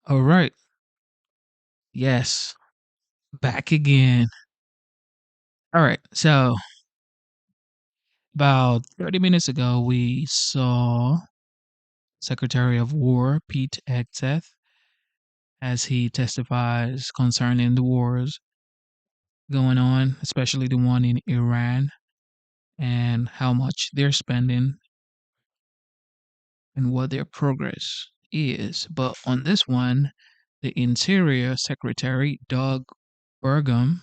All right. Yes. Back again. All right. So, about 30 minutes ago, we saw Secretary of War Pete Hegseth as he testifies concerning the wars going on, especially the one in Iran, and how much they're spending and what their progress is. But on this one, the Interior Secretary, Doug Burgum,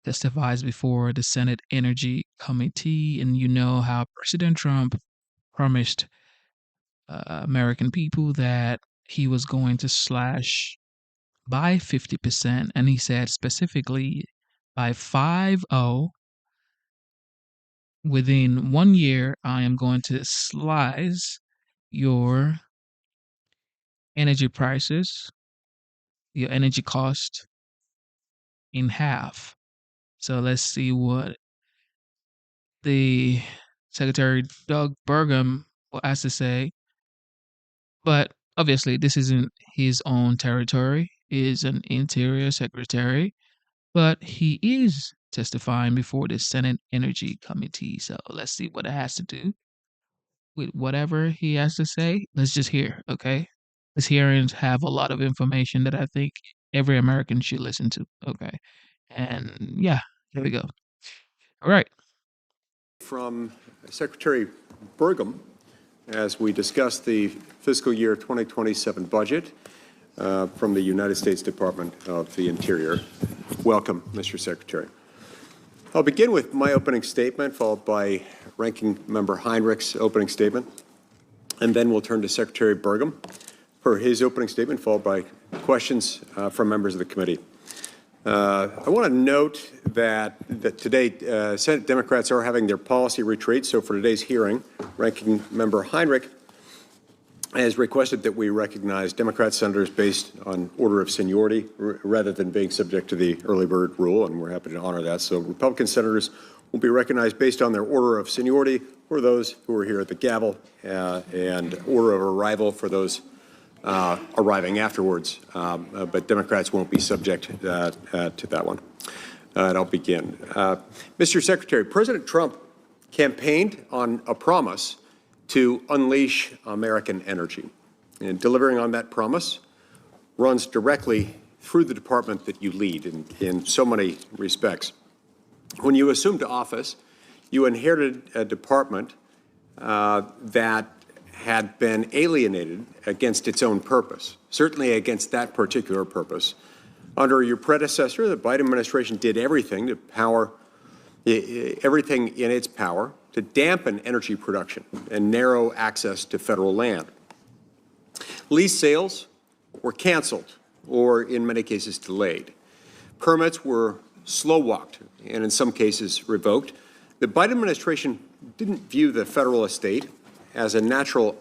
testifies before the Senate Energy Committee. And you know how President Trump promised American people that he was going to slash by 50%. And he said specifically by 5-0, within 1 year, I am going to slice your energy prices, your energy cost in half. So let's see what the Secretary Doug Burgum has to say. But obviously, this isn't his own territory. He is an interior secretary, but he is testifying before the Senate Energy Committee. So let's see what it has to do with whatever he has to say. Let's just hear, okay? His hearings have a lot of information that I think every American should listen to, okay? And yeah, here we go. All right. From Secretary Burgum as we discuss the fiscal year 2027 budget from the United States Department of the Interior. Welcome, Mr. Secretary. I'll begin with my opening statement, followed by Ranking Member Heinrich's opening statement, and then we'll turn to Secretary Burgum for his opening statement, followed by questions from members of the committee. I want to note that today Senate Democrats are having their policy retreat. So for today's hearing, Ranking Member Heinrich has requested that we recognize Democrat senators based on order of seniority rather than being subject to the early bird rule, and we're happy to honor that. So Republican senators will be recognized based on their order of seniority for those who are here at the gavel, and order of arrival for those arriving afterwards, but Democrats won't be subject to that one. And I'll begin. Mr. Secretary, President Trump campaigned on a promise to unleash American energy, and delivering on that promise runs directly through the department that you lead in so many respects. When you assumed office, you inherited a department that had been alienated against its own purpose, certainly against that particular purpose. Under your predecessor, the Biden administration did everything in its power to dampen energy production and narrow access to federal land. Lease sales were canceled or, in many cases, delayed. Permits were slow-walked and, in some cases, revoked. The Biden administration didn't view the federal estate as a national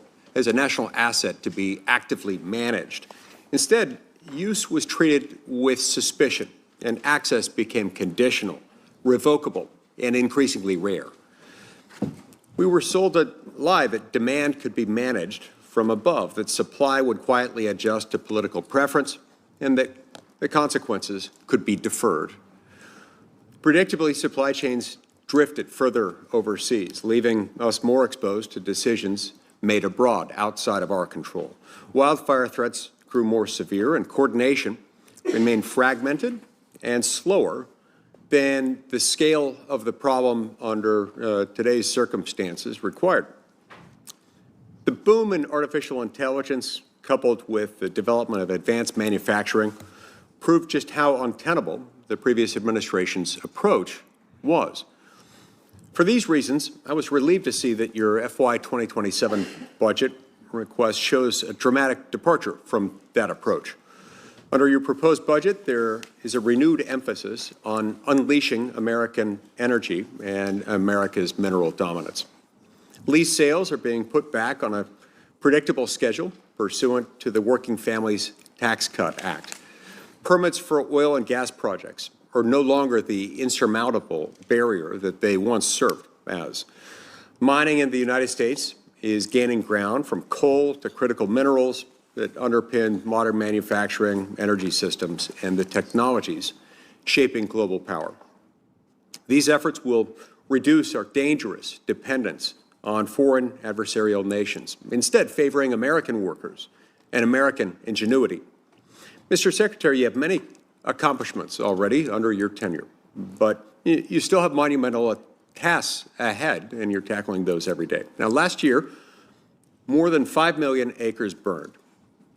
asset to be actively managed. Instead, use was treated with suspicion, and access became conditional, revocable, and increasingly rare. We were sold a lie that demand could be managed from above, that supply would quietly adjust to political preference, and that the consequences could be deferred. Predictably, supply chains drifted further overseas, leaving us more exposed to decisions made abroad, outside of our control. Wildfire threats grew more severe, and coordination remained fragmented and slower than the scale of the problem under today's circumstances required. The boom in artificial intelligence, coupled with the development of advanced manufacturing, proved just how untenable the previous administration's approach was. For these reasons, I was relieved to see that your FY 2027 budget request shows a dramatic departure from that approach. Under your proposed budget, there is a renewed emphasis on unleashing American energy and America's mineral dominance. Lease sales are being put back on a predictable schedule pursuant to the Working Families Tax Cut Act. Permits for oil and gas projects are no longer the insurmountable barrier that they once served as. Mining in the United States is gaining ground from coal to critical minerals, that underpin modern manufacturing, energy systems, and the technologies shaping global power. These efforts will reduce our dangerous dependence on foreign adversarial nations, instead favoring American workers and American ingenuity. Mr. Secretary, you have many accomplishments already under your tenure, but you still have monumental tasks ahead, and you're tackling those every day. Now, last year, more than 5 million acres burned,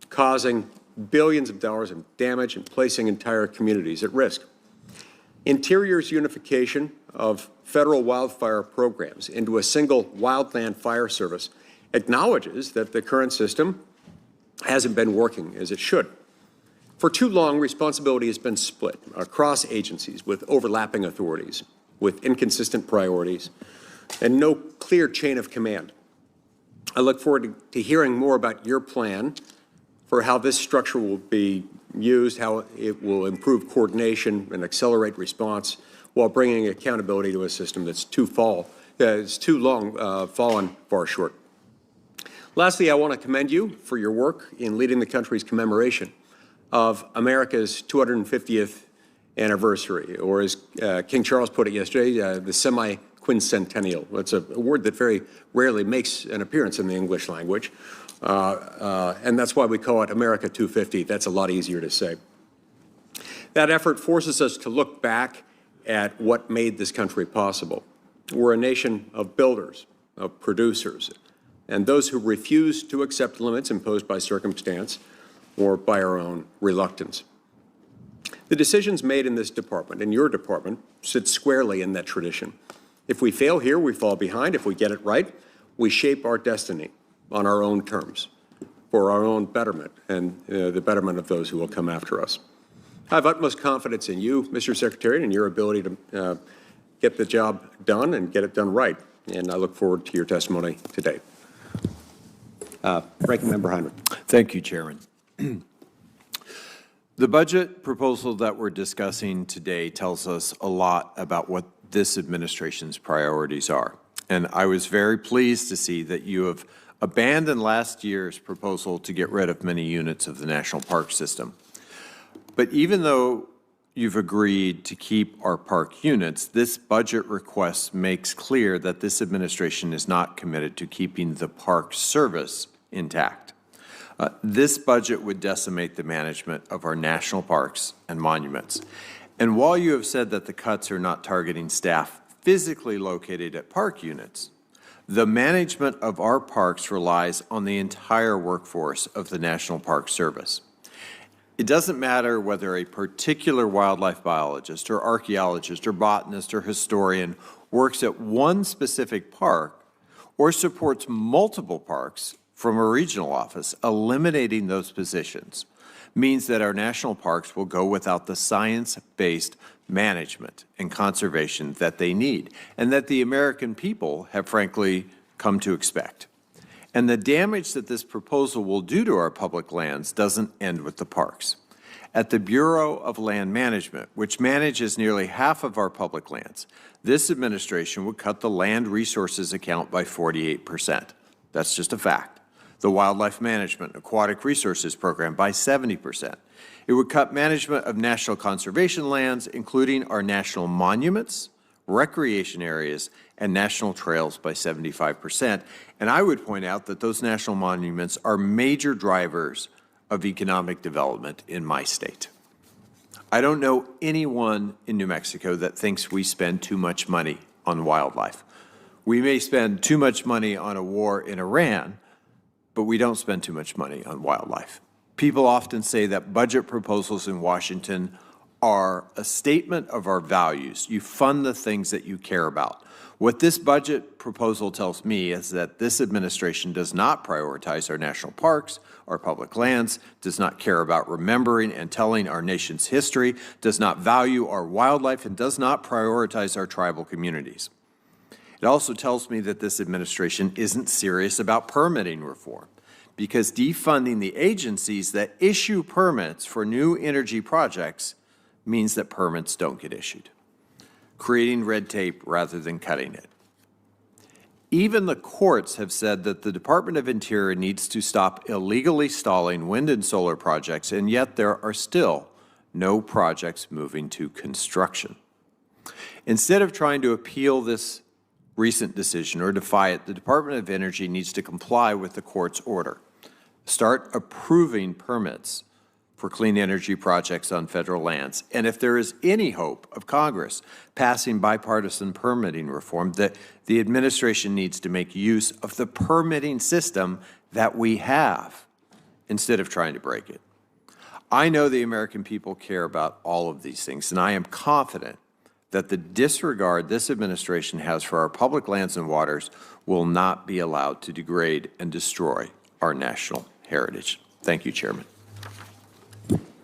causing billions of dollars in damage and placing entire communities at risk. Interior's unification of federal wildfire programs into a single wildland fire service acknowledges that the current system hasn't been working as it should. For too long, responsibility has been split across agencies with overlapping authorities, with inconsistent priorities, and no clear chain of command. I look forward to hearing more about your plan for how this structure will be used, how it will improve coordination and accelerate response while bringing accountability to a system that's too long fallen far short. Lastly, I want to commend you for your work in leading the country's commemoration of America's 250th anniversary, or as King Charles put it yesterday, the semi-quincentennial. That's a word that very rarely makes an appearance in the English language, and that's why we call it America 250. That's a lot easier to say. That effort forces us to look back at what made this country possible. We're a nation of builders, of producers, and those who refuse to accept limits imposed by circumstance or by our own reluctance. The decisions made in this department, in your department, sit squarely in that tradition. If we fail here, we fall behind. If we get it right, we shape our destiny on our own terms for our own betterment and the betterment of those who will come after us. I have utmost confidence in you, Mr. Secretary, and your ability to get the job done and get it done right. And I look forward to your testimony today. Ranking Member Heinrich. Thank you, Chairman. The budget proposal that we're discussing today tells us a lot about what this administration's priorities are. And I was very pleased to see that you have abandoned last year's proposal to get rid of many units of the National Park System. But even though you've agreed to keep our park units, this budget request makes clear that this administration is not committed to keeping the park service intact. This budget would decimate the management of our national parks and monuments. And while you have said that the cuts are not targeting staff physically located at park units, the management of our parks relies on the entire workforce of the National Park Service. It doesn't matter whether a particular wildlife biologist or archaeologist or botanist or historian works at one specific park or supports multiple parks from a regional office. Eliminating those positions means that our national parks will go without the science-based management and conservation that they need and that the American people have frankly come to expect. And the damage that this proposal will do to our public lands doesn't end with the parks. At the Bureau of Land Management, which manages nearly half of our public lands, this administration would cut the land resources account by 48%. That's just a fact. The Wildlife Management Aquatic Resources Program by 70%. It would cut management of national conservation lands, including our national monuments, recreation areas, and national trails by 75%. And I would point out that those national monuments are major drivers of economic development in my state. I don't know anyone in New Mexico that thinks we spend too much money on wildlife. We may spend too much money on a war in Iran, but we don't spend too much money on wildlife. People often say that budget proposals in Washington are a statement of our values. You fund the things that you care about. What this budget proposal tells me is that this administration does not prioritize our national parks, our public lands, does not care about remembering and telling our nation's history, does not value our wildlife, and does not prioritize our tribal communities. It also tells me that this administration isn't serious about permitting reform, because defunding the agencies that issue permits for new energy projects means that permits don't get issued, creating red tape rather than cutting it. Even the courts have said that the Department of Interior needs to stop illegally stalling wind and solar projects, and yet there are still no projects moving to construction. Instead of trying to appeal this recent decision or defy it, the Department of Energy needs to comply with the court's order. Start approving permits for clean energy projects on federal lands. And if there is any hope of Congress passing bipartisan permitting reform, that the administration needs to make use of the permitting system that we have instead of trying to break it. I know the American people care about all of these things, and I am confident that the disregard this administration has for our public lands and waters will not be allowed to degrade and destroy our national heritage. Thank you, Chairman.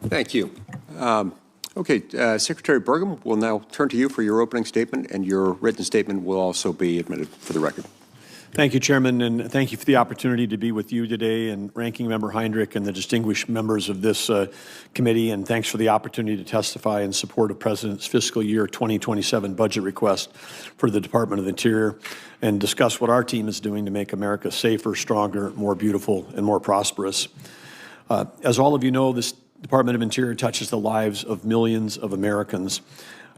Thank you. Secretary Burgum, we'll now turn to you for your opening statement, and your written statement will also be admitted for the record. Thank you, Chairman, and thank you for the opportunity to be with you today, and Ranking Member Heinrich and the distinguished members of this committee, and thanks for the opportunity to testify in support of President's fiscal year 2027 budget request for the Department of the Interior and discuss what our team is doing to make America safer, stronger, more beautiful, and more prosperous. As all of you know, this Department of Interior touches the lives of millions of Americans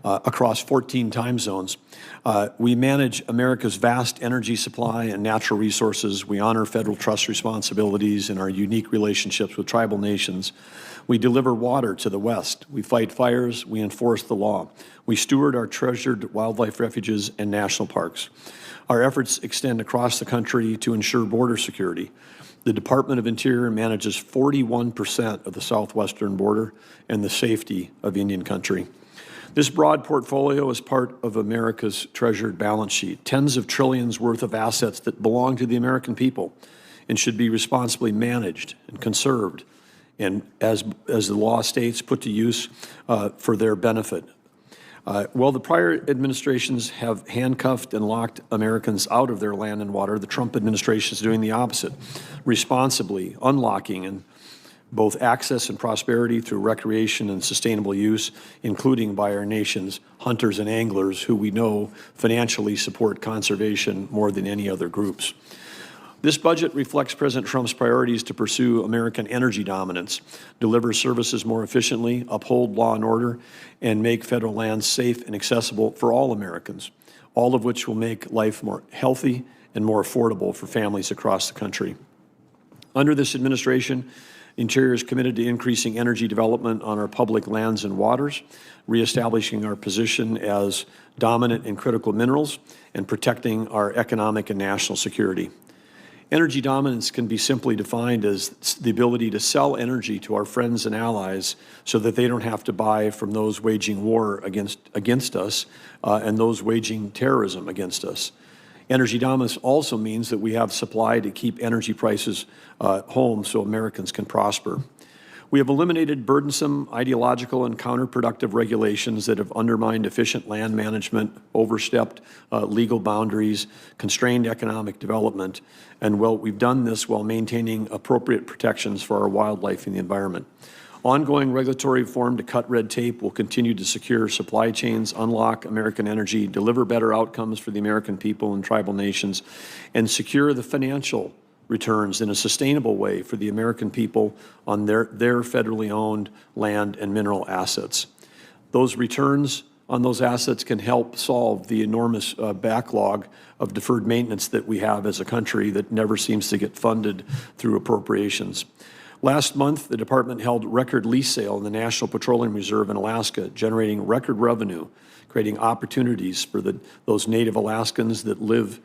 across 14 time zones. We manage America's vast energy supply and natural resources. We honor federal trust responsibilities and our unique relationships with tribal nations. We deliver water to the West. We fight fires. We enforce the law. We steward our treasured wildlife refuges and national parks. Our efforts extend across the country to ensure border security. The Department of Interior manages 41% of the southwestern border and the safety of Indian country. This broad portfolio is part of America's treasured balance sheet, tens of trillions worth of assets that belong to the American people and should be responsibly managed and conserved, and as the law states, put to use for their benefit. While the prior administrations have handcuffed and locked Americans out of their land and water, the Trump administration is doing the opposite, responsibly unlocking and both access and prosperity through recreation and sustainable use, including by our nation's hunters and anglers, who we know financially support conservation more than any other groups. This budget reflects President Trump's priorities to pursue American energy dominance, deliver services more efficiently, uphold law and order, and make federal lands safe and accessible for all Americans, all of which will make life more healthy and more affordable for families across the country. Under this administration, Interior is committed to increasing energy development on our public lands and waters, reestablishing our position as dominant in critical minerals, and protecting our economic and national security. Energy dominance can be simply defined as the ability to sell energy to our friends and allies so that they don't have to buy from those waging war against us and those waging terrorism against us. Energy dominance also means that we have supply to keep energy prices home so Americans can prosper. We have eliminated burdensome, ideological, and counterproductive regulations that have undermined efficient land management, overstepped legal boundaries, constrained economic development, and we've done this while maintaining appropriate protections for our wildlife and the environment. Ongoing regulatory reform to cut red tape will continue to secure supply chains, unlock American energy, deliver better outcomes for the American people and tribal nations, and secure the financial returns in a sustainable way for the American people on their federally owned land and mineral assets. Those returns on those assets can help solve the enormous backlog of deferred maintenance that we have as a country that never seems to get funded through appropriations. Last month, the department held record lease sale in the National Petroleum Reserve in Alaska, generating record revenue, creating opportunities for those Native Alaskans that live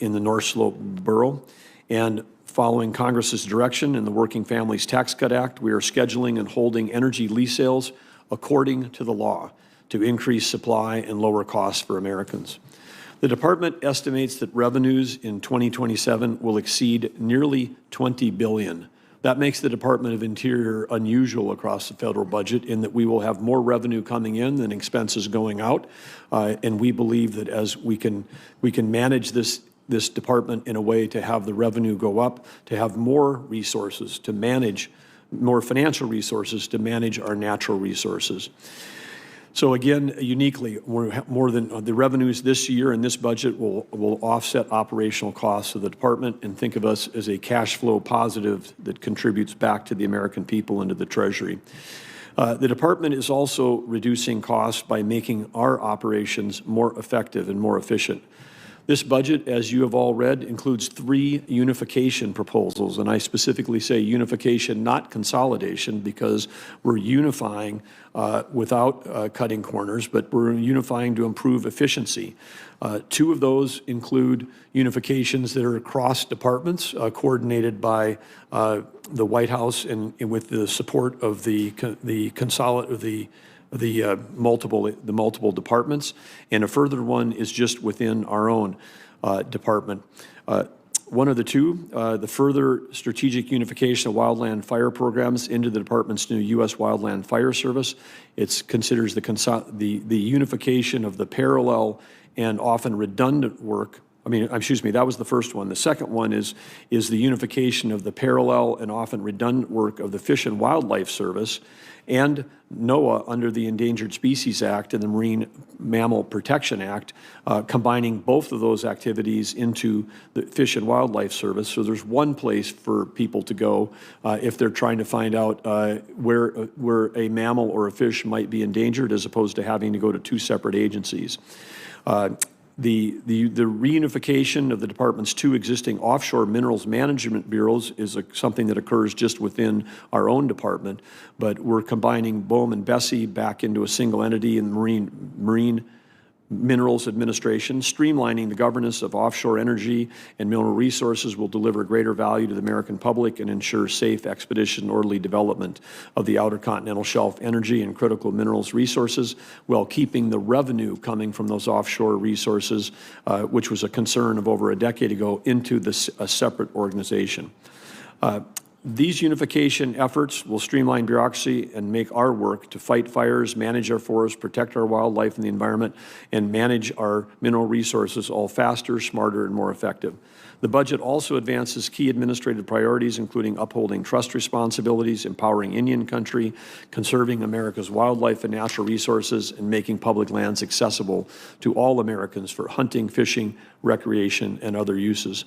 in the North Slope borough. And following Congress's direction in the Working Families Tax Cut Act, we are scheduling and holding energy lease sales according to the law to increase supply and lower costs for Americans. The department estimates that revenues in 2027 will exceed nearly $20 billion. That makes the Department of Interior unusual across the federal budget in that we will have more revenue coming in than expenses going out. And we believe that as we can manage this department in a way to have the revenue go up, to have more resources to manage, more financial resources to manage our natural resources. So again, uniquely, more than the revenues this year in this budget will offset operational costs of the department, and think of us as a cash flow positive that contributes back to the American people and to the Treasury. The department is also reducing costs by making our operations more effective and more efficient. This budget, as you have all read, includes 3 unification proposals, and I specifically say unification, not consolidation, because we're unifying without cutting corners, but we're unifying to improve efficiency. 2 of those include unifications that are across departments, coordinated by the White House and with the support of the multiple departments, and a further one is just within our own department. One of the 2, the further strategic unification of wildland fire programs into the department's new U.S. Wildland Fire Service. It considers the unification of the parallel and often redundant work. That was the first one. The second one is the unification of the parallel and often redundant work of the Fish and Wildlife Service and NOAA under the Endangered Species Act and the Marine Mammal Protection Act, combining both of those activities into the Fish and Wildlife Service. So there's one place for people to go if they're trying to find out where a mammal or a fish might be endangered, as opposed to having to go to 2 separate agencies. The reunification of the department's 2 existing offshore minerals management bureaus is something that occurs just within our own department, but we're combining BOEM and Bessie back into a single entity in the Marine Minerals Administration. Streamlining the governance of offshore energy and mineral resources will deliver greater value to the American public and ensure safe, expeditious, and orderly development of the Outer Continental Shelf energy and critical minerals resources, while keeping the revenue coming from those offshore resources, which was a concern of over a decade ago, into a separate organization. These unification efforts will streamline bureaucracy and make our work to fight fires, manage our forests, protect our wildlife and the environment, and manage our mineral resources all faster, smarter, and more effective. The budget also advances key administrative priorities, including upholding trust responsibilities, empowering Indian country, conserving America's wildlife and natural resources, and making public lands accessible to all Americans for hunting, fishing, recreation, and other uses.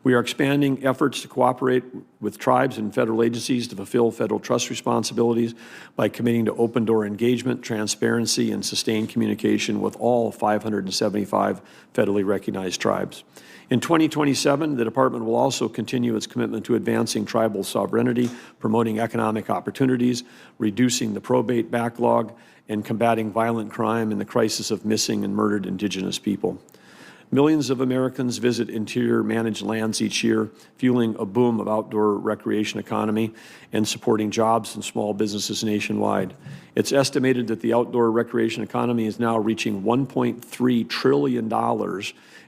We are expanding efforts to cooperate with tribes and federal agencies to fulfill federal trust responsibilities by committing to open-door engagement, transparency, and sustained communication with all 575 federally recognized tribes. In 2027, the department will also continue its commitment to advancing tribal sovereignty, promoting economic opportunities, reducing the probate backlog, and combating violent crime and the crisis of missing and murdered Indigenous people. Millions of Americans visit interior managed lands each year, fueling a boom of outdoor recreation economy and supporting jobs and small businesses nationwide. It's estimated that the outdoor recreation economy is now reaching $1.3 trillion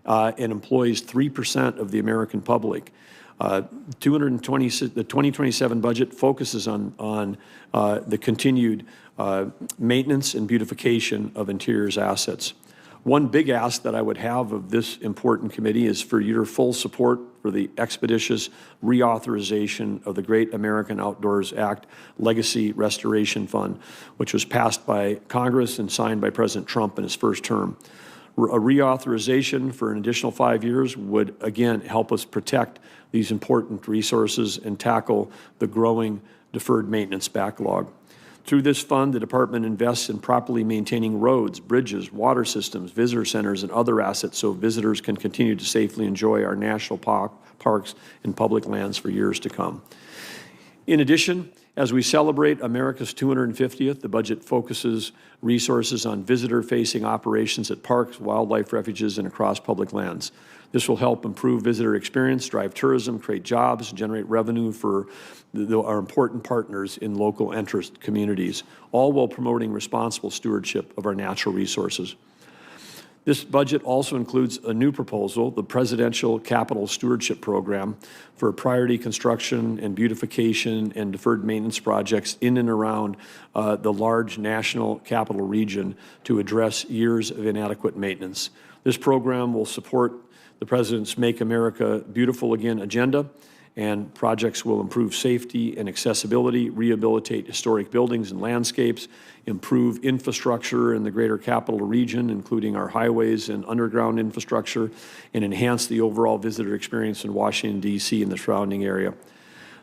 and employs 3% of the American public. The 2027 budget focuses on the continued maintenance and beautification of interior's assets. One big ask that I would have of this important committee is for your full support for the expeditious reauthorization of the Great American Outdoors Act Legacy Restoration Fund, which was passed by Congress and signed by President Trump in his first term. A reauthorization for an additional 5 years would, again, help us protect these important resources and tackle the growing deferred maintenance backlog. Through this fund, the department invests in properly maintaining roads, bridges, water systems, visitor centers, and other assets so visitors can continue to safely enjoy our national parks and public lands for years to come. In addition, as we celebrate America's 250th, the budget focuses resources on visitor-facing operations at parks, wildlife refuges, and across public lands. This will help improve visitor experience, drive tourism, create jobs, and generate revenue for our important partners in local interest communities, all while promoting responsible stewardship of our natural resources. This budget also includes a new proposal, the Presidential Capital Stewardship Program, for priority construction and beautification and deferred maintenance projects in and around the large national capital region to address years of inadequate maintenance. This program will support the President's Make America Beautiful Again agenda and projects will improve safety and accessibility, rehabilitate historic buildings and landscapes, improve infrastructure in the greater capital region, including our highways and underground infrastructure, and enhance the overall visitor experience in Washington, D.C. and the surrounding area.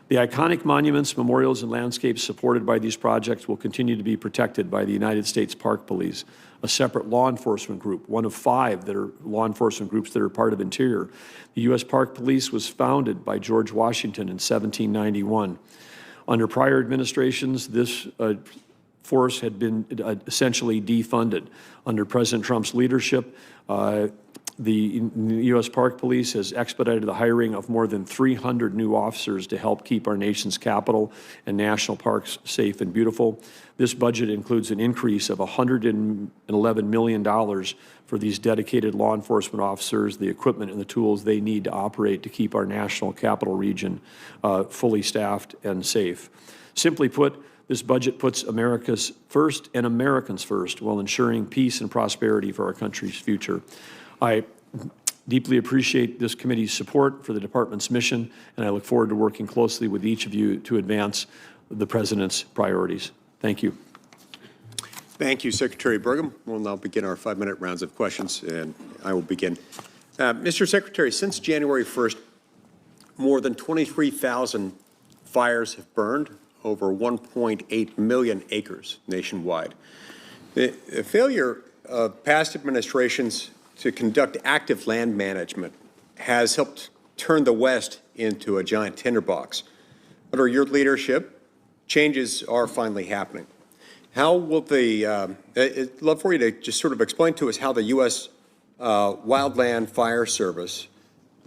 The iconic monuments, memorials, and landscapes supported by these projects will continue to be protected by the United States Park Police, a separate law enforcement group, one of 5 that are law enforcement groups that are part of Interior. The U.S. Park Police was founded by George Washington in 1791. Under prior administrations, this force had been essentially defunded. Under President Trump's leadership, the U.S. Park Police has expedited the hiring of more than 300 new officers to help keep our nation's capital and national parks safe and beautiful. This budget includes an increase of $111 million for these dedicated law enforcement officers, the equipment and the tools they need to operate to keep our national capital region fully staffed and safe. Simply put, this budget puts America's first and Americans first while ensuring peace and prosperity for our country's future. I deeply appreciate this committee's support for the department's mission, and I look forward to working closely with each of you to advance the President's priorities. Thank you. Thank you, Secretary Burgum. We'll now begin our 5-minute rounds of questions, and I will begin. Mr. Secretary, since January 1st, more than 23,000 fires have burned over 1.8 million acres nationwide. The failure of past administrations to conduct active land management has helped turn the West into a giant tinderbox. Under your leadership, changes are finally happening. How will I'd love for you to just sort of explain to us how the U.S. Wildland Fire Service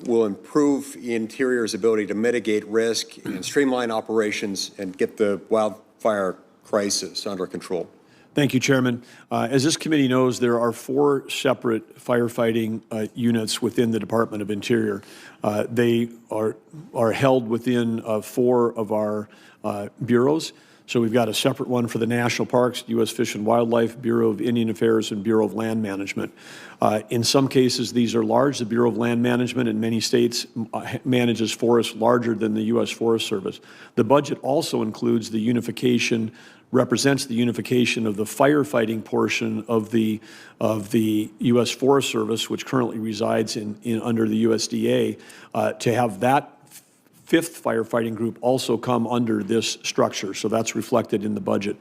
will improve Interior's ability to mitigate risk and streamline operations and get the wildfire crisis under control. Thank you, Chairman. As this committee knows, there are 4 separate firefighting units within the Department of Interior. They are held within 4 of our bureaus. So we've got a separate one for the national parks, U.S. Fish and Wildlife, Bureau of Indian Affairs, and Bureau of Land Management. In some cases, these are large. The Bureau of Land Management in many states manages forests larger than the U.S. Forest Service. The budget also includes the unification, represents the unification of the firefighting portion of the U.S. Forest Service, which currently resides under the USDA, to have that 5th firefighting group also come under this structure. So that's reflected in the budget.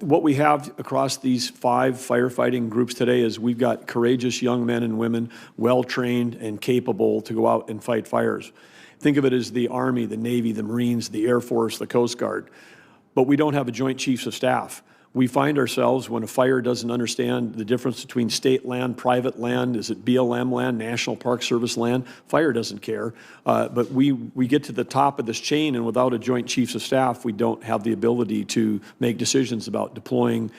What we have across these 5 firefighting groups today is we've got courageous young men and women, well-trained and capable to go out and fight fires. Think of it as the Army, the Navy, the Marines, the Air Force, the Coast Guard. But we don't have a Joint Chiefs of Staff. We find ourselves, when a fire doesn't understand the difference between state land, private land, is it BLM land, National Park Service land? Fire doesn't care. But we get to the top of this chain, and without a Joint Chiefs of Staff, we don't have the ability to make decisions about deploying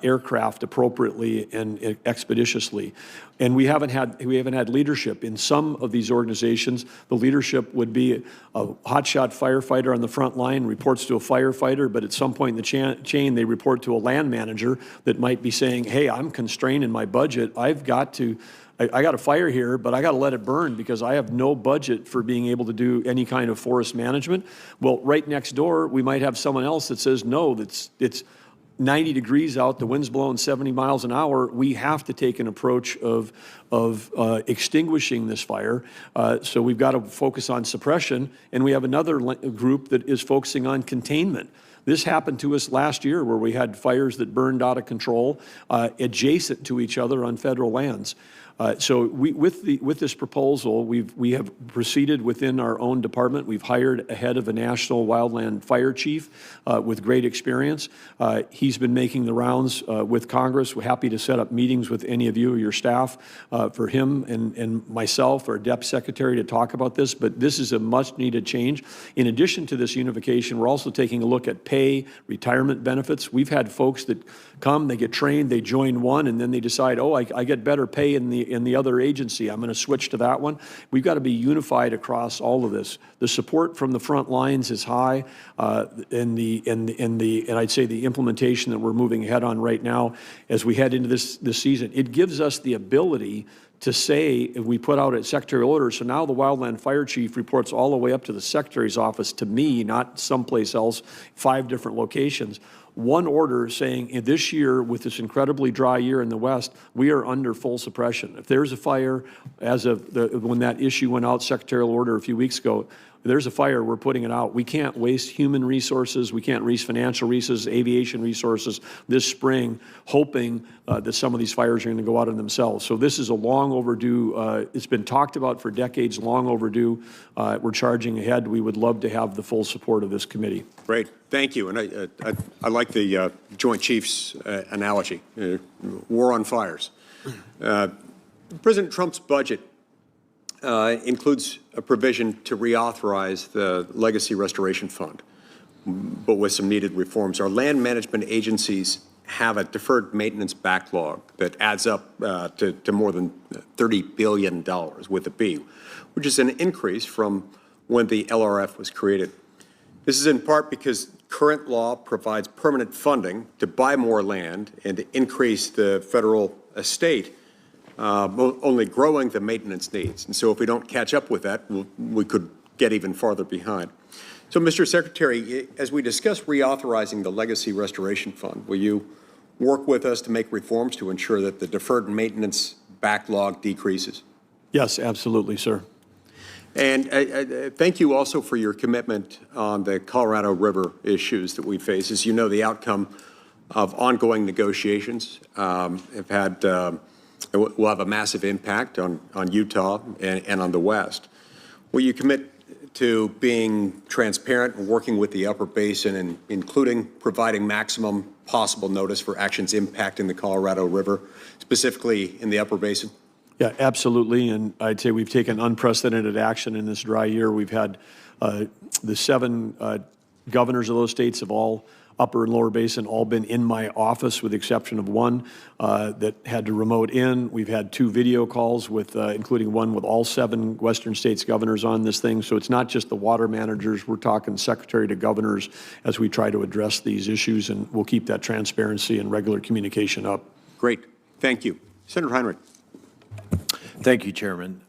aircraft appropriately and expeditiously. And we haven't had leadership. In some of these organizations, the leadership would be a hotshot firefighter on the front line, reports to a firefighter, but at some point in the chain, they report to a land manager that might be saying, hey, I'm constrained in my budget. I got a fire here, but I got to let it burn because I have no budget for being able to do any kind of forest management. Well, right next door, we might have someone else that says, no, it's 90 degrees out, the wind's blowing 70 miles an hour. We have to take an approach of extinguishing this fire. So we've got to focus on suppression, and we have another group that is focusing on containment. This happened to us last year where we had fires that burned out of control adjacent to each other on federal lands. So with this proposal, we have proceeded within our own department. We've hired a head of a national wildland fire chief with great experience. He's been making the rounds with Congress. We're happy to set up meetings with any of you or your staff for him and myself or Deputy Secretary to talk about this. But this is a much-needed change. In addition to this unification, we're also taking a look at pay, retirement benefits. We've had folks that come, they get trained, they join one, and then they decide, oh, I get better pay in the other agency. I'm going to switch to that one. We've got to be unified across all of this. The support from the front lines is high, and I'd say the implementation that we're moving ahead on right now as we head into this season, it gives us the ability to say, if we put out a secretarial order, so now the wildland fire chief reports all the way up to the secretary's office to me, not someplace else, 5 different locations. One order saying, this year, with this incredibly dry year in the West, we are under full suppression. If there's a fire, as of when that issue went out, secretarial order a few weeks ago, if there's a fire, we're putting it out. We can't waste human resources. We can't waste financial resources, aviation resources this spring, hoping that some of these fires are going to go out of themselves. So this is a long overdue, it's been talked about for decades, long overdue. We're charging ahead. We would love to have the full support of this committee. Great. Thank you. And I like the Joint Chiefs analogy, war on fires. President Trump's budget includes a provision to reauthorize the Legacy Restoration Fund, but with some needed reforms. Our land management agencies have a deferred maintenance backlog that adds up to more than $30 billion with a B, which is an increase from when the LRF was created. This is in part because current law provides permanent funding to buy more land and to increase the federal estate, only growing the maintenance needs. And so if we don't catch up with that, we could get even farther behind. So, Mr. Secretary, as we discuss reauthorizing the Legacy Restoration Fund, will you work with us to make reforms to ensure that the deferred maintenance backlog decreases? Yes, absolutely, sir. And thank you also for your commitment on the Colorado River issues that we face. As you know, the outcome of ongoing negotiations will have a massive impact on Utah and on the West. Will you commit to being transparent and working with the Upper Basin, and including providing maximum possible notice for actions impacting the Colorado River, specifically in the Upper Basin? Yeah, absolutely. And I'd say we've taken unprecedented action in this dry year. We've had the 7 governors of those states of all Upper and Lower Basin all been in my office, with the exception of one that had to remote in. We've had 2 video calls with, including one with all 7 Western states governors on this thing. So it's not just the water managers. We're talking secretary to governors as we try to address these issues, and we'll keep that transparency and regular communication up. Great. Thank you. Senator Heinrich. Thank you, Chairman.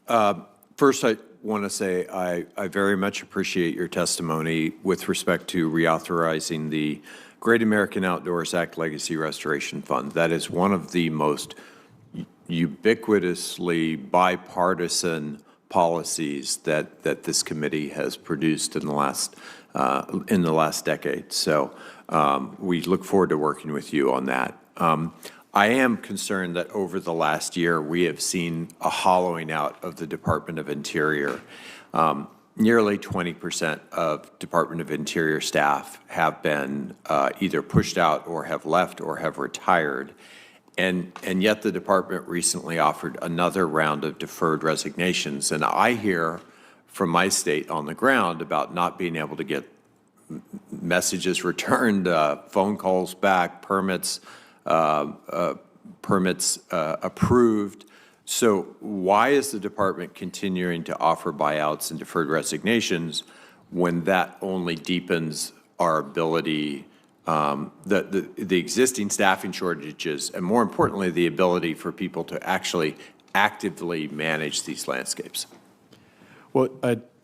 First, I want to say I very much appreciate your testimony with respect to reauthorizing the Great American Outdoors Act Legacy Restoration Fund. That is one of the most ubiquitously bipartisan policies that this committee has produced in the last decade. So we look forward to working with you on that. I am concerned that over the last year, we have seen a hollowing out of the Department of Interior. Nearly 20% of Department of Interior staff have been either pushed out or have left or have retired. And yet the department recently offered another round of deferred resignations. And I hear from my state on the ground about not being able to get messages returned, phone calls back, permits approved. So why is the department continuing to offer buyouts and deferred resignations when that only deepens our ability, the existing staffing shortages, and more importantly, the ability for people to actually actively manage these landscapes? Well,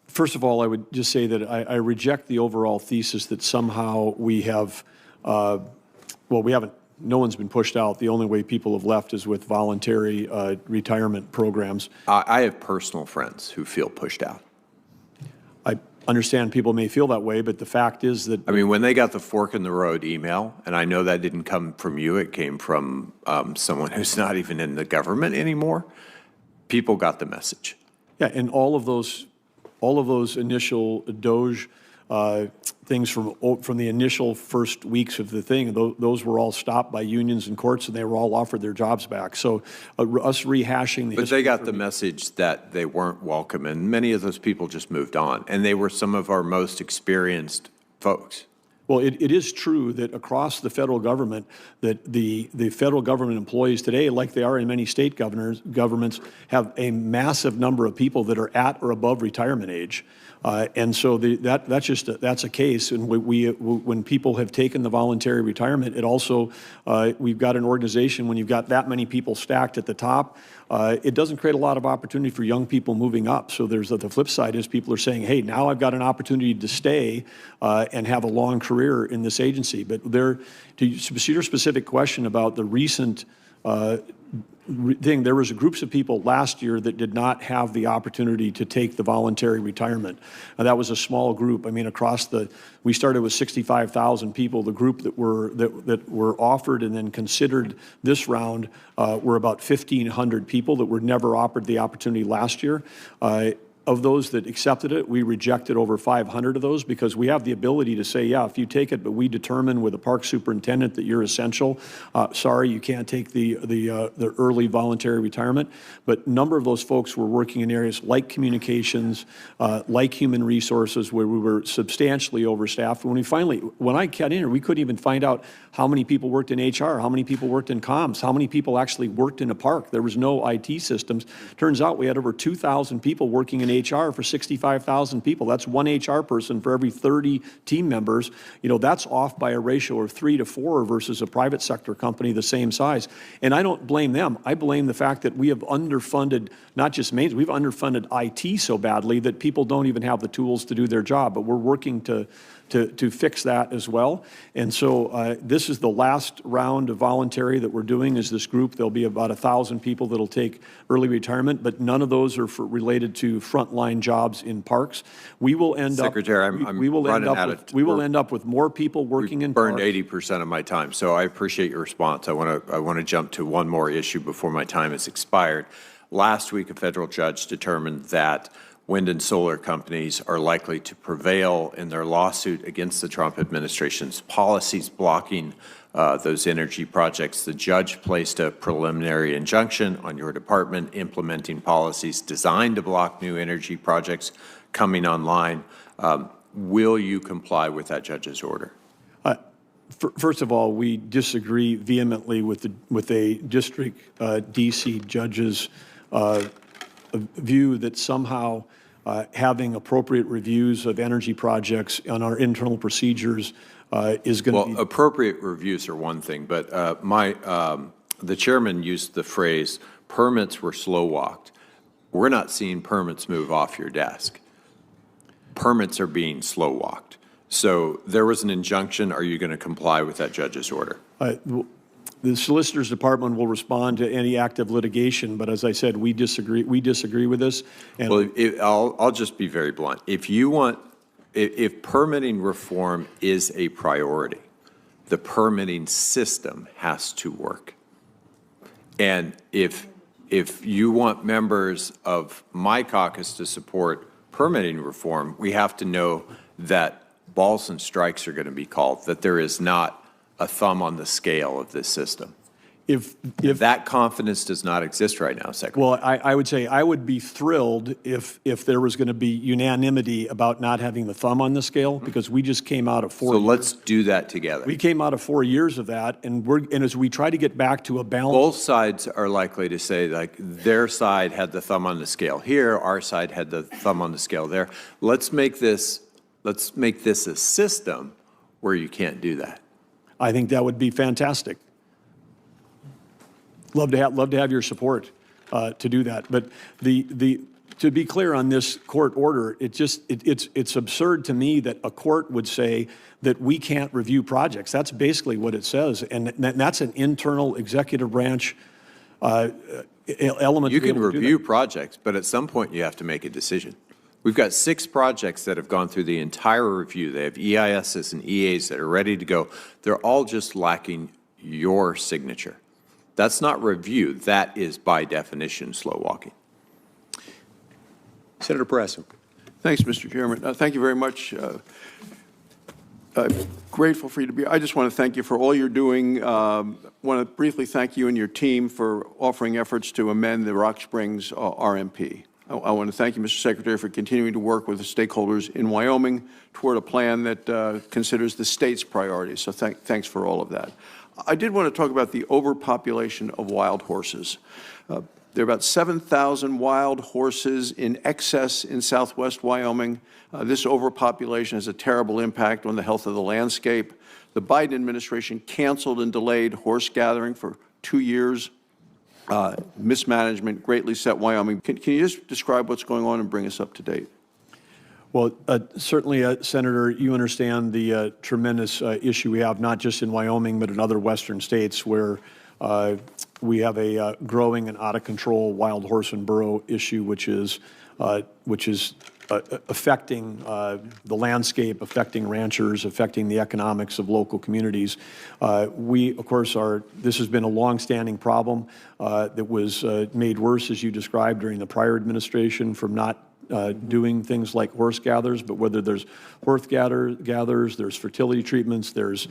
first of all, I would just say that I reject the overall thesis that somehow we have, we haven't. No one's been pushed out. The only way people have left is with voluntary retirement programs. I have personal friends who feel pushed out. I understand people may feel that way, but the fact is that... I mean, when they got the fork in the road email, and I know that didn't come from you, it came from someone who's not even in the government anymore, people got the message. Yeah, and all of those initial DOJ things from the initial first weeks of the thing, those were all stopped by unions and courts, and they were all offered their jobs back. So us rehashing the... But they got the message that they weren't welcome, and many of those people just moved on, and they were some of our most experienced folks. Well, it is true that across the federal government, that the federal government employees today, like they are in many state governments, have a massive number of people that are at or above retirement age. And so that's a case. And when people have taken the voluntary retirement, it also, we've got an organization, when you've got that many people stacked at the top, it doesn't create a lot of opportunity for young people moving up. So there's the flip side is people are saying, hey, now I've got an opportunity to stay and have a long career in this agency. But to your specific question about the recent thing, there was groups of people last year that did not have the opportunity to take the voluntary retirement. That was a small group. I mean, we started with 65,000 people. The group that were offered and then considered this round were about 1,500 people that were never offered the opportunity last year. Of those that accepted it, we rejected over 500 of those because we have the ability to say, yeah, if you take it, but we determine with a park superintendent that you're essential, sorry, you can't take the early voluntary retirement. But a number of those folks were working in areas like communications, like human resources, where we were substantially overstaffed. When I got in here, we couldn't even find out how many people worked in HR, how many people worked in comms, how many people actually worked in a park. There was no IT systems. Turns out we had over 2,000 people working in HR for 65,000 people. That's one HR person for every 30 team members. You know, that's off by a ratio of 3 to 4 versus a private sector company the same size. And I don't blame them. I blame the fact that we have underfunded, not just maintenance, we've underfunded IT so badly that people don't even have the tools to do their job. But we're working to fix that as well. And so this is the last round of voluntary that we're doing is this group. There'll be about 1,000 people that'll take early retirement, but none of those are related to frontline jobs in parks. We will end Secretary, we will end up with more people working in parks. Burned 80% of my time, so I appreciate your response. I want to jump to one more issue before my time has expired. Last week, a federal judge determined that wind and solar companies are likely to prevail in their lawsuit against the Trump administration's policies blocking those energy projects. The judge placed a preliminary injunction on your department implementing policies designed to block new energy projects coming online. Will you comply with that judge's order? First of all, we disagree vehemently with a district DC judge's view that somehow having appropriate reviews of energy projects on our internal procedures is going to be... Well, appropriate reviews are one thing, but the chairman used the phrase, permits were slow-walked. We're not seeing permits move off your desk. Permits are being slow-walked. So there was an injunction. Are you going to comply with that judge's order? The Solicitor's Department will respond to any active litigation, but as I said, we disagree with this. And well, I'll just be very blunt. If permitting reform is a priority, the permitting system has to work. And if you want members of my caucus to support permitting reform, we have to know that balls and strikes are going to be called, that there is not a thumb on the scale of this system. If that confidence does not exist right now, Secretary. Well, I would say I would be thrilled if there was going to be unanimity about not having the thumb on the scale, because we just came out of 4 years. So let's do that together. We came out of 4 years of that, and as we try to get back to a balance. Both sides are likely to say, like, their side had the thumb on the scale here, our side had the thumb on the scale there. Let's make this a system where you can't do that. I think that would be fantastic. Love to have your support to do that. But to be clear on this court order, it's absurd to me that a court would say that we can't review projects. That's basically what it says, and that's an internal executive branch element. You can review projects, but at some point you have to make a decision. We've got 6 projects that have gone through the entire review. They have EISs and EAs that are ready to go. They're all just lacking your signature. That's not review. That is, by definition, slow walking. Senator Parasso. Thanks, Mr. Chairman. Thank you very much. Grateful for you to be. I just want to thank you for all you're doing. Want to briefly thank you and your team for offering efforts to amend the Rock Springs RMP. I want to thank you, Mr. Secretary, for continuing to work with the stakeholders in Wyoming toward a plan that considers the state's priorities. So thanks for all of that. I did want to talk about the overpopulation of wild horses. There are about 7,000 wild horses in excess in southwest Wyoming. This overpopulation has a terrible impact on the health of the landscape. The Biden administration canceled and delayed horse gathering for 2 years. Mismanagement greatly set Wyoming. Can you just describe what's going on and bring us up to date? Well, certainly, Senator, you understand the tremendous issue we have, not just in Wyoming, but in other western states where we have a growing and out of control wild horse and burro issue, which is affecting the landscape, affecting ranchers, affecting the economics of local communities. We, of course, this has been a longstanding problem that was made worse, as you described, during the prior administration from not doing things like horse gathers, but whether there's horse gathers, there's fertility treatments, there's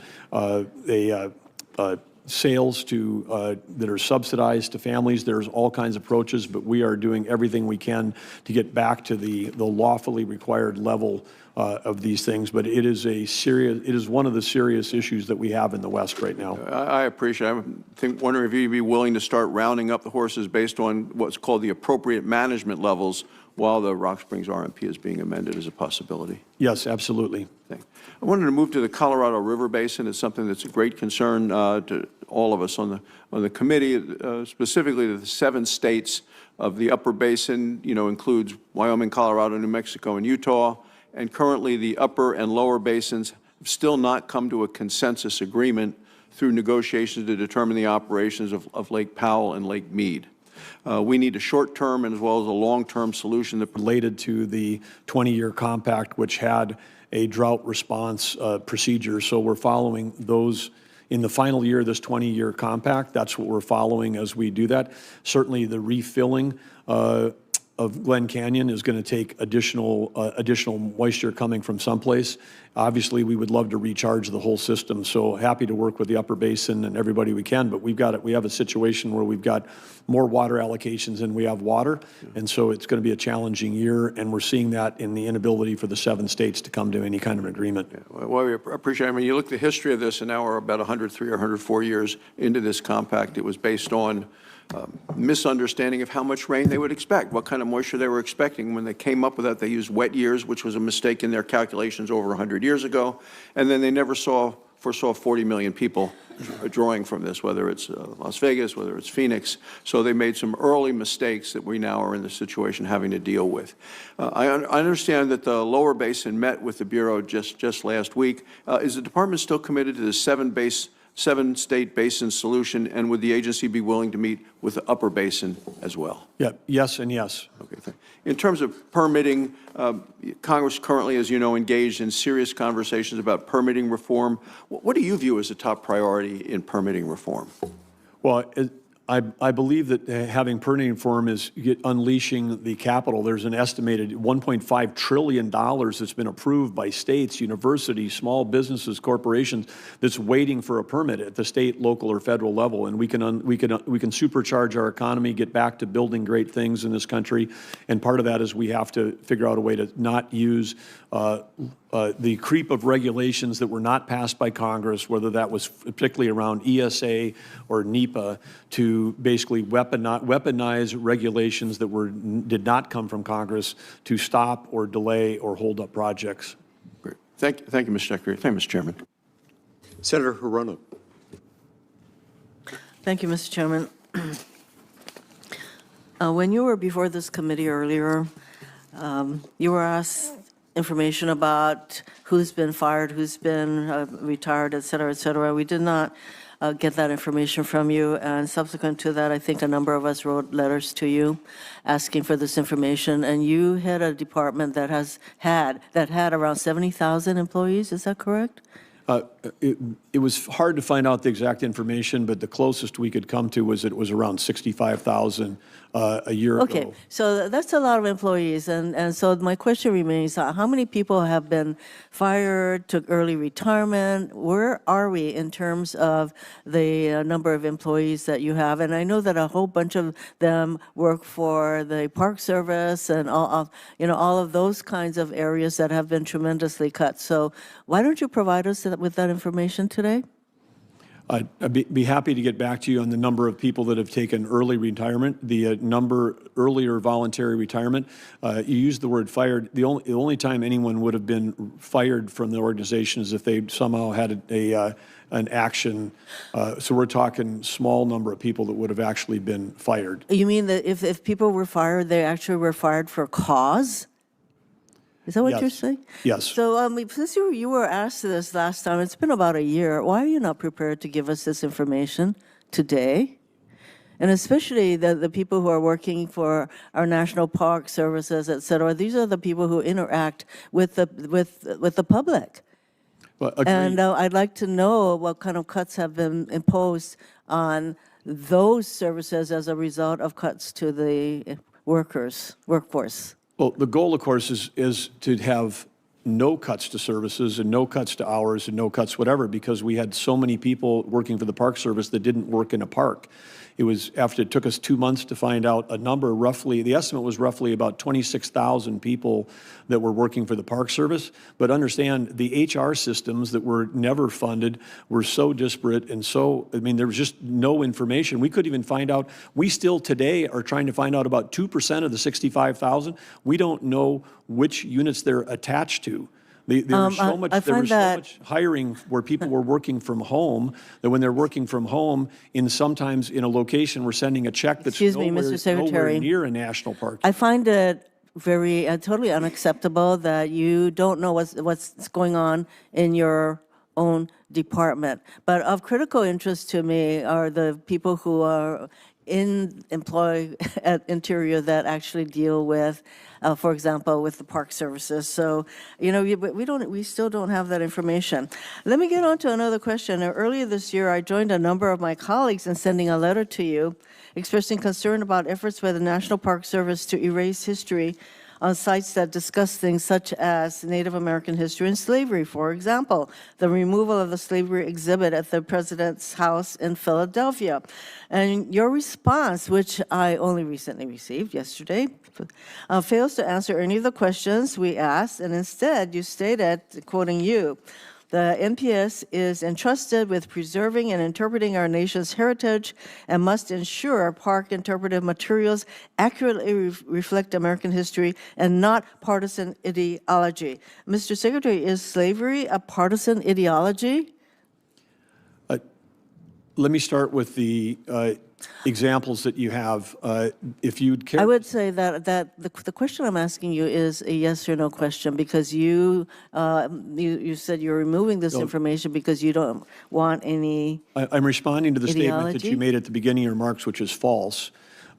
sales that are subsidized to families. There's all kinds of approaches, but we are doing everything we can to get back to the lawfully required level of these things. But it is one of the serious issues that we have in the West right now. I appreciate it. Wondering if you'd be willing to start rounding up the horses based on what's called the appropriate management levels while the Rock Springs RMP is being amended as a possibility. Yes, absolutely. I wanted to move to the Colorado River Basin. It's something that's a great concern to all of us on the committee, specifically the 7 states of the upper basin, includes Wyoming, Colorado, New Mexico, and Utah. And currently the upper and lower basins have still not come to a consensus agreement through negotiations to determine the operations of Lake Powell and Lake Mead. We need a short-term as well as a long-term solution that related to the 20-year compact, which had a drought response procedure. So we're following those in the final year of this 20-year compact. That's what we're following as we do that. Certainly the refilling of Glen Canyon is going to take additional moisture coming from someplace. Obviously, we would love to recharge the whole system. So happy to work with the upper basin and everybody we can. But we have a situation where we've got more water allocations than we have water, and so it's going to be a challenging year. And we're seeing that in the inability for the 7 states to come to any kind of an agreement. Yeah, well, we appreciate it. I mean, you look at the history of this, and now we're about 103 or 104 years into this compact. It was based on misunderstanding of how much rain they would expect, what kind of moisture they were expecting. When they came up with that, they used wet years, which was a mistake in their calculations over 100 years ago. And then they never foresaw 40 million people drawing from this, whether it's Las Vegas, whether it's Phoenix. So they made some early mistakes that we now are in the situation having to deal with. I understand that the lower basin met with the Bureau just last week. Is the department still committed to the 7-state basin solution, and would the agency be willing to meet with the upper basin as well? Yeah, yes and yes. Okay. In terms of permitting, Congress currently, as you know, engaged in serious conversations about permitting reform. What do you view as a top priority in permitting reform? Well, I believe that having permitting reform is unleashing the capital. There's an estimated $1.5 trillion that's been approved by states, universities, small businesses, corporations that's waiting for a permit at the state, local, or federal level. And we can supercharge our economy, get back to building great things in this country. And part of that is we have to figure out a way to not use the creep of regulations that were not passed by Congress, whether that was particularly around ESA or NEPA, to basically weaponize regulations that did not come from Congress to stop or delay or hold up projects. Great. Thank you, Mr. Secretary. Thank you, Mr. Chairman. Senator Hirono. Thank you, Mr. Chairman. When you were before this committee earlier, you were asked information about who's been fired, who's been retired, et cetera, et cetera. We did not get that information from you, and subsequent to that, I think a number of us wrote letters to you asking for this information, and you had a department that had around 70,000 employees, is that correct? It was hard to find out the exact information, but the closest we could come to was it was around 65,000 a year Okay, ago. so that's a lot of employees, and so my question remains, how many people have been fired, took early retirement? Where are we in terms of the number of employees that you have? And I know that a whole bunch of them work for the Park Service and all of those kinds of areas that have been tremendously cut. So why don't you provide us with that information today? I'd be happy to get back to you on the number of people that have taken early retirement, the number earlier voluntary retirement. You used the word fired. The only time anyone would have been fired from the organization is if they somehow had an action. So we're talking small number of people that would have actually been fired. You mean that if people were fired, they actually were fired for cause? Is that what Yes. you're saying? Yes. So since you were asked this last time, it's been about a year, why are you not prepared to give us this information today? And especially the people who are working for our national park services, et cetera, these are the people who interact with the public. Well, agreed. And I'd like to know what kind of cuts have been imposed on those services as a result of cuts to the workforce. Well, the goal, of course, is to have no cuts to services and no cuts to hours and no cuts whatever, because we had so many people working for the Park Service that didn't work in a park. It took us 2 months to find out a number, roughly, the estimate was roughly about 26,000 people that were working for the Park Service. But understand, the HR systems that were never funded were so disparate and there was just no information. We couldn't even find out, we still today are trying to find out about 2% of the 65,000. We don't know which units they're attached to. There was so much hiring where people were working from home that when they're working from home, sometimes in a location, we're sending a check that's nowhere near a national park. I find it very totally unacceptable that you don't know what's going on in your own department. But of critical interest to me are the people who are employ at Interior that actually deal with, for example, with the park services. So, we still don't have that information. Let me get on to another question. Earlier this year, I joined a number of my colleagues in sending a letter to you expressing concern about efforts by the National Park Service to erase history on sites that discuss things such as Native American history and slavery. For example, the removal of the slavery exhibit at the President's house in Philadelphia. And your response, which I only recently received yesterday, fails to answer any of the questions we asked, and instead you stated, quoting you, the NPS is entrusted with preserving and interpreting our nation's heritage and must ensure park interpretive materials accurately reflect American history and not partisan ideology. Mr. Secretary, is slavery a partisan ideology? Let me start with the examples that you have. If you'd care, I would say that the question I'm asking you is a yes or no question, because you said you're removing this information because you don't want any I'm responding to the statement that ideology? you made at the beginning of your remarks, which is false.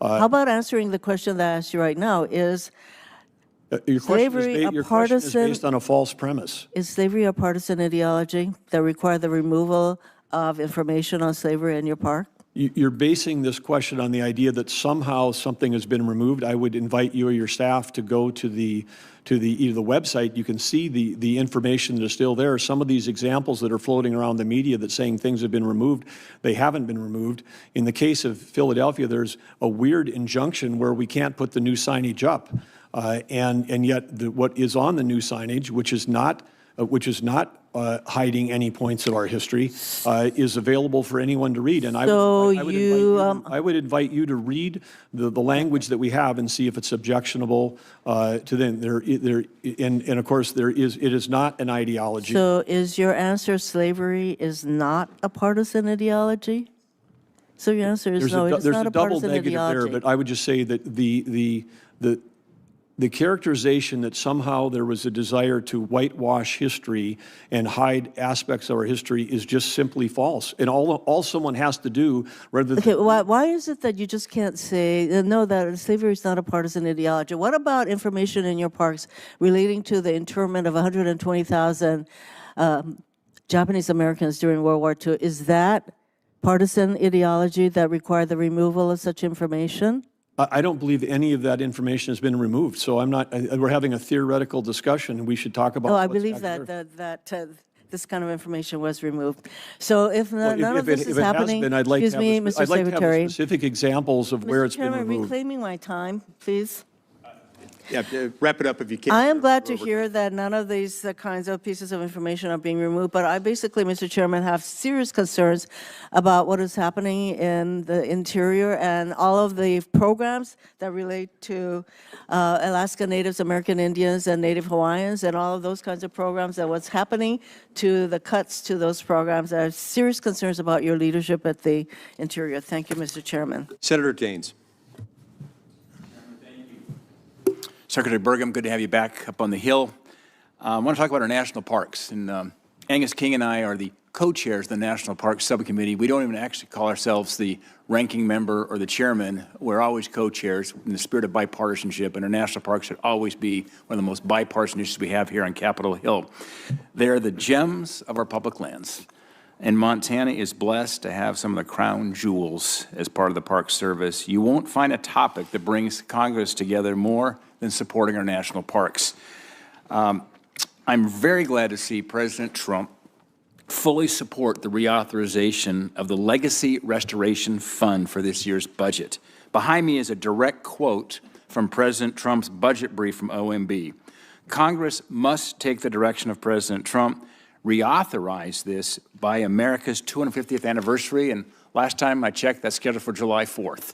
How about answering the question that I asked you right now? Is Your slavery a question is partisan? based on a false premise. Is slavery a partisan ideology that require the removal of information on slavery in your park? You're basing this question on the idea that somehow something has been removed. I would invite you or your staff to go to either the website. You can see the information that is still there. Some of these examples that are floating around the media that saying things have been removed, they haven't been removed. In the case of Philadelphia, there's a weird injunction where we can't put the new signage up, and yet what is on the new signage, which is not hiding any points of our history, is available for anyone to read. And I would invite you to read the language that we have and see if it's objectionable to them. And of course, it is not an ideology. So is your answer slavery is not a partisan ideology? So your answer is no, it's not a partisan ideology. There's a double negative there, but I would just say that the characterization that somehow there was a desire to whitewash history and hide aspects of our history is just simply false. And all someone has to do, rather than... Okay, why is it that you just can't say, no, that slavery is not a partisan ideology? What about information in your parks relating to the internment of 120,000 Japanese Americans during World War II. Is that partisan ideology that required the removal of such information? I don't believe any of that information has been removed, so I'm not, we're having a theoretical discussion, and we should talk about Oh, I what's believe back that, there. this kind of information was removed. So if Well, none of this is if it has happening, been, I'd like to excuse me, have, Mr. I'd like to have the Secretary. specific examples of where Mr. it's been Chairman, removed. reclaiming my time, please. Yeah, wrap it up if you can. I am glad to hear that none of these kinds of pieces of information are being removed, but I basically, Mr. Chairman, have serious concerns about what is happening in the interior and all of the programs that relate to Alaska Natives, American Indians, and Native Hawaiians, and all of those kinds of programs, and what's happening to the cuts to those programs. I have serious concerns about your leadership at the interior. Thank you, Mr. Chairman. Senator Daines. Secretary Burgum, good to have you back up on the Hill. I want to talk about our national parks. And Angus King and I are the co-chairs of the National Parks Subcommittee. We don't even actually call ourselves the ranking member or the chairman. We're always co-chairs in the spirit of bipartisanship, and our national parks should always be one of the most bipartisan issues we have here on Capitol Hill. They're the gems of our public lands. And Montana is blessed to have some of the crown jewels as part of the Park Service. You won't find a topic that brings Congress together more than supporting our national parks. I'm very glad to see President Trump fully support the reauthorization of the Legacy Restoration Fund for this year's budget. Behind me is a direct quote from President Trump's budget brief from OMB. Congress must take the direction of President Trump, reauthorize this by America's 250th anniversary, and last time I checked, that's scheduled for July 4th.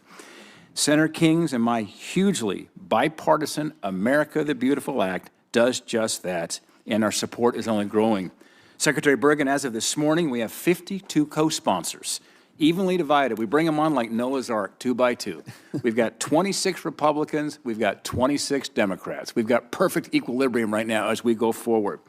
Senator King's and my hugely bipartisan America the Beautiful Act does just that, and our support is only growing. Secretary Burgum, as of this morning, we have 52 co-sponsors, evenly divided. We bring them on like Noah's Ark, 2 by 2. We've got 26 Republicans. We've got 26 Democrats. We've got perfect equilibrium right now as we go forward.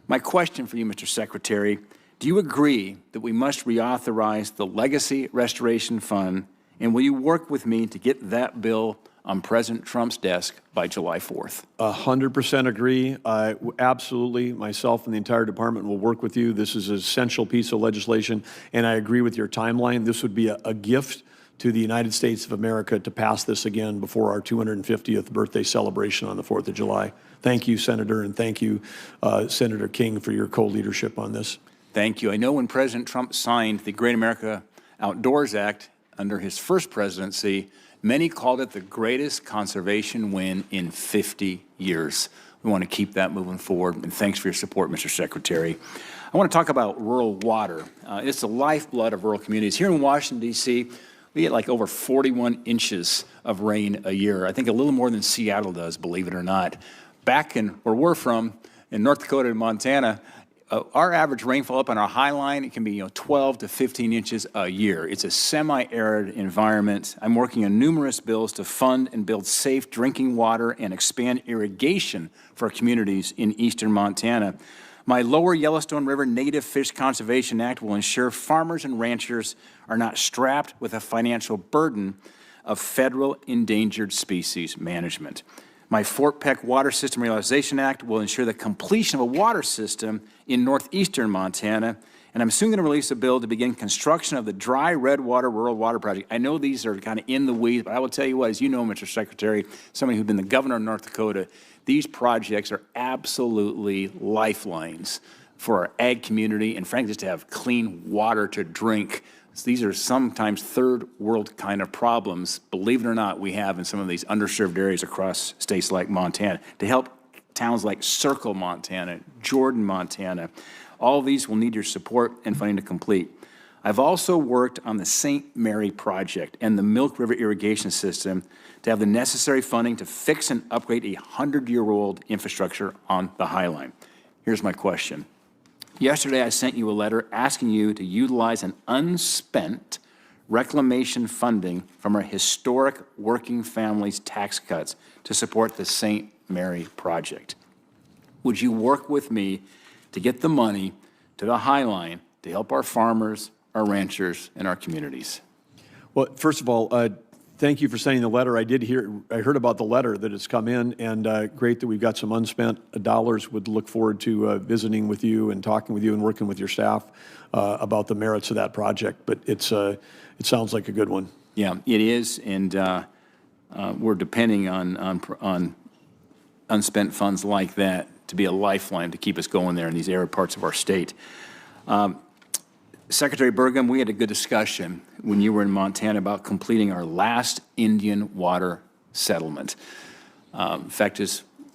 My question for you, Mr. Secretary, do you agree that we must reauthorize the Legacy Restoration Fund, and will you work with me to get that bill on President Trump's desk by July 4th? 100% agree. Absolutely. Myself and the entire department will work with you. This is an essential piece of legislation, and I agree with your timeline. This would be a gift to the United States of America to pass this again before our 250th birthday celebration on the 4th of July. Thank you, Senator, and thank you, Senator King, for your co-leadership on this. Thank you. I know when President Trump signed the Great America Outdoors Act under his first presidency, many called it the greatest conservation win in 50 years. We want to keep that moving forward, and thanks for your support, Mr. Secretary. I want to talk about rural water. It's the lifeblood of rural communities. Here in Washington, D.C., we get like over 41 inches of rain a year. I think a little more than Seattle does, believe it or not. Back in where we're from, in North Dakota and Montana, our average rainfall up on our high line, it can be 12 to 15 inches a year. It's a semi-arid environment. I'm working on numerous bills to fund and build safe drinking water and expand irrigation for communities in eastern Montana. My Lower Yellowstone River Native Fish Conservation Act will ensure farmers and ranchers are not strapped with a financial burden of federal endangered species management. My Fort Peck Water System Realization Act will ensure the completion of a water system in northeastern Montana, and I'm soon going to release a bill to begin construction of the Dry Redwater Rural Water Project. I know these are kind of in the weeds, but I will tell you what, as you know, Mr. Secretary, somebody who's been the governor of North Dakota, these projects are absolutely lifelines for our ag community and, frankly, just to have clean water to drink. These are sometimes third world kind of problems, believe it or not, we have in some of these underserved areas across states like Montana. To help towns like Circle, Montana, Jordan, Montana, all of these will need your support and funding to complete. I've also worked on the St. Mary project and the Milk River irrigation system to have the necessary funding to fix and upgrade a 100-year-old infrastructure on the High Line. Here's my question. Yesterday, I sent you a letter asking you to utilize an unspent reclamation funding from our historic working families tax cuts to support the St. Mary project. Would you work with me to get the money to the High Line to help our farmers, our ranchers, and our communities? Well, first of all, Thank you for sending the letter. I heard about the letter that has come in, and great that we've got some unspent dollars. Would look forward to visiting with you and talking with you and working with your staff about the merits of that project. But it sounds like a good one. Yeah, it is, and we're depending on unspent funds like that to be a lifeline to keep us going there in these arid parts of our state. Secretary Burgum, we had a good discussion when you were in Montana about completing our last Indian water settlement. In fact,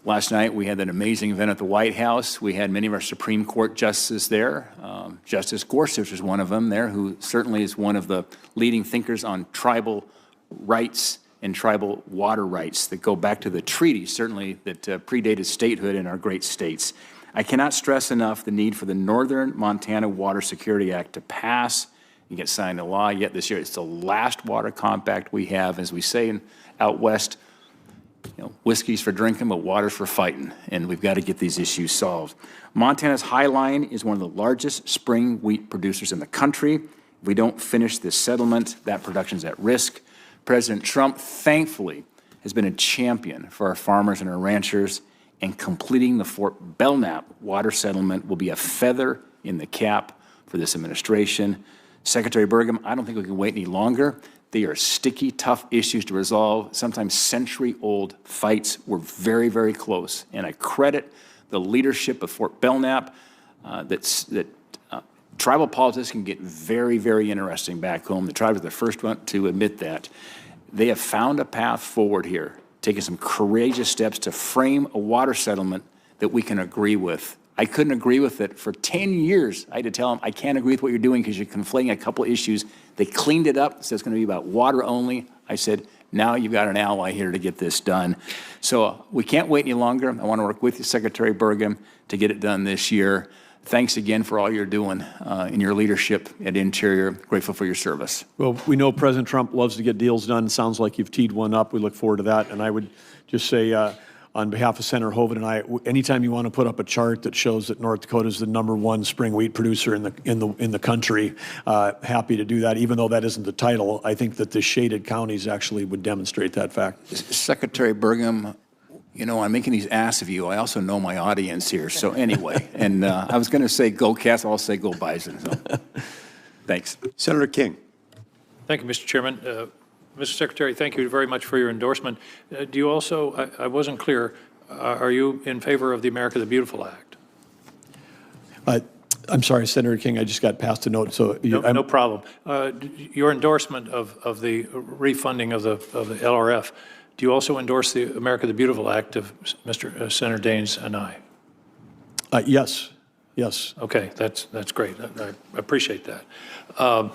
last night we had an amazing event at the White House. We had many of our Supreme Court justices there. Justice Gorsuch was one of them there, who certainly is one of the leading thinkers on tribal rights and tribal water rights that go back to the treaties, certainly that predated statehood in our great states. I cannot stress enough the need for the Northern Montana Water Security Act to pass and get signed into law yet this year. It's the last water compact we have. As we say out west, whiskey's for drinking, but water's for fighting, and we've got to get these issues solved. Montana's High Line is one of the largest spring wheat producers in the country. If we don't finish this settlement, that production's at risk. President Trump, thankfully, has been a champion for our farmers and our ranchers, and completing the Fort Belknap water settlement will be a feather in the cap for this administration. Secretary Burgum, I don't think we can wait any longer. They are sticky, tough issues to resolve, sometimes century-old fights. We're very, very close, and I credit the leadership of Fort Belknap that tribal politics can get very, very interesting back home. The tribes are the first one to admit that. They have found a path forward here, taking some courageous steps to frame a water settlement that we can agree with. I couldn't agree with it for 10 years. I had to tell them, I can't agree with what you're doing because you're conflating a couple issues. They cleaned it up, so it's going to be about water only. I said, now you've got an ally here to get this done. So we can't wait any longer. I want to work with you, Secretary Burgum, to get it done this year. Thanks again for all you're doing in your leadership at Interior. Grateful for your service. Well, we know President Trump loves to get deals done. Sounds like you've teed one up. We look forward to that. And I would just say, on behalf of Senator Hoeven and I, anytime you want to put up a chart that shows that North Dakota is the #1 spring wheat producer in the country, happy to do that. Even though that isn't the title, I think that the shaded counties actually would demonstrate that fact. Secretary Burgum, I'm making these asks of you. I also know my audience here. So anyway, and I was going to say go Cats, I'll say go Bison. So. Thanks. Senator King. Thank you, Mr. Chairman. Mr. Secretary, thank you very much for your endorsement. Do you also, I wasn't clear, are you in favor of the America the Beautiful Act? I'm sorry, Senator King, I just got passed a note. So No problem. Your endorsement of the refunding of the LRF, do you also endorse the America the Beautiful Act of Mr. Senator Daines and I? Yes. Yes. Okay, that's great. I appreciate that.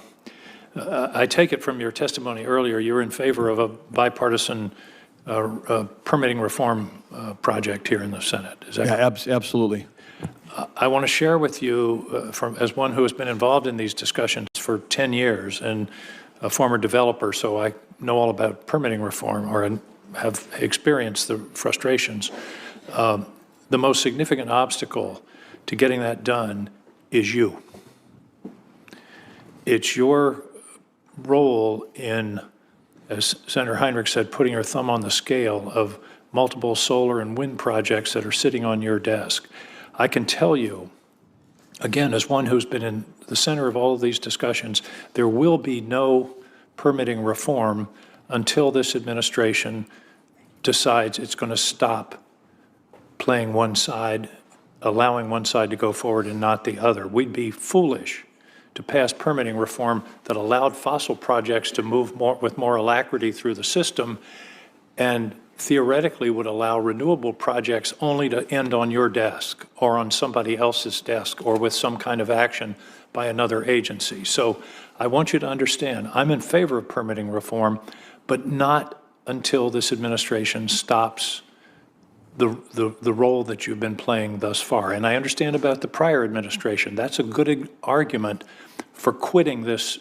I take it from your testimony earlier, you're in favor of a bipartisan permitting reform project here in the Senate. Is that correct? Absolutely. I want to share with you, as one who has been involved in these discussions for 10 years and a former developer, so I know all about permitting reform or have experienced the frustrations. The most significant obstacle to getting that done is you. It's your role in, as Senator Heinrich said, putting your thumb on the scale of multiple solar and wind projects that are sitting on your desk. I can tell you, again, as one who's been in the center of all of these discussions, there will be no permitting reform until this administration decides it's going to stop playing one side, allowing one side to go forward and not the other. We'd be foolish to pass permitting reform that allowed fossil projects to move with more alacrity through the system and theoretically would allow renewable projects only to end on your desk or on somebody else's desk or with some kind of action by another agency. So I want you to understand, I'm in favor of permitting reform, but not until this administration stops the role that you've been playing thus far. And I understand about the prior administration. That's a good argument for quitting this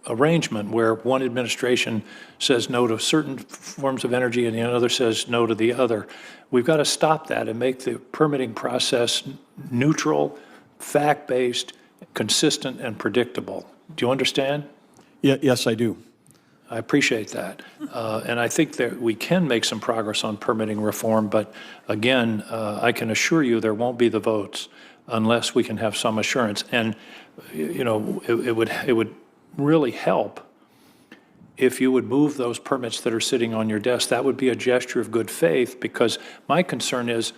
arrangement where one administration says no to certain forms of energy and the other says no to the other. We've got to stop that and make the permitting process neutral, fact-based, consistent, and predictable. Do you understand? Yes, I do. I appreciate that. And I think that we can make some progress on permitting reform, but again, I can assure you there won't be the votes unless we can have some assurance. And, you know, it would really help if you would move those permits that are sitting on your desk. That would be a gesture of good faith, because my concern is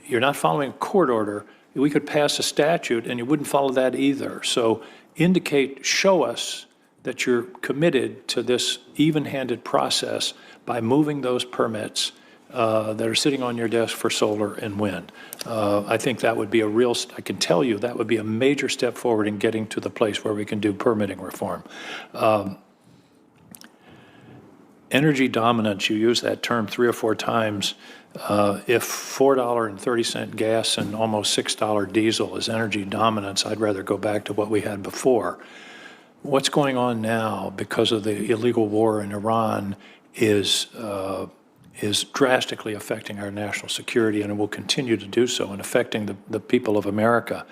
you're not following a court order. We could pass a statute and you wouldn't follow that either. So show us that you're committed to this even-handed process by moving those permits that are sitting on your desk for solar and wind. I think that would be I can tell you, that would be a major step forward in getting to the place where we can do permitting reform. Energy dominance, you use that term 3 or 4 times. If $4.30 gas and almost $6 diesel is energy dominance, I'd rather go back to what we had before. What's going on now because of the illegal war in Iran is drastically affecting our national security, and it will continue to do so, and affecting the people of America.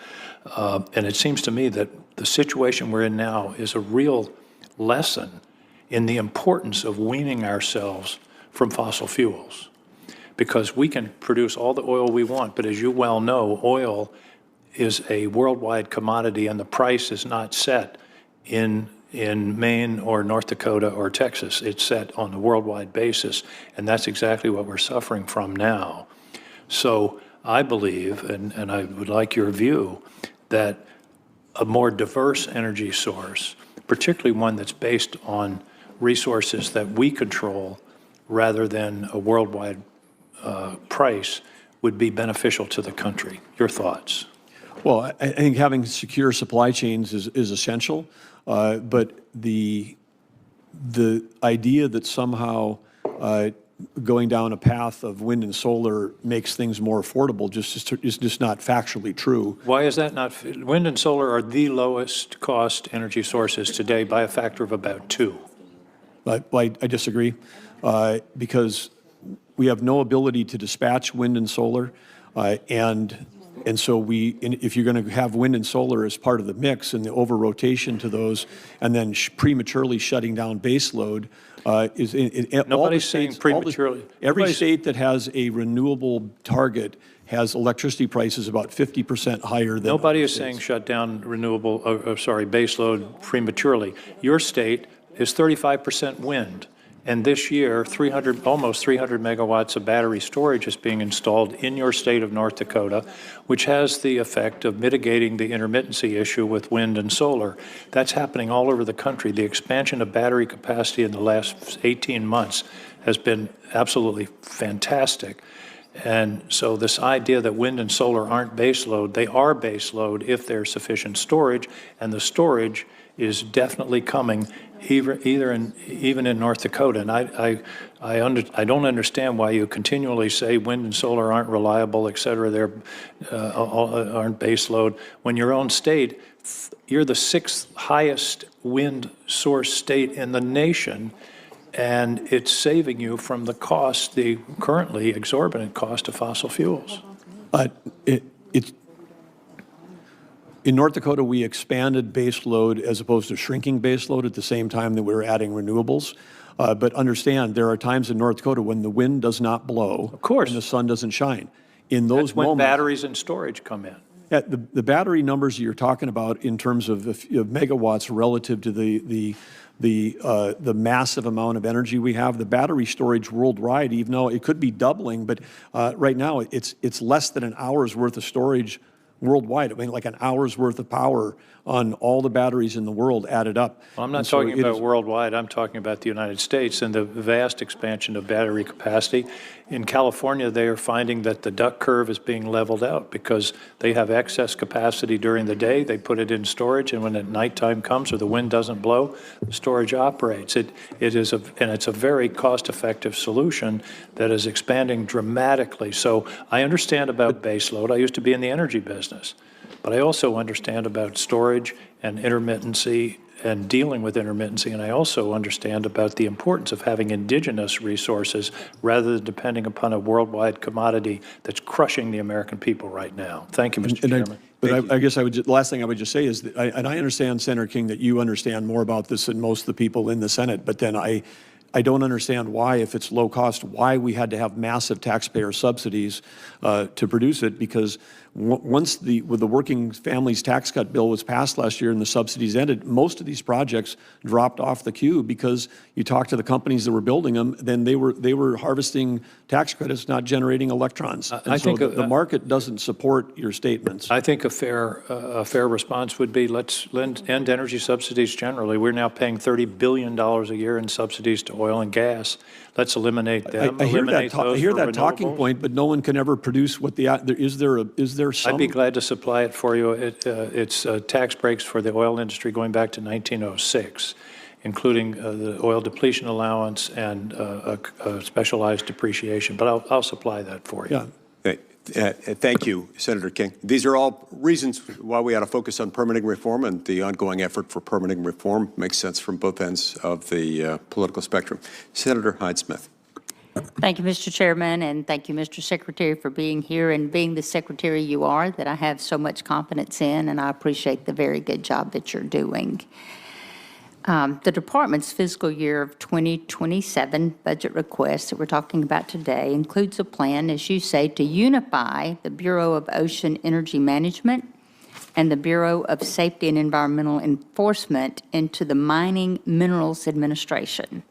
And it seems to me that the situation we're in now is a real lesson in the importance of weaning ourselves from fossil fuels, because we can produce all the oil we want, but as you well know, oil is a worldwide commodity, and the price is not set in Maine or North Dakota or Texas. It's set on a worldwide basis, and that's exactly what we're suffering from now. So I believe, and I would like your view, that a more diverse energy source, particularly one that's based on resources that we control rather than a worldwide price, would be beneficial to the country. Your thoughts? Well, I think having secure supply chains is essential, but the idea that somehow going down a path of wind and solar makes things more affordable is just not factually true. Why is that not? Wind and solar are the lowest cost energy sources today by a factor of about 2. I disagree, because we have no ability to dispatch wind and solar, and so if you're going to have wind and solar as part of the mix and the over-rotation to those, and then prematurely shutting down base load, Nobody's saying prematurely. Every state that has a renewable target has electricity prices about 50% higher than Nobody other is states. saying shut down base load prematurely. Your state is 35% wind. And this year, almost 300 megawatts of battery storage is being installed in your state of North Dakota, which has the effect of mitigating the intermittency issue with wind and solar. That's happening all over the country. The expansion of battery capacity in the last 18 months has been absolutely fantastic. And so this idea that wind and solar aren't baseload, they are baseload if there's sufficient storage, and the storage is definitely coming even in North Dakota. And I don't understand why you continually say wind and solar aren't reliable, et cetera, aren't baseload. When your own state, you're the 6th highest wind source state in the nation, and it's saving you from the cost, the currently exorbitant cost of fossil fuels. In North Dakota, we expanded base load as opposed to shrinking base load at the same time that we were adding renewables. But understand, there are times in North Dakota when the wind does not blow. Of course. And the sun doesn't shine. In those That's when moments, batteries and storage come in. the battery numbers you're talking about in terms of megawatts relative to the massive amount of energy we have, the battery storage worldwide, even though it could be doubling, but right now it's less than an hour's worth of storage worldwide. I mean, like an hour's worth of power on all the batteries in the world added up. Well, I'm not talking about worldwide. I'm talking about the United States and the vast expansion of battery capacity. In California, they are finding that the duck curve is being leveled out because they have excess capacity during the day. They put it in storage, and when at nighttime comes or the wind doesn't blow, the storage operates. And it's a very cost-effective solution that is expanding dramatically. So I understand about baseload. I used to be in the energy business. But I also understand about storage and intermittency and dealing with intermittency, and I also understand about the importance of having indigenous resources rather than depending upon a worldwide commodity that's crushing the American people right now. Thank you, Mr. Chairman. I guess the last thing I would just say is, that I understand, Senator King, that you understand more about this than most of the people in the Senate, but then I don't understand why, if it's low cost, why we had to have massive taxpayer subsidies to produce it, because once the working families tax cut bill was passed last year and the subsidies ended, most of these projects dropped off the queue because you talk to the companies that were building them, then they were harvesting tax credits, not generating electrons. I think the market doesn't support your statements. I think a fair response would be, let's end energy subsidies generally. We're now paying $30 billion a year in subsidies to oil and gas. Let's eliminate them. I hear that talking point, but no one can ever produce what is there some? I'd be glad to supply it for you. It's tax breaks for the oil industry going back to 1906, including the oil depletion allowance and a specialized depreciation. But I'll supply that for you. Yeah. Thank you, Senator King. These are all reasons why we ought to focus on permitting reform, and the ongoing effort for permitting reform makes sense from both ends of the political spectrum. Senator Hyde-Smith. Thank you, Mr. Chairman, and thank you, Mr. Secretary, for being here and being the secretary you are that I have so much confidence in, and I appreciate the very good job that you're doing. The department's fiscal year of 2027 budget request that we're talking about today includes a plan, as you say, to unify the Bureau of Ocean Energy Management and the Bureau of Safety and Environmental Enforcement into the Mining Minerals Administration.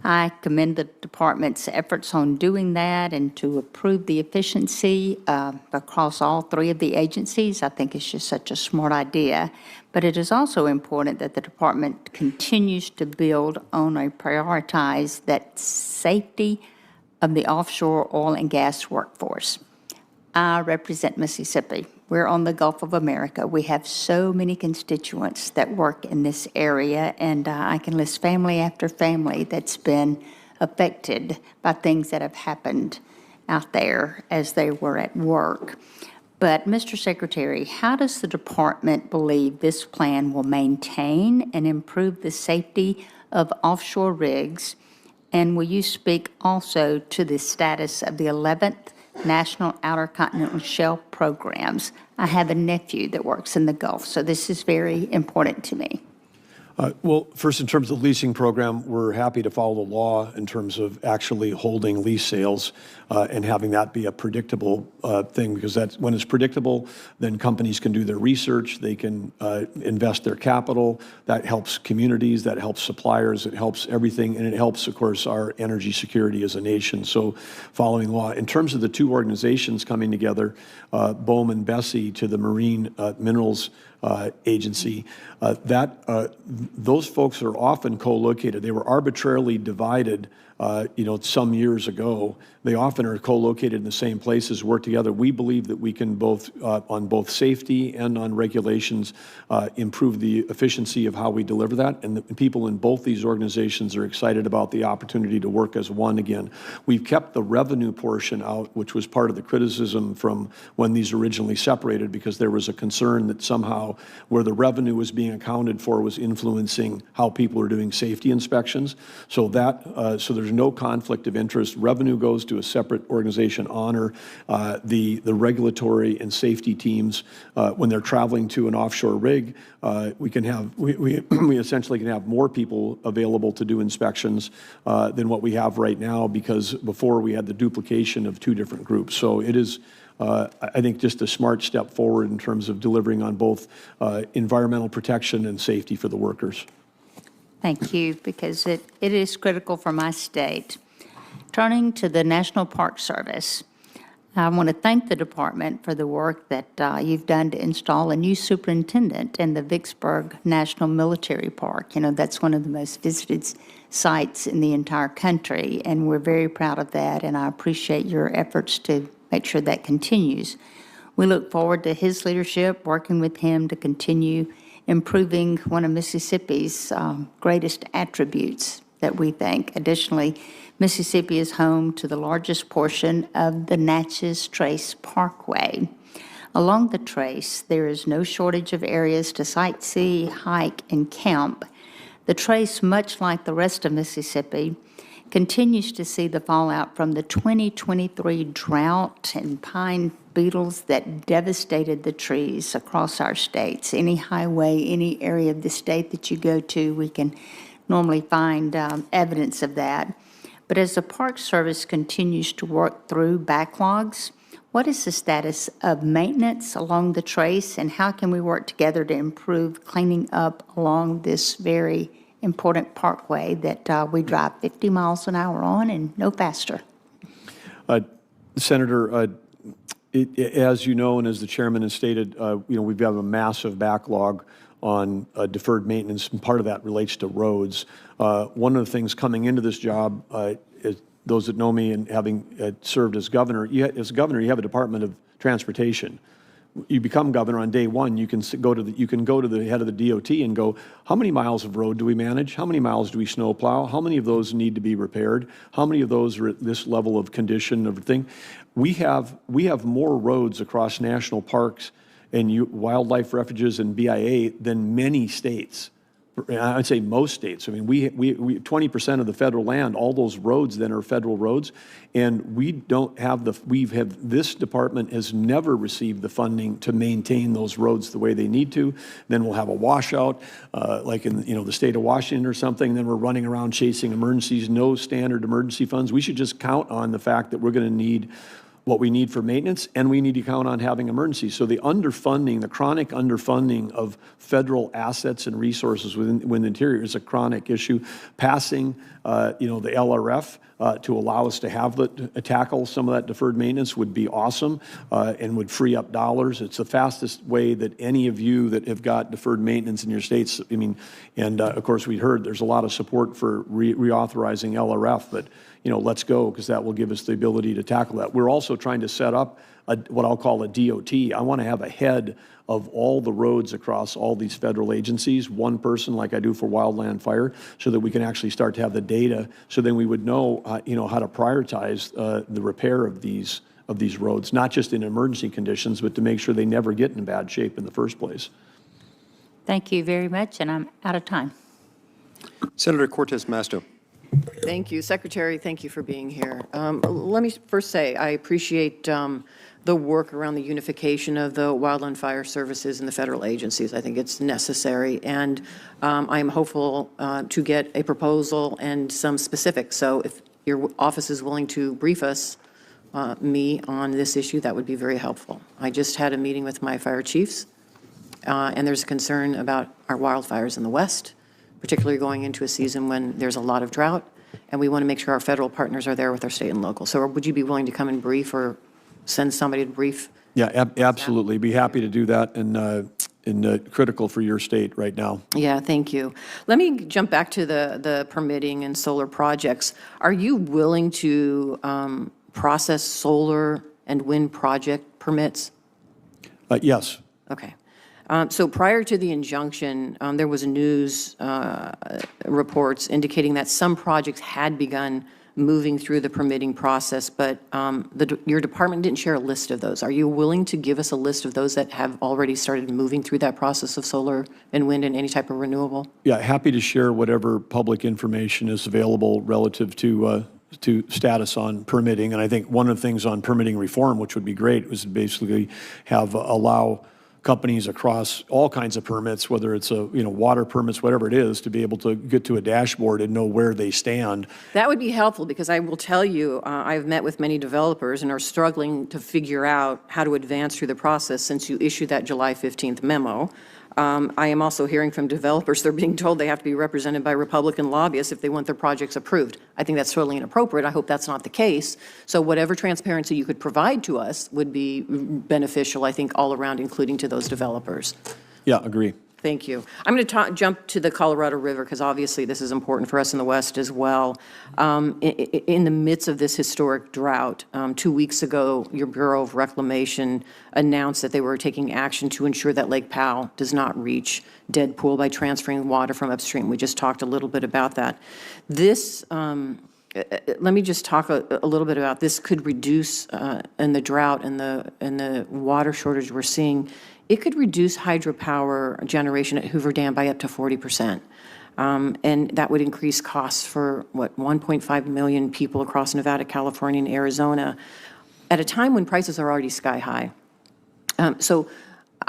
I commend the department's efforts on doing that and to improve the efficiency across all three of the agencies. I think it's just such a smart idea. But it is also important that the department continues to build on a prioritize that safety of the offshore oil and gas workforce. I represent Mississippi. We're on the Gulf of America. We have so many constituents that work in this area, and I can list family after family that's been affected by things that have happened out there as they were at work. But, Mr. Secretary, how does the department believe this plan will maintain and improve the safety of offshore rigs? And will you speak also to the status of the 11th National Outer Continental Shelf programs? I have a nephew that works in the Gulf, so this is very important to me. Well, first, in terms of the leasing program, we're happy to follow the law in terms of actually holding lease sales and having that be a predictable thing, because that's when it's predictable, then companies can do their research, they can invest their capital. That helps communities, that helps suppliers, it helps everything, and it helps, of course, our energy security as a nation. So following law. In terms of the two organizations coming together, BOEM and Bessie to the Marine Minerals Agency, those folks are often co-located. They were arbitrarily divided, some years ago. They often are co-located in the same places, work together. We believe that we can both, on both safety and on regulations, improve the efficiency of how we deliver that. And the people in both these organizations are excited about the opportunity to work as one again. We've kept the revenue portion out, which was part of the criticism from when these originally separated, because there was a concern that somehow where the revenue was being accounted for was influencing how people are doing safety inspections. So so there's no conflict of interest. Revenue goes to a separate organization. Honor the regulatory and safety teams when they're traveling to an offshore rig. We essentially can have more people available to do inspections than what we have right now, because before we had the duplication of two different groups. So it is, I think, just a smart step forward in terms of delivering on both environmental protection and safety for the workers. Thank you, because it is critical for my state. Turning to the National Park Service, I want to thank the department for the work that you've done to install a new superintendent in the Vicksburg National Military Park. That's one of the most visited sites in the entire country, and we're very proud of that, and I appreciate your efforts to make sure that continues. We look forward to his leadership, working with him to continue improving one of Mississippi's greatest attributes that we think. Additionally, Mississippi is home to the largest portion of the Natchez Trace Parkway. Along the trace, there is no shortage of areas to sightsee, hike, and camp. The trace, much like the rest of Mississippi, continues to see the fallout from the 2023 drought and pine beetles that devastated the trees across our states. Any highway, any area of the state that you go to, we can normally find evidence of that. But as the Park Service continues to work through backlogs, what is the status of maintenance along the trace, and how can we work together to improve cleaning up along this very important parkway that we drive 50 miles an hour on and no faster? Senator, as you know, and as the chairman has stated, we've got a massive backlog on deferred maintenance, and part of that relates to roads. One of the things coming into this job, is those that know me and having served as governor, you have a Department of Transportation. You become governor on day one, you can go to the head of the DOT and go, how many miles of road do we manage? How many miles do we snow plow? How many of those need to be repaired? How many of those are at this level of condition of thing? We have more roads across national parks and wildlife refuges and BIA than many states. I'd say most states. I mean, we 20% of the federal land, all those roads then are federal roads, and we don't have this department has never received the funding to maintain those roads the way they need to. Then we'll have a washout, like in the state of Washington or something. And then we're running around chasing emergencies, no standard emergency funds. We should just count on the fact that we're going to need what we need for maintenance, and we need to count on having emergencies. So the underfunding, the chronic underfunding of federal assets and resources within the interior is a chronic issue. Passing, the LRF to allow us to have tackle some of that deferred maintenance would be awesome and would free up dollars. It's the fastest way that any of you that have got deferred maintenance in your states, of course we heard there's a lot of support for reauthorizing LRF, but let's go, because that will give us the ability to tackle that. We're also trying to set up what I'll call a DOT. I want to have a head of all the roads across all these federal agencies, one person like I do for wildland fire, so that we can actually start to have the data, so then we would know, how to prioritize the repair of these roads, not just in emergency conditions, but to make sure they never get in bad shape in the first place. Thank you very much, and I'm out of time. Senator Cortez Masto. Thank you. Secretary, thank you for being here. Let me first say I appreciate the work around the unification of the wildland fire services and the federal agencies. I think it's necessary, and I am hopeful to get a proposal and some specifics. So if your office is willing to brief us, me, on this issue, that would be very helpful. I just had a meeting with my fire chiefs, and there's a concern about our wildfires in the West, particularly going into a season when there's a lot of drought, and we want to make sure our federal partners are there with our state and local. So would you be willing to come and brief, or send somebody to brief? Yeah, absolutely. Be happy to do that, and critical for your state right now. Yeah, thank you. Let me jump back to the permitting and solar projects. Are you willing to process solar and wind project permits? Yes. Okay. So prior to the injunction, there was news reports indicating that some projects had begun moving through the permitting process, but your department didn't share a list of those. Are you willing to give us a list of those that have already started moving through that process of solar and wind and any type of renewable? Yeah, happy to share whatever public information is available relative to status on permitting. And I think one of the things on permitting reform, which would be great, was basically allow companies across all kinds of permits, whether it's water permits, whatever it is, to be able to get to a dashboard and know where they stand. That would be helpful, because I will tell you, I've met with many developers and are struggling to figure out how to advance through the process since you issued that July 15th memo. I am also hearing from developers, they're being told they have to be represented by Republican lobbyists if they want their projects approved. I think that's totally inappropriate. I hope that's not the case. So whatever transparency you could provide to us would be beneficial, I think, all around, including to those developers. Yeah, agree. Thank you. I'm going to jump to the Colorado River, because obviously this is important for us in the West as well. In the midst of this historic drought, 2 weeks ago, your Bureau of Reclamation announced that they were taking action to ensure that Lake Powell does not reach dead pool by transferring water from upstream. We just talked a little bit about that. This let me just talk a little bit about this. Could reduce, in the drought and the water shortage we're seeing, it could reduce hydropower generation at Hoover Dam by up to 40%. And that would increase costs for, 1.5 million people across Nevada, California, and Arizona at a time when prices are already sky high. So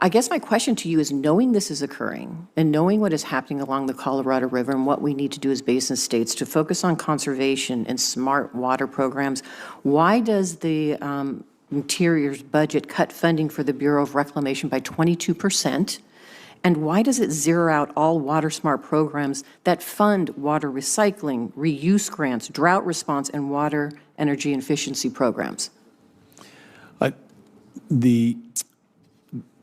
I guess my question to you is, knowing this is occurring and knowing what is happening along the Colorado River and what we need to do as basin states to focus on conservation and smart water programs, why does the Interior's budget cut funding for the Bureau of Reclamation by 22%? And why does it zero out all water smart programs that fund water recycling, reuse grants, drought response, and water energy efficiency programs?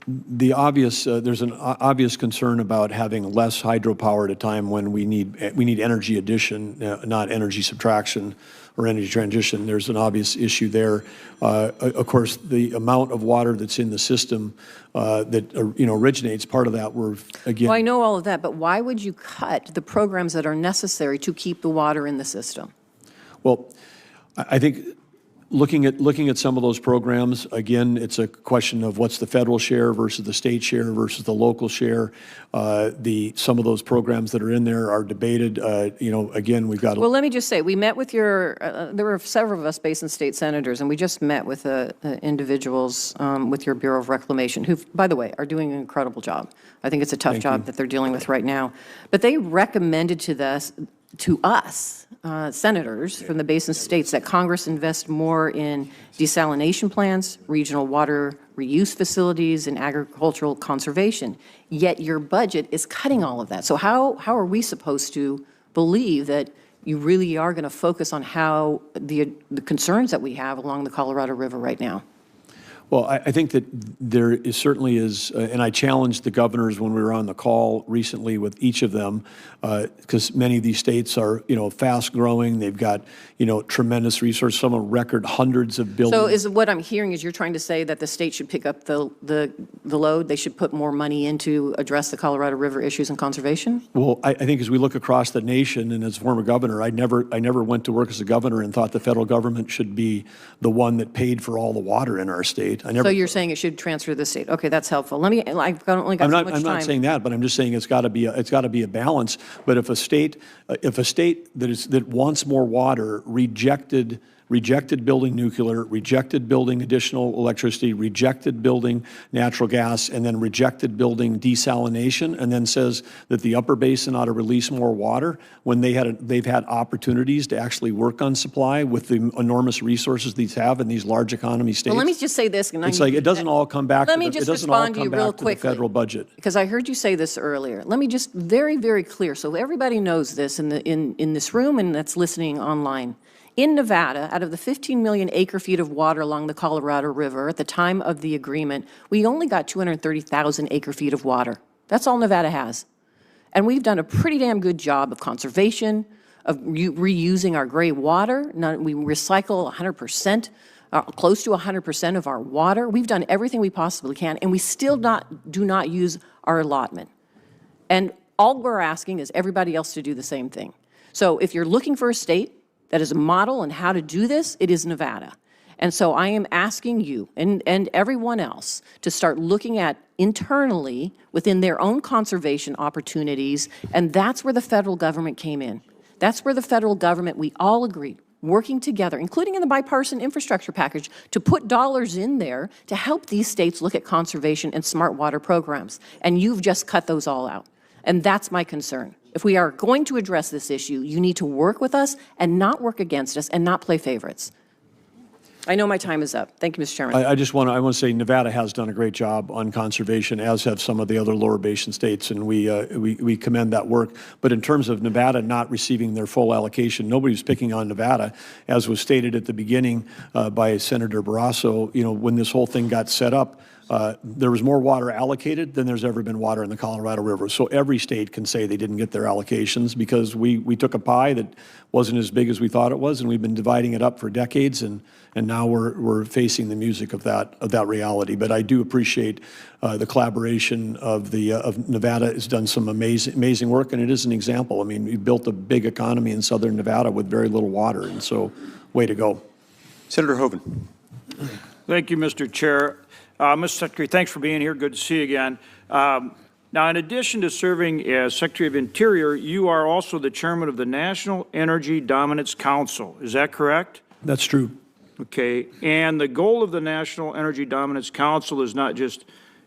The obvious, there's an obvious concern about having less hydropower at a time when we need energy addition, not energy subtraction or energy transition. There's an obvious issue there. Of course, the amount of water that's in the system that originates, part of that we're again. Well, I know all of that, but why would you cut the programs that are necessary to keep the water in the system? Well, I think looking at some of those programs, again, it's a question of what's the federal share versus the state share versus the local share. Some of those programs that are in there are debated. Again, we've got. Well, let me just say, we met with there were several of us basin state senators, and we just met with individuals with your Bureau of Reclamation, who, by the way, are doing an incredible job. I think it's a tough job that they're dealing with right now. But they recommended to us, senators from the basin states, that Congress invest more in desalination plants, regional water reuse facilities, and agricultural conservation. Yet your budget is cutting all of that. So how are we supposed to believe that you really are going to focus on how the concerns that we have along the Colorado River right now? Well, I think that there certainly is, and I challenged the governors when we were on the call recently with each of them, because many of these states are, fast growing. They've got, tremendous resources, some of record hundreds of billions. So what I'm hearing is you're trying to say that the state should pick up the load? They should put more money in to address the Colorado River issues and conservation? Well, I think as we look across the nation, and as a former governor, I never went to work as a governor and thought the federal government should be the one that paid for all the water in our state. So you're saying it should transfer to the state? Okay, that's helpful. I've only got so much time. I'm not saying that, but I'm just saying it's got to be a balance. But if a state that wants more water rejected building nuclear, rejected building additional electricity, rejected building natural gas, and then rejected building desalination, and then says that the upper basin ought to release more water when they've had opportunities to actually work on supply with the enormous resources these have in these large economy states. Well, let me just say this. It's like it doesn't all come back. Let me just respond to you real quickly, the federal budget. Because I heard you say this earlier. Let me just very, very clear, so everybody knows this in this room and that's listening online. In Nevada, out of the 15 million acre-feet of water along the Colorado River, at the time of the agreement, we only got 230,000 acre-feet of water. That's all Nevada has. And we've done a pretty damn good job of conservation, of reusing our gray water. We recycle 100%, close to 100% of our water. We've done everything we possibly can, and we still do not use our allotment. And all we're asking is everybody else to do the same thing. So if you're looking for a state that is a model on how to do this, it is Nevada. And so I am asking you and everyone else to start looking at internally within their own conservation opportunities, and that's where the federal government came in. That's where the federal government, we all agreed, working together, including in the bipartisan infrastructure package, to put dollars in there to help these states look at conservation and smart water programs. And you've just cut those all out. And that's my concern. If we are going to address this issue, you need to work with us and not work against us and not play favorites. I know my time is up. Thank you, Mr. Chairman. I want to say Nevada has done a great job on conservation, as have some of the other lower basin states, and we commend that work. But in terms of Nevada not receiving their full allocation, nobody's picking on Nevada, as was stated at the beginning by Senator Barrasso. When this whole thing got set up, There was more water allocated than there's ever been water in the Colorado River. So every state can say they didn't get their allocations because we took a pie that wasn't as big as we thought it was, and we've been dividing it up for decades, and now we're facing the music of that reality. But I do appreciate the collaboration of Nevada has done some amazing work, and it is an example. I mean, we built a big economy in southern Nevada with very little water, and so way to go. Senator Hoeven. Thank you, Mr. Chair. Mr. Secretary, thanks for being here. Good to see you again. Now, in addition to serving as Secretary of Interior, you are also the chairman of the National Energy Dominance Council. Is that correct? That's true. Okay. And the goal of the National Energy Dominance Council is not just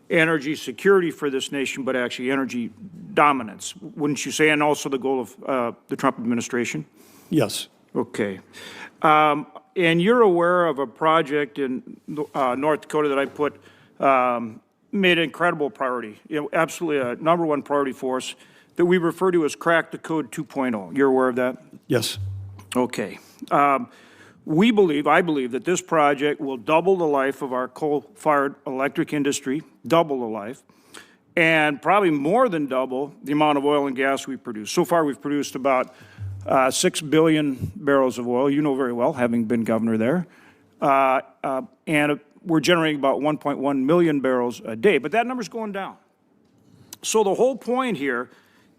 energy security for this nation, but actually energy dominance, wouldn't you say? And also the goal of the Trump administration? Yes. Okay. And you're aware of a project in North Dakota that I put, made an incredible priority, absolutely a #1 priority for us that we refer to as Crack the Code 2.0. You're aware of that? Yes. Okay. I believe that this project will double the life of our coal-fired electric industry, double the life, and probably more than double the amount of oil and gas we produce. So far, we've produced about 6 billion barrels of oil, you know very well, having been governor there. And we're generating about 1.1 million barrels a day, but that number's going down. So the whole point here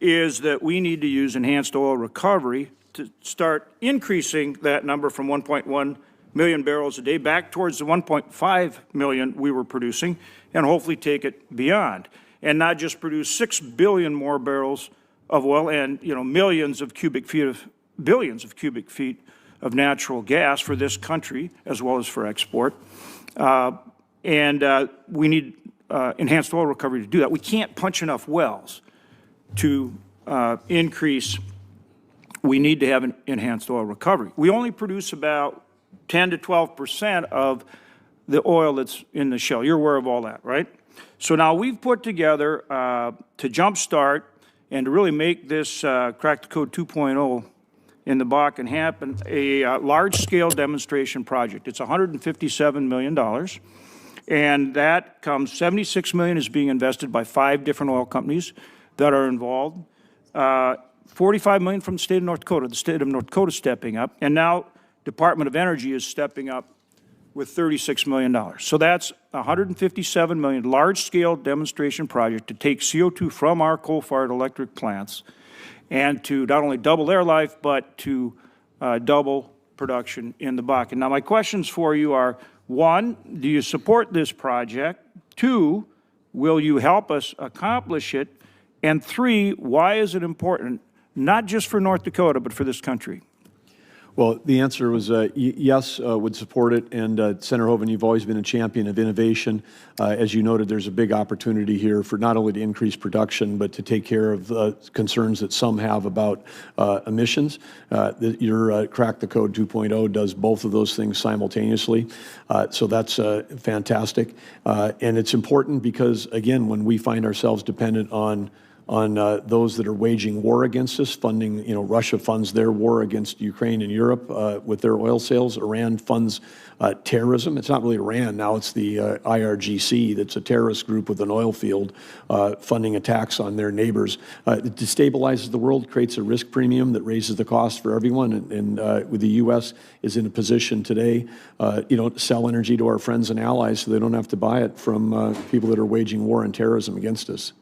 is that we need to use enhanced oil recovery to start increasing that number from 1.1 million barrels a day back towards the 1.5 million we were producing, and hopefully take it beyond, and not just produce 6 billion more barrels of oil and billions of cubic feet of natural gas for this country as well as for export. We need enhanced oil recovery to do that. We can't punch enough wells to increase. We need to have an enhanced oil recovery. We only produce about 10 to 12% of the oil that's in the shale. You're aware of all that, right? So now we've put together to jumpstart and to really make this Crack the Code 2.0 in the Bakken happen, a large-scale demonstration project. It's $157 million, and that comes, $76 million is being invested by 5 different oil companies that are involved, $45 million from the state of North Dakota stepping up, and now Department of Energy is stepping up with $36 million. So that's $157 million, large-scale demonstration project to take CO2 from our coal-fired electric plants and to not only double their life, but to double production in the Bakken. Now, my questions for you are, 1, do you support this project? 2, will you help us accomplish it? And 3, why is it important, not just for North Dakota, but for this country? Well, the answer was yes, would support it. And Senator Hoeven, you've always been a champion of innovation. As you noted, there's a big opportunity here for not only to increase production, but to take care of concerns that some have about emissions. Your Crack the Code 2.0 does both of those things simultaneously. So that's fantastic. And it's important because, again, when we find ourselves dependent on those that are waging war against us, funding, Russia funds their war against Ukraine and Europe with their oil sales. Iran funds terrorism. It's not really Iran now, it's the IRGC that's a terrorist group with an oil field funding attacks on their neighbors. It destabilizes the world, creates a risk premium that raises the cost for everyone, and with the U.S. is in a position today, to sell energy to our friends and allies so they don't have to buy it from people that are waging war and terrorism against us.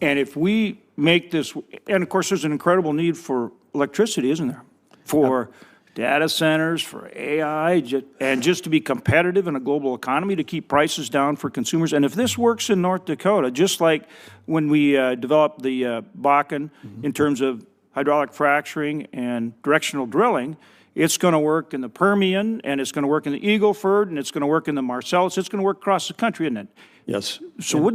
And if we make this, and of course there's an incredible need for electricity, isn't there? For data centers, for AI, and just to be competitive in a global economy, to keep prices down for consumers. And if this works in North Dakota, just like when we developed the Bakken in terms of hydraulic fracturing and directional drilling, it's going to work in the Permian, and it's going to work in the Eagle Ford, and it's going to work in the Marcellus. It's going to work across the country, isn't it? Yes. So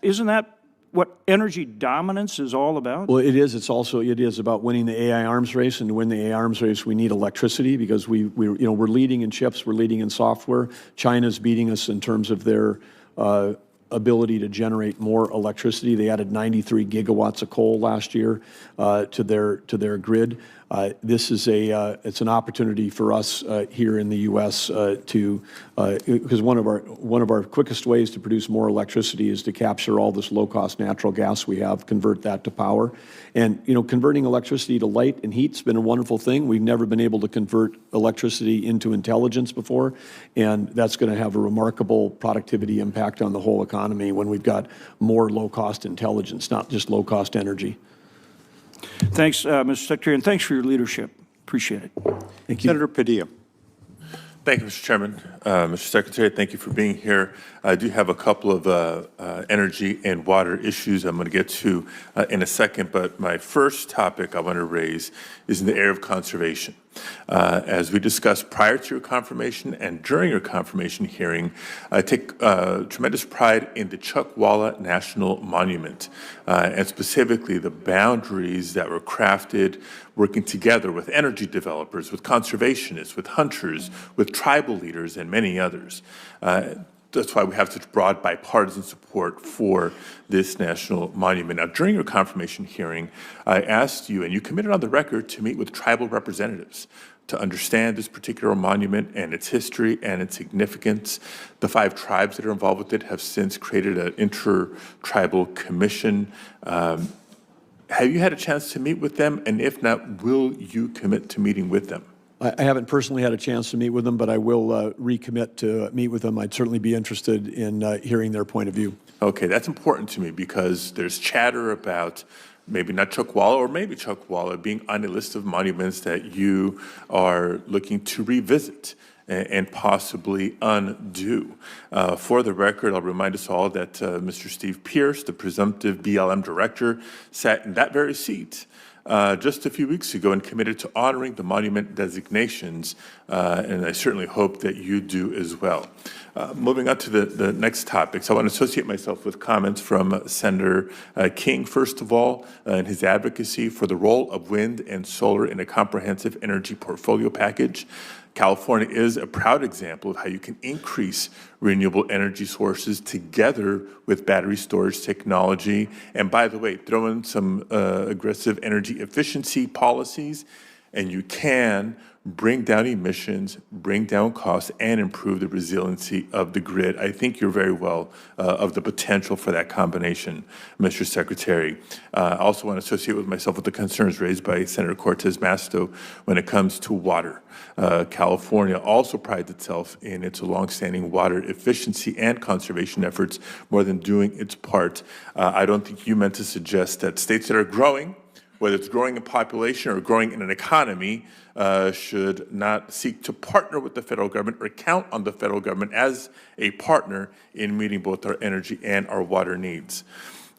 isn't that what energy dominance is all about? Well, it is. It is about winning the AI arms race, and to win the AI arms race, we need electricity because we're leading in chips, we're leading in software. China's beating us in terms of their ability to generate more electricity. They added 93 gigawatts of coal last year to their grid. This is it's an opportunity for us here in the U.S. Because one of our quickest ways to produce more electricity is to capture all this low-cost natural gas we have, convert that to power. And, converting electricity to light and heat's been a wonderful thing. We've never been able to convert electricity into intelligence before, and that's going to have a remarkable productivity impact on the whole economy when we've got more low-cost intelligence, not just low-cost energy. Thanks, Mr. Secretary, and thanks for your leadership. Appreciate it. Thank you. Senator Padilla. Thank you, Mr. Chairman. Mr. Secretary, thank you for being here. I do have a couple of energy and water issues I'm going to get to in a second, but my first topic I want to raise is in the area of conservation. As we discussed prior to your confirmation and during your confirmation hearing, I take tremendous pride in the Chuckwalla National Monument, and specifically the boundaries that were crafted working together with energy developers, with conservationists, with hunters, with tribal leaders, and many others. That's why we have such broad bipartisan support for this national monument. Now, during your confirmation hearing, I asked you, and you committed on the record, to meet with tribal representatives to understand this particular monument and its history and its significance. The 5 tribes that are involved with it have since created an inter-tribal commission. Have you had a chance to meet with them? And if not, will you commit to meeting with them? I haven't personally had a chance to meet with them, but I will recommit to meet with them. I'd certainly be interested in hearing their point of view. Okay, that's important to me because there's chatter about maybe not Chuckwalla or maybe Chuckwalla being on a list of monuments that you are looking to revisit and possibly undo. For the record, I'll remind us all that Mr. Steve Pierce, the presumptive BLM director, sat in that very seat just a few weeks ago and committed to honoring the monument designations, and I certainly hope that you do as well. Moving on to the next topics, I want to associate myself with comments from Senator King, first of all, and his advocacy for the role of wind and solar in a comprehensive energy portfolio package. California is a proud example of how you can increase renewable energy sources together with battery storage technology. And by the way, throw in some aggressive energy efficiency policies, and you can bring down emissions, bring down costs, and improve the resiliency of the grid. I think you're very well of the potential for that combination, Mr. Secretary. I also want to associate with myself with the concerns raised by Senator Cortez Masto when it comes to water. California also prides itself in its longstanding water efficiency and conservation efforts more than doing its part. I don't think you meant to suggest that states that are growing, whether it's growing in population or growing in an economy, should not seek to partner with the federal government or count on the federal government as a partner in meeting both our energy and our water needs.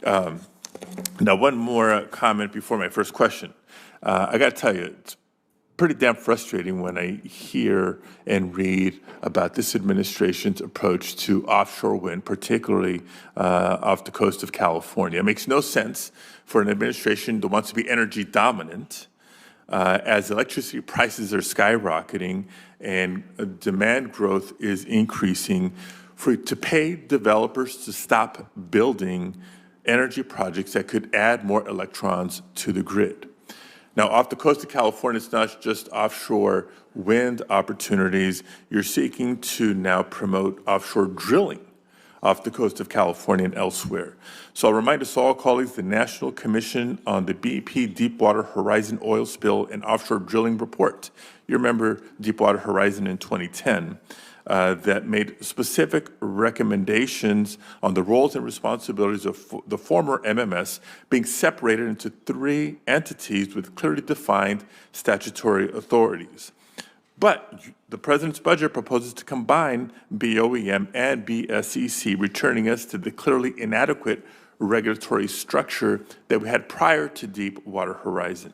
Now, one more comment before my first question. I got to tell you, it's pretty damn frustrating when I hear and read about this administration's approach to offshore wind, particularly off the coast of California. It makes no sense for an administration that wants to be energy dominant as electricity prices are skyrocketing and demand growth is increasing to pay developers to stop building energy projects that could add more electrons to the grid. Now, off the coast of California, it's not just offshore wind opportunities. You're seeking to now promote offshore drilling off the coast of California and elsewhere. So I'll remind us all, colleagues, the National Commission on the BP Deepwater Horizon oil spill and offshore drilling report. You remember Deepwater Horizon in 2010. That made specific recommendations on the roles and responsibilities of the former MMS being separated into 3 entities with clearly defined statutory authorities. But the president's budget proposes to combine BOEM and BSEC, returning us to the clearly inadequate regulatory structure that we had prior to Deepwater Horizon.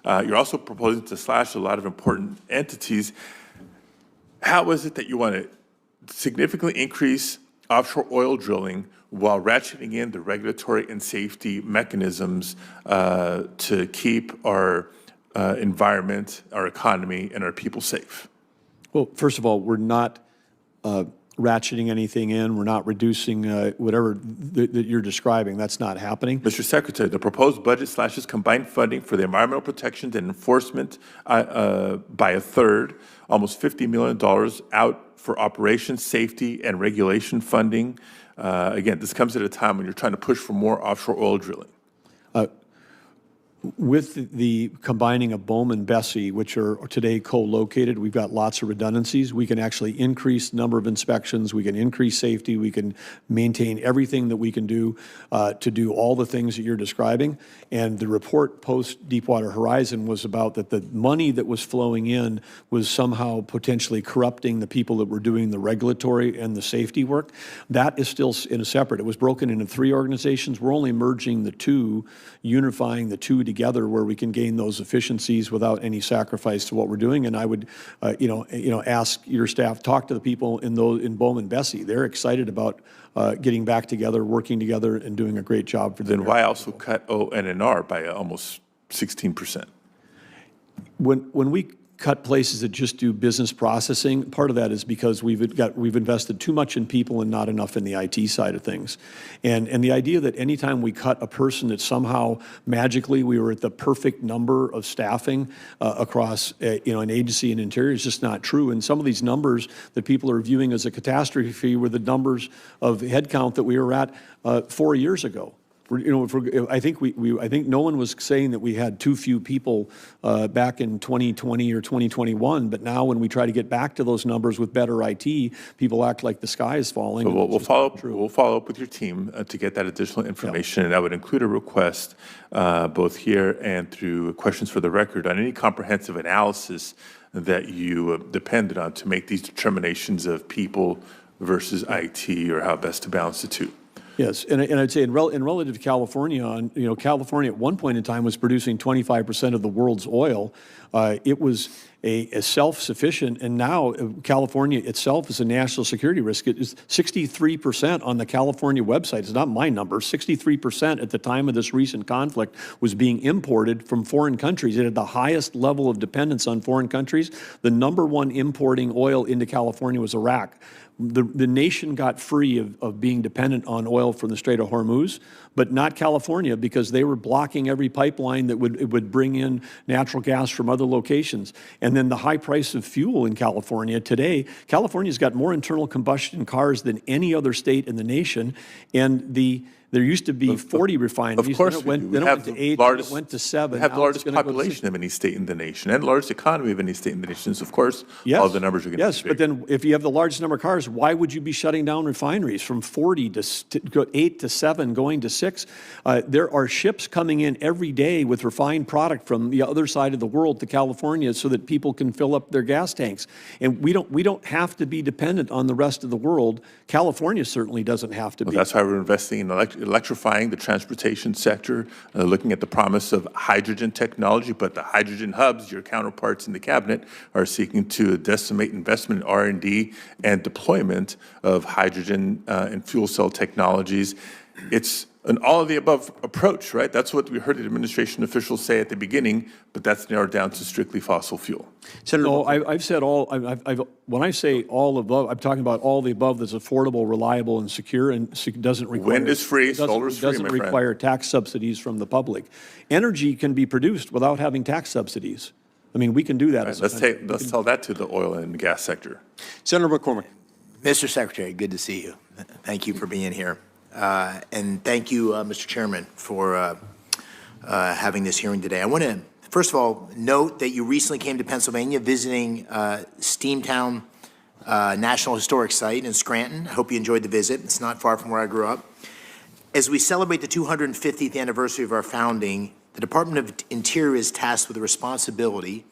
You're also proposing to slash a lot of important entities. How is it that you want to significantly increase offshore oil drilling while ratcheting in the regulatory and safety mechanisms to keep our environment, our economy, and our people safe? Well, first of all, we're not ratcheting anything in. We're not reducing whatever that you're describing. That's not happening. Mr. Secretary, the proposed budget slashes combined funding for the environmental protection and enforcement by a third, almost $50 million out for operations, safety, and regulation funding. Again, this comes at a time when you're trying to push for more offshore oil drilling. With the combining of BOEM and Bessie, which are today co-located, we've got lots of redundancies. We can actually increase the number of inspections. We can increase safety. We can maintain everything that we can do to do all the things that you're describing. And the report post Deepwater Horizon was about that the money that was flowing in was somehow potentially corrupting the people that were doing the regulatory and the safety work. That is still in a separate. It was broken into 3 organizations. We're only merging the 2, unifying the 2 together where we can gain those efficiencies without any sacrifice to what we're doing. And I would, ask your staff, talk to the people in BOEM and Bessie. They're excited about getting back together, working together, and doing a great job for them. Then why also cut ONNR by almost 16%? When we cut places that just do business processing, part of that is because we've invested too much in people and not enough in the IT side of things. And the idea that anytime we cut a person that somehow magically we were at the perfect number of staffing across an agency and interior is just not true. And some of these numbers that people are viewing as a catastrophe were the numbers of headcount that we were at 4 years ago. I think no one was saying that we had too few people back in 2020 or 2021, but now when we try to get back to those numbers with better IT, people act like the sky is falling. So we'll follow up with your team to get that additional information, and that would include a request both here and through questions for the record on any comprehensive analysis that you depended on to make these determinations of people versus IT or how best to balance the two. Yes, and I'd say in relative to California, California at one point in time was producing 25% of the world's oil. It was a self-sufficient, and now California itself is a national security risk. It is 63% on the California website. It's not my number. 63% at the time of this recent conflict was being imported from foreign countries. It had the highest level of dependence on foreign countries. The number 1 importing oil into California was Iraq. The nation got free of being dependent on oil from the Strait of Hormuz, but not California, because they were blocking every pipeline that would bring in natural gas from other locations. And then the high price of fuel in California today, California's got more internal combustion cars than any other state in the nation, and there used to be 40 refineries. Of course, then it went to 8, then it went to 7. We have the largest population of any state in the nation and the largest economy of any state in the nation. So, of course, all the numbers are going to be big. Yes, but then if you have the largest number of cars, why would you be shutting down refineries from 40 to 8 to 7, going to 6? There are ships coming in every day with refined product from the other side of the world to California so that people can fill up their gas tanks. And we don't have to be dependent on the rest of the world. California certainly doesn't have to be. That's why we're investing in electrifying the transportation sector, looking at the promise of hydrogen technology, but the hydrogen hubs, your counterparts in the cabinet, are seeking to decimate investment in R&D and deployment of hydrogen and fuel cell technologies. It's an all-of-the-above approach, right? That's what we heard the administration officials say at the beginning, but that's narrowed down to strictly fossil fuel. Senator, no, I've said all. When I say all above, I'm talking about all the above that's affordable, reliable, and secure, and doesn't require. Wind is free, solar is free, doesn't require tax subsidies from the public. Energy can be produced without having tax subsidies. I mean, we can do that. Right, let's tell that to the oil and gas sector. Senator McCormick. Mr. Secretary, good to see you. Thank you for being here. And thank you, Mr. Chairman, for having this hearing today. I want to, first of all, note that you recently came to Pennsylvania visiting Steamtown National Historic Site in Scranton. I hope you enjoyed the visit. It's not far from where I grew up. As we celebrate the 250th anniversary of our founding, the Department of Interior is tasked with the responsibility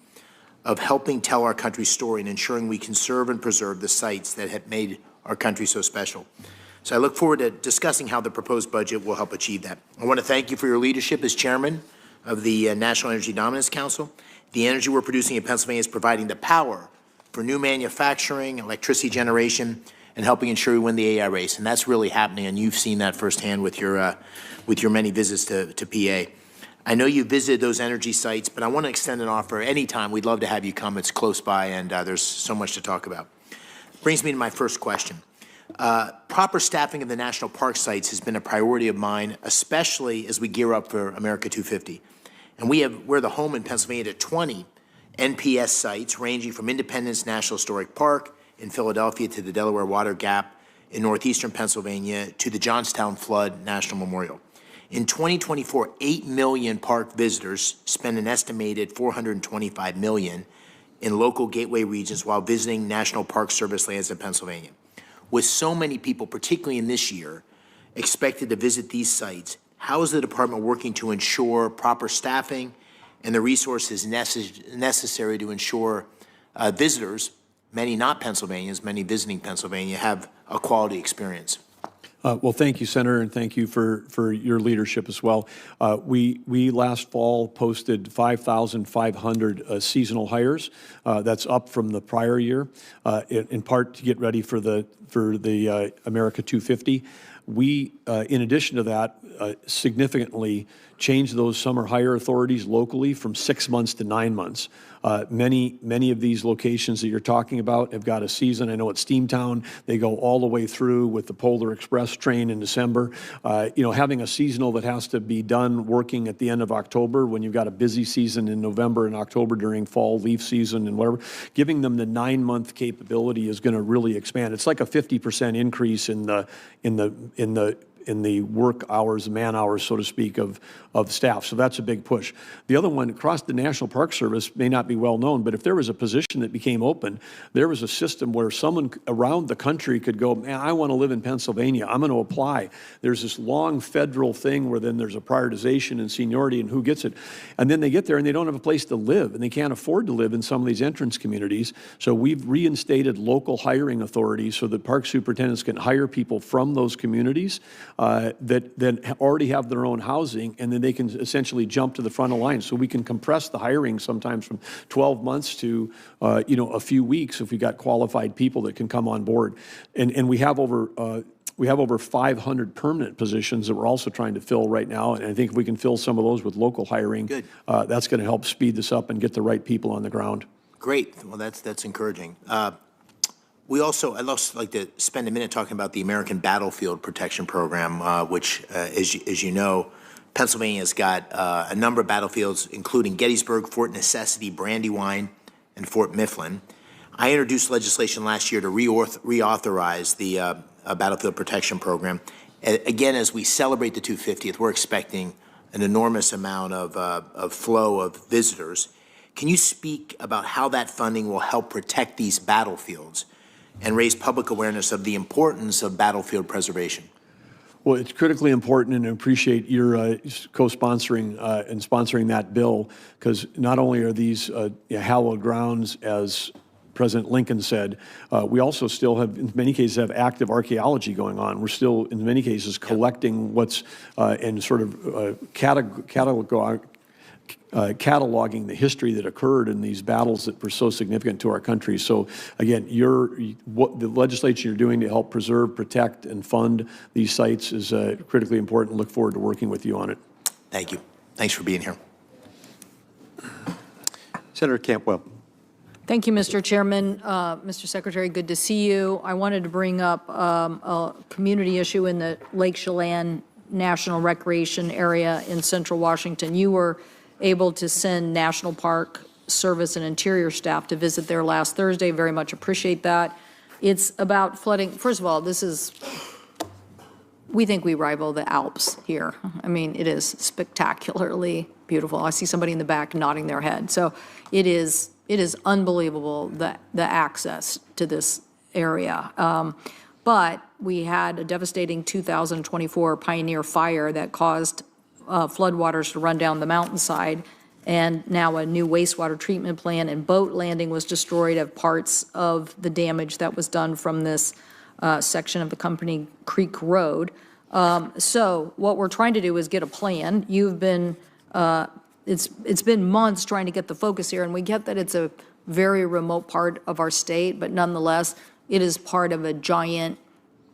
of helping tell our country's story and ensuring we conserve and preserve the sites that have made our country so special. So I look forward to discussing how the proposed budget will help achieve that. I want to thank you for your leadership as chairman of the National Energy Dominance Council. The energy we're producing in Pennsylvania is providing the power for new manufacturing, electricity generation, and helping ensure we win the AI race. And that's really happening, and you've seen that firsthand with your many visits to PA. I know you visited those energy sites, but I want to extend an offer anytime. We'd love to have you come. It's close by, and there's so much to talk about. Brings me to my first question. Proper staffing of the national park sites has been a priority of mine, especially as we gear up for America 250. And we're the home in Pennsylvania to 20 NPS sites, ranging from Independence National Historic Park in Philadelphia to the Delaware Water Gap in northeastern Pennsylvania to the Johnstown Flood National Memorial. In 2024, 8 million park visitors spent an estimated $425 million in local gateway regions while visiting National Park Service lands in Pennsylvania. With so many people, particularly in this year, expected to visit these sites, how is the department working to ensure proper staffing and the resources necessary to ensure visitors, many not Pennsylvanians, many visiting Pennsylvania, have a quality experience? Well, thank you, Senator, and thank you for your leadership as well. We last fall posted 5,500 seasonal hires. That's up from the prior year, in part to get ready for the America 250. We, in addition to that, significantly changed those summer hire authorities locally from 6 months to 9 months. Many of these locations that you're talking about have got a season. I know at Steamtown, they go all the way through with the Polar Express train in December. Having a seasonal that has to be done working at the end of October when you've got a busy season in November and October during fall leaf season and whatever, giving them the 9-month capability is going to really expand. It's like a 50% increase in the work hours, man hours, so to speak, of staff. So that's a big push. The other one, across the National Park Service, may not be well known, but if there was a position that became open, there was a system where someone around the country could go, man, I want to live in Pennsylvania. I'm going to apply. There's this long federal thing where then there's a prioritization and seniority and who gets it. And then they get there and they don't have a place to live, and they can't afford to live in some of these entrance communities. So we've reinstated local hiring authorities so that park superintendents can hire people from those communities that then already have their own housing, and then they can essentially jump to the front of the line. So we can compress the hiring sometimes from 12 months to a few weeks if we got qualified people that can come on board. And we have over 500 permanent positions that we're also trying to fill right now, and I think if we can fill some of those with local hiring, that's going to help speed this up and get the right people on the ground. Great. Well, that's encouraging. I'd also like to spend a minute talking about the American Battlefield Protection Program, which, as you know, Pennsylvania's got a number of battlefields, including Gettysburg, Fort Necessity, Brandywine, and Fort Mifflin. I introduced legislation last year to reauthorize the Battlefield Protection Program. Again, as we celebrate the 250th, we're expecting an enormous amount of flow of visitors. Can you speak about how that funding will help protect these battlefields and raise public awareness of the importance of battlefield preservation? Well, it's critically important, and I appreciate your co-sponsoring and sponsoring that bill, because not only are these hallowed grounds, as President Lincoln said, we also still have, in many cases, have active archaeology going on. We're still, in many cases, collecting what's and sort of cataloging the history that occurred in these battles that were so significant to our country. So again, what the legislation you're doing to help preserve, protect, and fund these sites is critically important. Look forward to working with you on it. Thank you. Thanks for being here. Senator Cantwell. Thank you, Mr. Chairman. Mr. Secretary, good to see you. I wanted to bring up a community issue in the Lake Chelan National Recreation Area in central Washington. You were able to send National Park Service and Interior staff to visit there last Thursday. Very much appreciate that. It's about flooding. First of all, we think we rival the Alps here. I mean, it is spectacularly beautiful. I see somebody in the back nodding their head. So it is unbelievable, the access to this area. But we had a devastating 2024 Pioneer fire that caused floodwaters to run down the mountainside, and now a new wastewater treatment plant and boat landing was destroyed of parts of the damage that was done from this section of the Company Creek Road. So what we're trying to do is get a plan. You've been, it's been months trying to get the focus here, and we get that it's a very remote part of our state, but nonetheless, it is part of a giant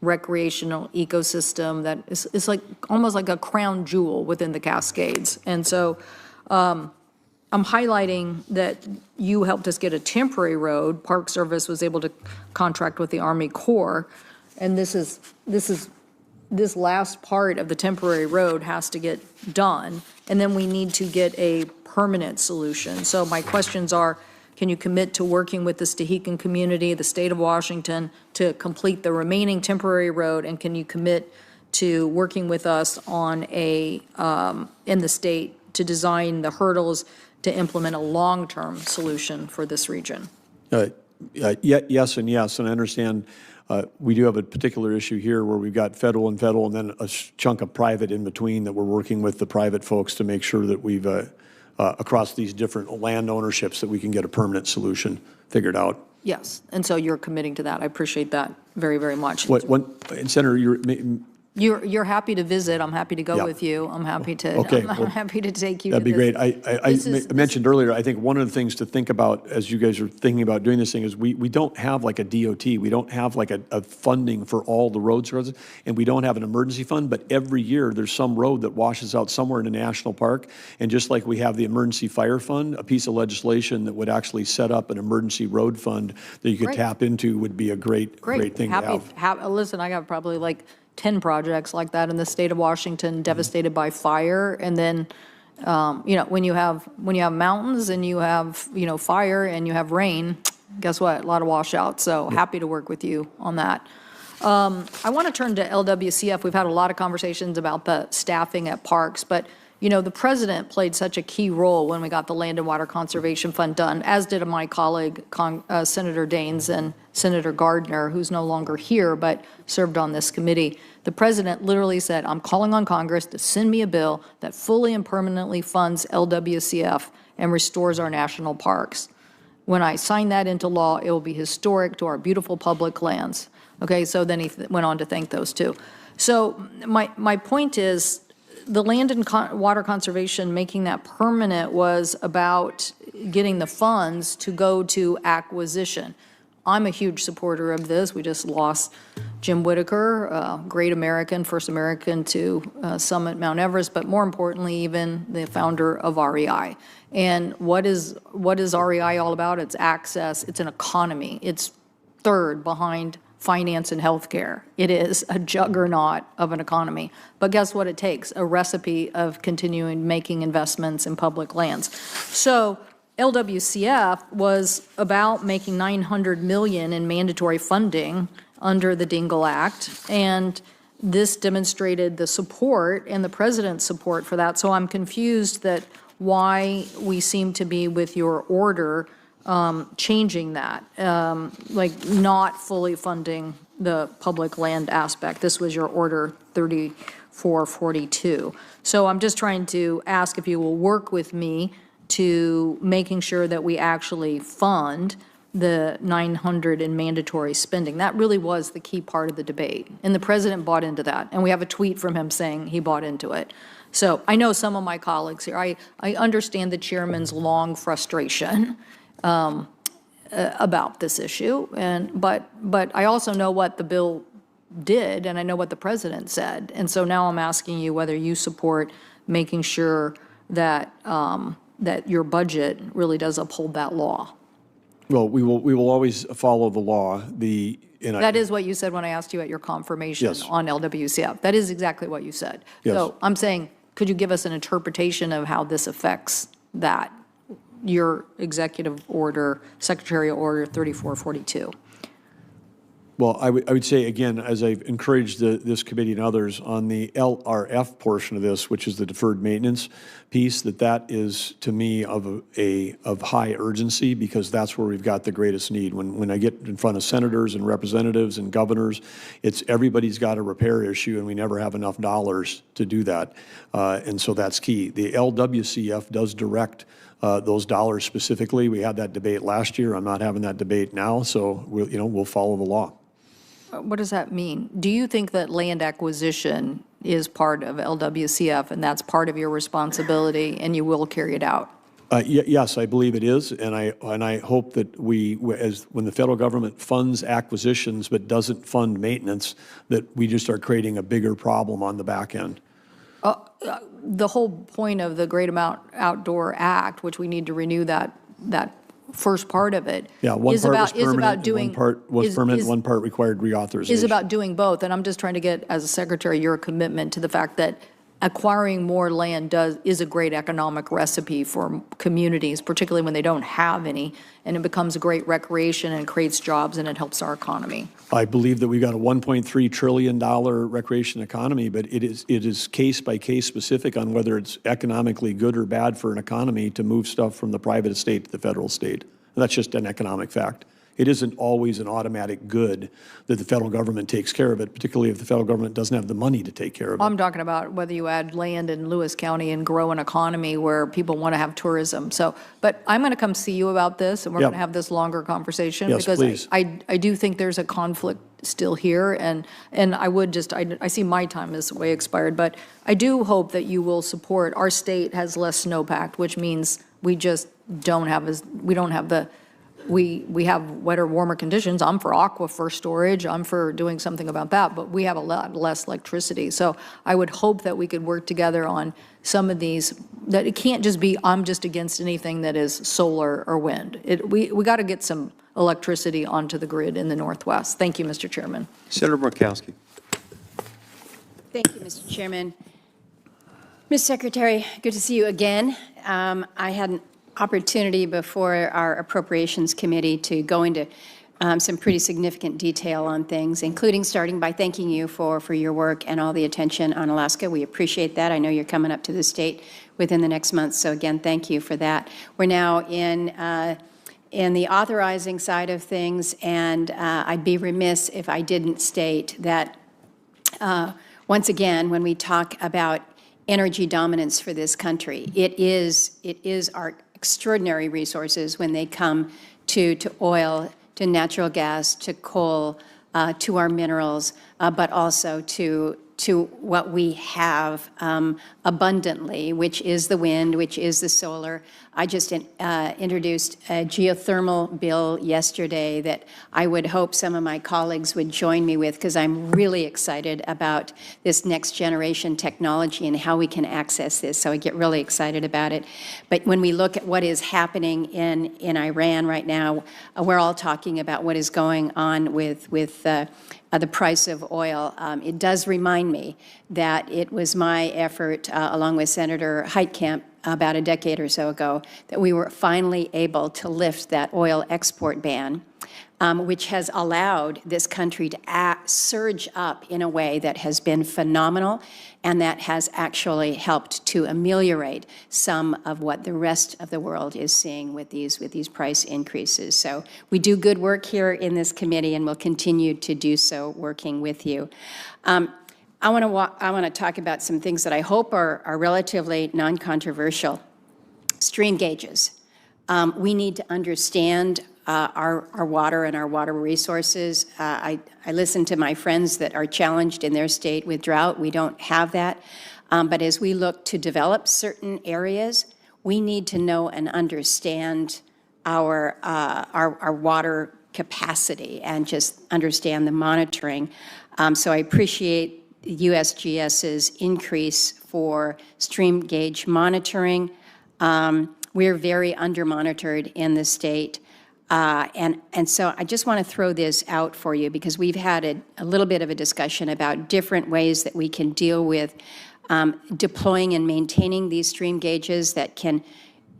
recreational ecosystem that is like almost like a crown jewel within the Cascades. And so I'm highlighting that you helped us get a temporary road. Park Service was able to contract with the Army Corps, and this last part of the temporary road has to get done, and then we need to get a permanent solution. So my questions are, can you commit to working with the Stehekin community, the state of Washington, to complete the remaining temporary road, and can you commit to working with us on in the state to design the hurdles to implement a long-term solution for this region? Yes and yes, and I understand we do have a particular issue here where we've got federal, and then a chunk of private in between that we're working with the private folks to make sure that we've, across these different land ownerships, that we can get a permanent solution figured out. Yes, and so you're committing to that. I appreciate that very, very much. And Senator, You're happy to visit. I'm happy to go Yeah. with you. I'm happy to, Okay, I'm happy to take you to that'd be this. great. I mentioned earlier, I think one of the things to think about as you guys are thinking about doing this thing is we don't have like a DOT. We don't have like a funding for all the roads, and we don't have an emergency fund, but every year there's some road that washes out somewhere in a national park. And just like we have the emergency fire fund, a piece of legislation that would actually set up an emergency road fund that you could Great. tap into would be a great thing to have. Listen, I got probably like 10 projects like that in the state of Washington devastated by fire. And then, when you have mountains and you have, fire and you have rain, guess what? A lot of washouts. So happy to work with you on that. I want to turn to LWCF. We've had a lot of conversations about the staffing at parks, but the president played such a key role when we got the Land and Water Conservation Fund done, as did my colleague, Senator Daines and Senator Gardner, who's no longer here, but served on this committee. The president literally said, I'm calling on Congress to send me a bill that fully and permanently funds LWCF and restores our national parks. When I sign that into law, it will be historic to our beautiful public lands. Okay, so then he went on to thank those two. So my point is, the land and water conservation, making that permanent, was about getting the funds to go to acquisition. I'm a huge supporter of this. We just lost Jim Whitaker, great American, first American to summit Mount Everest, but more importantly, even the founder of REI. And what is REI all about? It's access. It's an economy. It's third behind finance and healthcare. It is a juggernaut of an economy. But guess what it takes? A recipe of continuing making investments in public lands. So LWCF was about making $900 million in mandatory funding under the Dingle Act, and this demonstrated the support and the president's support for that. So I'm confused that why we seem to be with your order changing that, like not fully funding the public land aspect. This was your order 3442. So I'm just trying to ask if you will work with me to making sure that we actually fund the 900 in mandatory spending. That really was the key part of the debate. And the president bought into that. And we have a tweet from him saying he bought into it. So I know some of my colleagues here, I understand the chairman's long frustration about this issue, but I also know what the bill did, and I know what the president said, and so now I'm asking you whether you support making sure that that your budget really does uphold that law. Well, we will always follow the law. That is what you said when I asked you at your confirmation Yes. on LWCF. That is exactly what you said. Yes. So I'm saying, could you give us an interpretation of how this affects that? Your executive order, Secretarial Order 3442. Well, I would say, again, as I've encouraged this committee and others on the LRF portion of this, which is the deferred maintenance piece, that is, to me, of high urgency, because that's where we've got the greatest need. When I get in front of senators and representatives and governors, it's everybody's got a repair issue, and we never have enough dollars to do that. And so that's key. The LWCF does direct those dollars specifically. We had that debate last year. I'm not having that debate now, so we'll follow the law. What does that mean? Do you think that land acquisition is part of LWCF and that's part of your responsibility and you will carry it out? Yes, I believe it is, and I hope that when the federal government funds acquisitions but doesn't fund maintenance, that we just are creating a bigger problem on the back end. The whole point of the Great Amount Outdoor Act, which we need to renew that first part of it. Yeah, one is part about, was is permanent, about and doing, one part was is- permanent, is- one part required reauthorization. is about doing both. And I'm just trying to get, as a secretary, your commitment to the fact that acquiring more land is a great economic recipe for communities, particularly when they don't have any, and it becomes a great recreation and creates jobs and it helps our economy. I believe that we've got a $1.3 trillion recreation economy, but it is case by case specific on whether it's economically good or bad for an economy to move stuff from the private estate to the federal estate. And that's just an economic fact. It isn't always an automatic good that the federal government takes care of it, particularly if the federal government doesn't have the money to take care of it. I'm talking about whether you add land in Lewis County and grow an economy where people want to have tourism. So, but I'm going to come see you about this, and we're Yep. going to have this longer conversation. Yes, because please. I do think there's a conflict still here, and I would just, I see my time is way expired, but I do hope that you will support, our state has less snowpack, which means we just don't have we have wetter, warmer conditions. I'm for aquifer storage. I'm for doing something about that, but we have a lot less electricity. So I would hope that we could work together on some of these, that it can't just be, I'm just against anything that is solar or wind. We got to get some electricity onto the grid in the Northwest. Thank you, Mr. Chairman. Senator Murkowski. Thank you, Mr. Chairman. Ms. Secretary, good to see you again. I had an opportunity before our Appropriations Committee to go into some pretty significant detail on things, including starting by thanking you for your work and all the attention on Alaska. We appreciate that. I know you're coming up to the state within the next month, so again, thank you for that. We're now in the authorizing side of things, and I'd be remiss if I didn't state that once again, when we talk about energy dominance for this country, it is our extraordinary resources when they come to oil, to natural gas, to coal, to our minerals, but also to what we have abundantly, which is the wind, which is the solar. I just introduced a geothermal bill yesterday that I would hope some of my colleagues would join me with, because I'm really excited about this next generation technology and how we can access this. So I get really excited about it. But when we look at what is happening in Iran right now, we're all talking about what is going on with the price of oil. It does remind me that it was my effort, along with Senator Heitkamp, about a decade or so ago, that we were finally able to lift that oil export ban, which has allowed this country to surge up in a way that has been phenomenal, and that has actually helped to ameliorate some of what the rest of the world is seeing with these price increases. So we do good work here in this committee, and we'll continue to do so working with you. I want to talk about some things that I hope are relatively non-controversial. Stream gauges. We need to understand our water and our water resources. I listen to my friends that are challenged in their state with drought. We don't have that. But as we look to develop certain areas, we need to know and understand our water capacity and just understand the monitoring. So I appreciate USGS's increase for stream gauge monitoring. We're very under-monitored in the state. And so I just want to throw this out for you, because we've had a little bit of a discussion about different ways that we can deal with deploying and maintaining these stream gauges that can,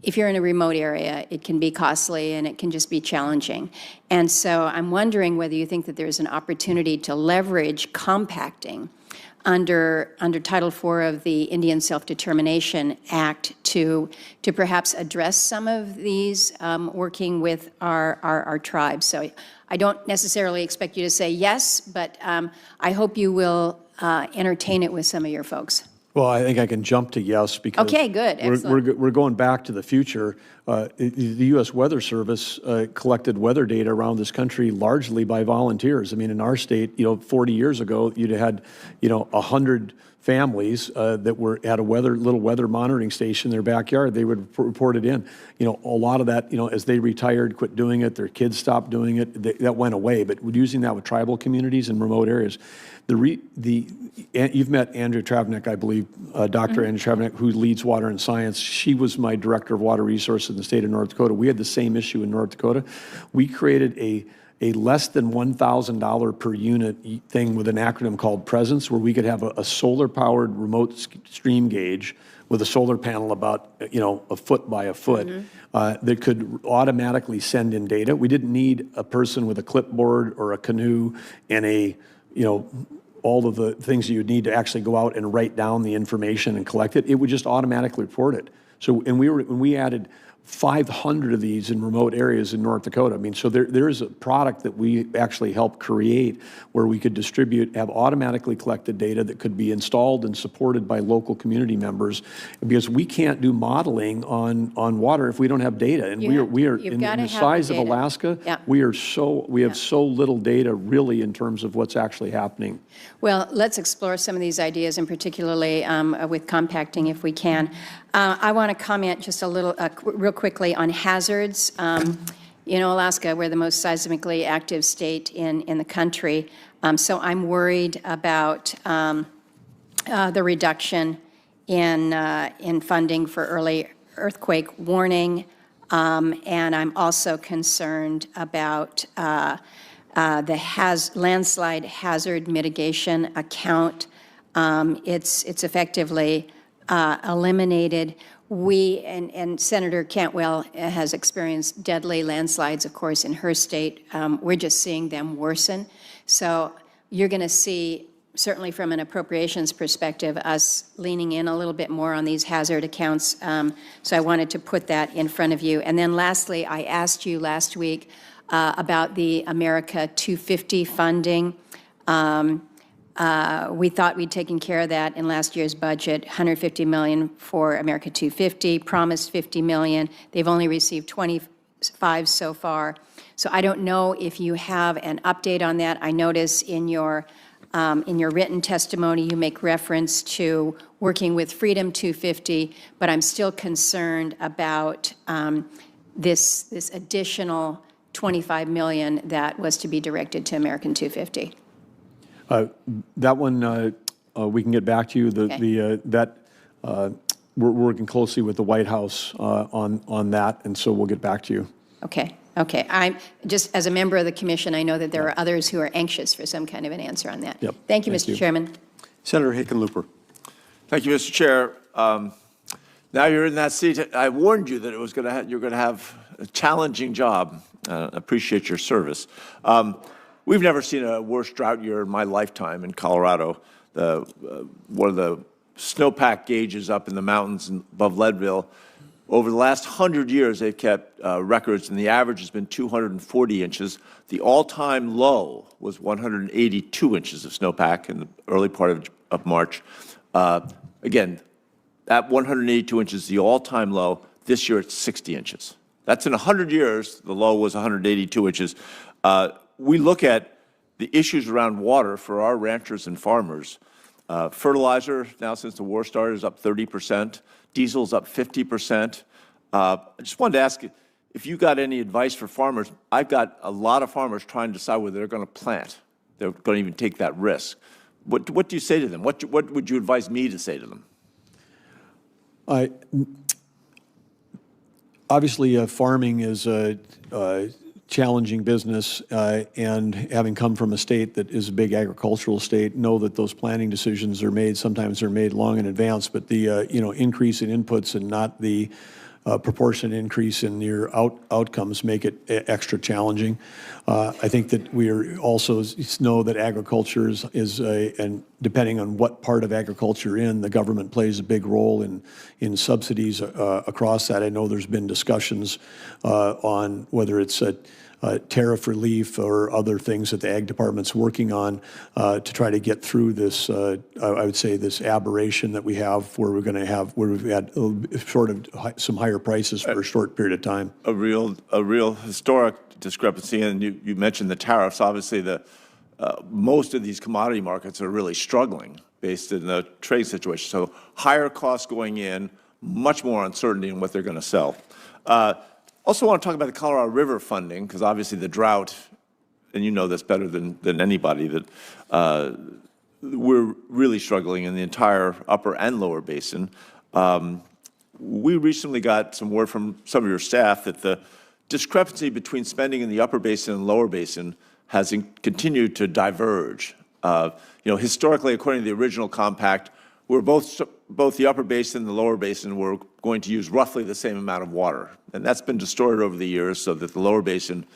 if you're in a remote area, it can be costly and it can just be challenging. And so I'm wondering whether you think that there's an opportunity to leverage compacting under Title IV of the Indian Self-Determination Act to perhaps address some of these, working with our tribes. So I don't necessarily expect you to say yes, but I hope you will entertain it with some of your folks. Well, I think I can jump to yes, because Okay, good, excellent. we're going back to the future. The U.S. Weather Service collected weather data around this country largely by volunteers. I mean, in our state, 40 years ago, you'd had, 100 families that had a little weather monitoring station in their backyard. They would report it in. A lot of that, as they retired, quit doing it, their kids stopped doing it, that went away. But using that with tribal communities and remote areas, you've met Andrea Travnik, I believe, Dr. Andrea Travnik, who leads Water and Science. She was my director of water resources in the state of North Dakota. We had the same issue in North Dakota. We created a less than $1,000 per unit thing with an acronym called Presence, where we could have a solar-powered remote stream gauge with a solar panel about, a foot by a foot that could automatically send in data. We didn't need a person with a clipboard or a canoe and all of the things you would need to actually go out and write down the information and collect it. It would just automatically report it. So, when we added 500 of these in remote areas in North Dakota. I mean, so there is a product that we actually helped create where we could have automatically collected data that could be installed and supported by local community members, because we can't do modeling on water if we don't have data. And we are in the size of Alaska, we have so little data really in terms of what's actually happening. Well, let's explore some of these ideas, and particularly with compacting, if we can. I want to comment just a little, real quickly on hazards. Alaska, we're the most seismically active state in the country, so I'm worried about the reduction in funding for early earthquake warning, and I'm also concerned about the landslide hazard mitigation account. It's effectively eliminated. We, and Senator Cantwell has experienced deadly landslides, of course, in her state. We're just seeing them worsen. So you're going to see, certainly from an appropriations perspective, us leaning in a little bit more on these hazard accounts. So I wanted to put that in front of you. And then lastly, I asked you last week about the America 250 funding. We thought we'd taken care of that in last year's budget, $150 million for America 250, promised $50 million. They've only received 25 so far. So I don't know if you have an update on that. I notice in your written testimony, you make reference to working with Freedom 250, but I'm still concerned about this additional $25 million that was to be directed to American 250. That one, we can get back to you. We're working closely with the White House on that, and so we'll get back to you. Okay. I'm just, as a member of the commission, I know that there are others who are anxious for some kind of an answer on that. Yep. Thank you, Mr. Chairman. Senator Hickenlooper. Thank you, Mr. Chair. Now you're in that seat. I warned you that you're going to have a challenging job. Appreciate your service. We've never seen a worse drought year in my lifetime in Colorado. One of the snowpack gauges up in the mountains above Leadville, over the last 100 years, they've kept records, and the average has been 240 inches. The all-time low was 182 inches of snowpack in the early part of March. Again, that 182 inches is the all-time low. This year, it's 60 inches. That's in 100 years. The low was 182 inches. We look at the issues around water for our ranchers and farmers. Fertilizer, now since the war started, is up 30%. Diesel's up 50%. I just wanted to ask if you got any advice for farmers. I've got a lot of farmers trying to decide whether they're going to plant. They're going to even take that risk. What do you say to them? What would you advise me to say to them? Obviously, farming is a challenging business, and having come from a state that is a big agricultural state, know that those planning decisions are made. Sometimes they're made long in advance, but the increase in inputs and not the proportionate increase in your outcomes make it extra challenging. I think that we are also know that agriculture and depending on what part of agriculture you're in, the government plays a big role in subsidies across that. I know there's been discussions on whether it's tariff relief or other things that the Ag Department's working on to try to get through this, I would say, this aberration that we have where we've had sort of some higher prices for a short period of time. A real historic discrepancy, and you mentioned the tariffs. Obviously, most of these commodity markets are really struggling. based in the trade situation. So higher costs going in, much more uncertainty in what they're going to sell. Also want to talk about the Colorado River funding, because obviously the drought, and you know this better than anybody, that we're really struggling in the entire upper and lower basin. We recently got some word from some of your staff that the discrepancy between spending in the upper basin and lower basin has continued to diverge. Historically, according to the original compact, we're both the upper basin and the lower basin were going to use roughly the same amount of water. And that's been distorted over the years so that the lower basin,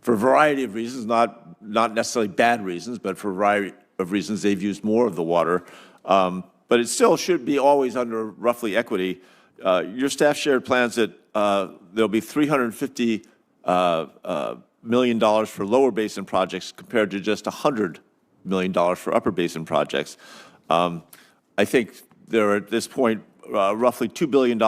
for a variety of reasons, not necessarily bad reasons, but for a variety of reasons, they've used more of the water. But it still should be always under roughly equity. Your staff shared plans that there'll be $350 million for lower basin projects compared to just $100 million for upper basin projects. I think there are at this point roughly $2 billion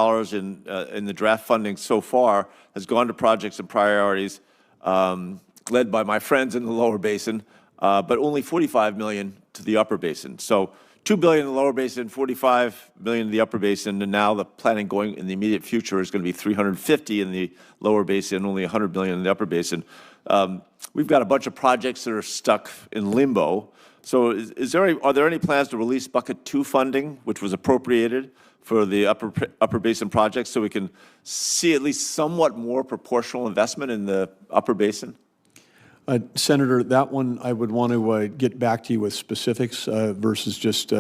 in the draft funding so far has gone to projects and priorities led by my friends in the lower basin, but only $45 million to the upper basin. So $2 billion in the lower basin, $45 million in the upper basin, and now the planning going in the immediate future is going to be $350 in the lower basin, only $100 million in the upper basin. We've got a bunch of projects that are stuck in limbo. So are there any plans to release Bucket 2 funding, which was appropriated for the upper basin projects, so we can see at least somewhat more proportional investment in the upper basin? Senator, that one I would want to get back to you with specifics versus just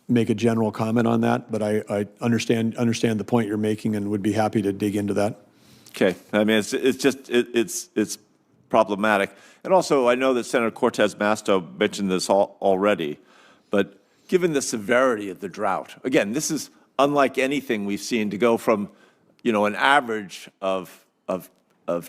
make a general comment on that. But I understand the point you're making and would be happy to dig into that. Okay, I mean it's problematic, and also I know that Senator Cortez Masto mentioned this already, but given the severity of the drought, again, this is unlike anything we've seen to go from, an average of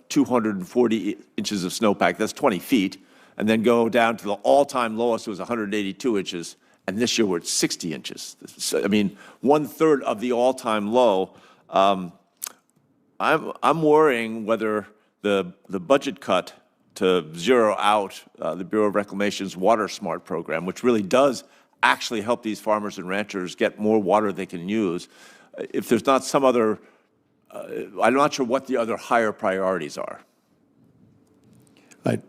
240 inches of snowpack, that's 20 feet, and then go down to the all-time lowest was 182 inches, and this year we're at 60 inches. So, I mean, 1/3 of the all-time low. I'm worrying whether the budget cut to zero out the Bureau of Reclamation's Water Smart program, which really does actually help these farmers and ranchers get more water they can use, if there's not some other, I'm not sure what the other higher priorities are. I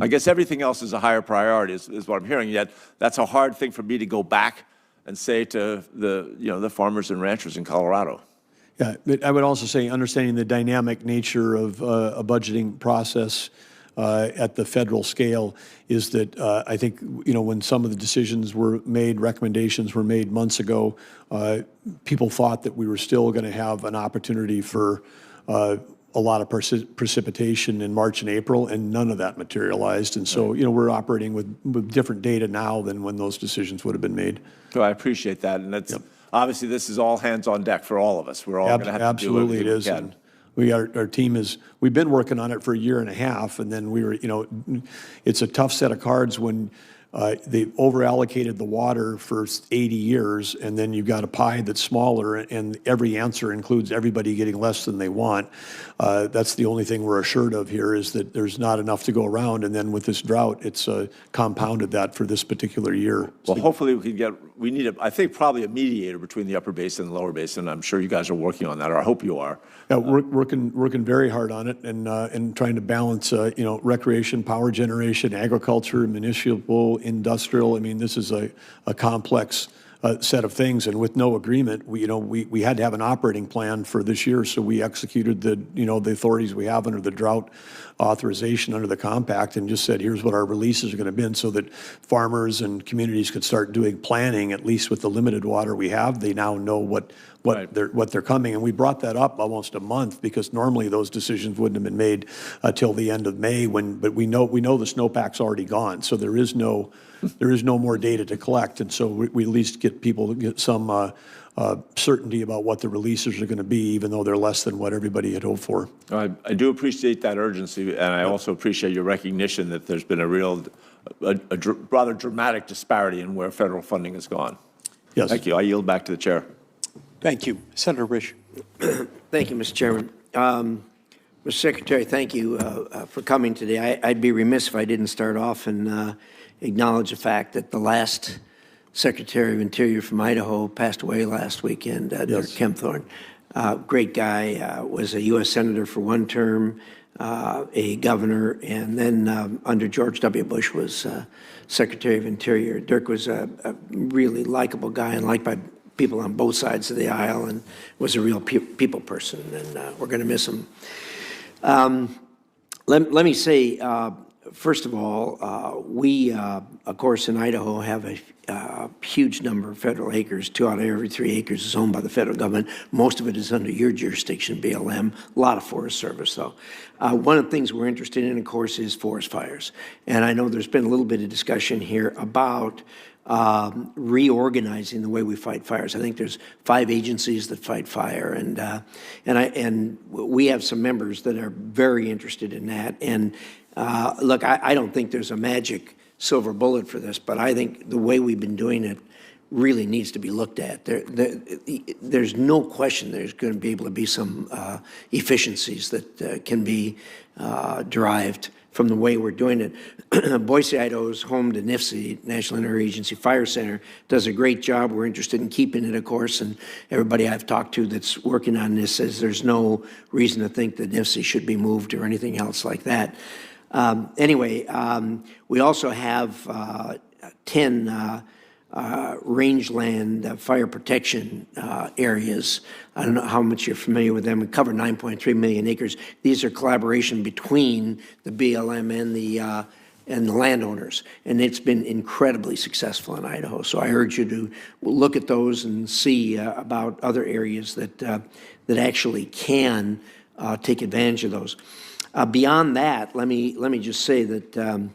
guess everything else is a higher priority is what I'm hearing, yet that's a hard thing for me to go back and say to the farmers and ranchers in Colorado. Yeah, but I would also say understanding the dynamic nature of a budgeting process at the federal scale is that I think, when some of the decisions were made, recommendations were made months ago, people thought that we were still going to have an opportunity for a lot of precipitation in March and April, and none of that materialized. And so, we're operating with different data now than when those decisions would have been made. So I appreciate that, and that's obviously this is all hands on deck for all of us. We're all going to have to do absolutely it is. Our team we've been working on it for a year and a half, and then it's a tough set of cards when they've over-allocated the water for 80 years, and then you've got a pie that's smaller, and every answer includes everybody getting less than they want. That's the only thing we're assured of here is that there's not enough to go around, and then with this drought, it's compounded that for this particular year. Well, hopefully we need I think probably a mediator between the upper basin and the lower basin. I'm sure you guys are working on that, or I hope you are. Yeah, we're working very hard on it and trying to balance, recreation, power generation, agriculture, municipal, industrial. I mean, this is a complex set of things, and with no agreement, we had to have an operating plan for this year, so we executed the authorities we have under the drought authorization under the compact, and just said, here's what our releases are going to be, so that farmers and communities could start doing planning, at least with the limited water we have. They now know what they're coming, and we brought that up almost a month because normally those decisions wouldn't have been made till the end of May. But we know the snowpack's already gone, so there is no more data to collect, and so we at least get people to get some certainty about what the releases are going to be, even though they're less than what everybody had hoped for. I do appreciate that urgency, and I also appreciate your recognition that there's been a rather dramatic disparity in where federal funding has gone. Yes. Thank you. I yield back to the chair. Thank you. Senator Risch. Thank you, Mr. Chairman. Mr. Secretary, thank you for coming today. I'd be remiss if I didn't start off and acknowledge the fact that the last Secretary of Interior from Idaho passed away last weekend, Dirk Kempthorne. Great guy, was a U.S. Senator for one term, a governor, and then under George W. Bush was Secretary of Interior. Dirk was a really likable guy and liked by people on both sides of the aisle, and was a real people person, and we're going to miss him. Let me say, first of all, we, of course, in Idaho have a huge number of federal acres. 2 out of every 3 acres is owned by the federal government. Most of it is under your jurisdiction, BLM. A lot of Forest Service, though. One of the things we're interested in, of course, is forest fires. And I know there's been a little bit of discussion here about reorganizing the way we fight fires. I think there's 5 agencies that fight fire, and we have some members that are very interested in that. And look, I don't think there's a magic silver bullet for this, but I think the way we've been doing it really needs to be looked at. There's no question there's going to be able to be some efficiencies that can be derived from the way we're doing it. Boise, Idaho is home to NIFC, National Interagency Fire Center, does a great job. We're interested in keeping it, of course, and everybody I've talked to that's working on this says there's no reason to think that NIFC should be moved or anything else like that. Anyway, we also have 10 rangeland fire protection areas. I don't know how much you're familiar with them. We cover 9.3 million acres. These are collaboration between the BLM and the landowners, and it's been incredibly successful in Idaho. So I urge you to look at those and see about other areas that actually can take advantage of those. Beyond that, let me just say that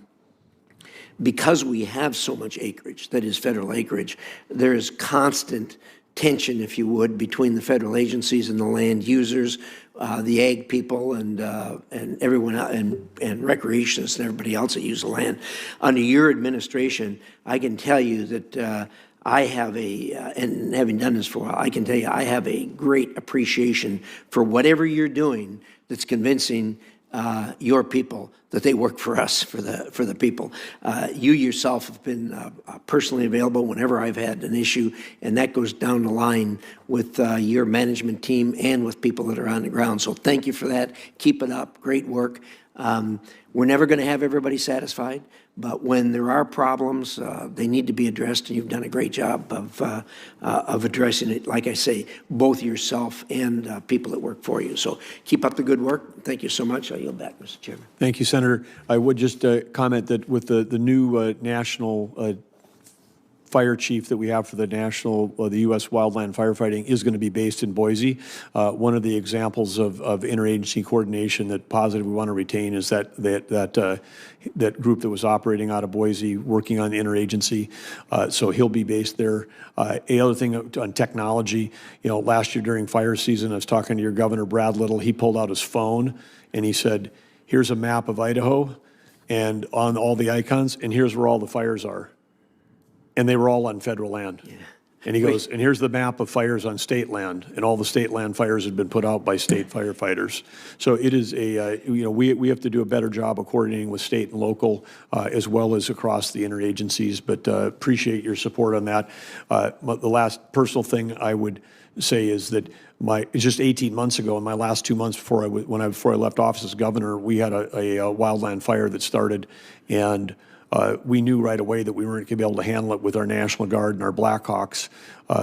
because we have so much acreage that is federal acreage, there is constant tension, if you would, between the federal agencies and the land users, the ag people, and everyone else, and recreationists and everybody else that use the land. Under your administration, I can tell you that I have and having done this for a while, I can tell you I have a great appreciation for whatever you're doing that's convincing your people that they work for us, for the people. You yourself have been personally available whenever I've had an issue, and that goes down the line with your management team and with people that are on the ground. So thank you for that. Keep it up. Great work. We're never going to have everybody satisfied, but when there are problems, they need to be addressed, and you've done a great job of addressing it, like I say, both yourself and people that work for you. So keep up the good work. Thank you so much. I yield back, Mr. Chairman. Thank you, Senator. I would just comment that with the new national fire chief that we have for the the U.S. wildland firefighting is going to be based in Boise. One of the examples of interagency coordination that positive we want to retain is that group that was operating out of Boise working on interagency. So he'll be based there. The other thing on technology, last year during fire season, I was talking to your governor, Brad Little. He pulled out his phone and he said, "Here's a map of Idaho and on all the icons, and here's where all the fires are." And they were all on federal land. Yeah. And he goes, and here's the map of fires on state land, and all the state land fires had been put out by state firefighters. So it is we have to do a better job of coordinating with state and local as well as across the interagencies, but appreciate your support on that. The last personal thing I would say is that just 18 months ago, in my last 2 months before I left office as governor, we had a wildland fire that started, and we knew right away that we weren't going to be able to handle it with our National Guard and our Blackhawks.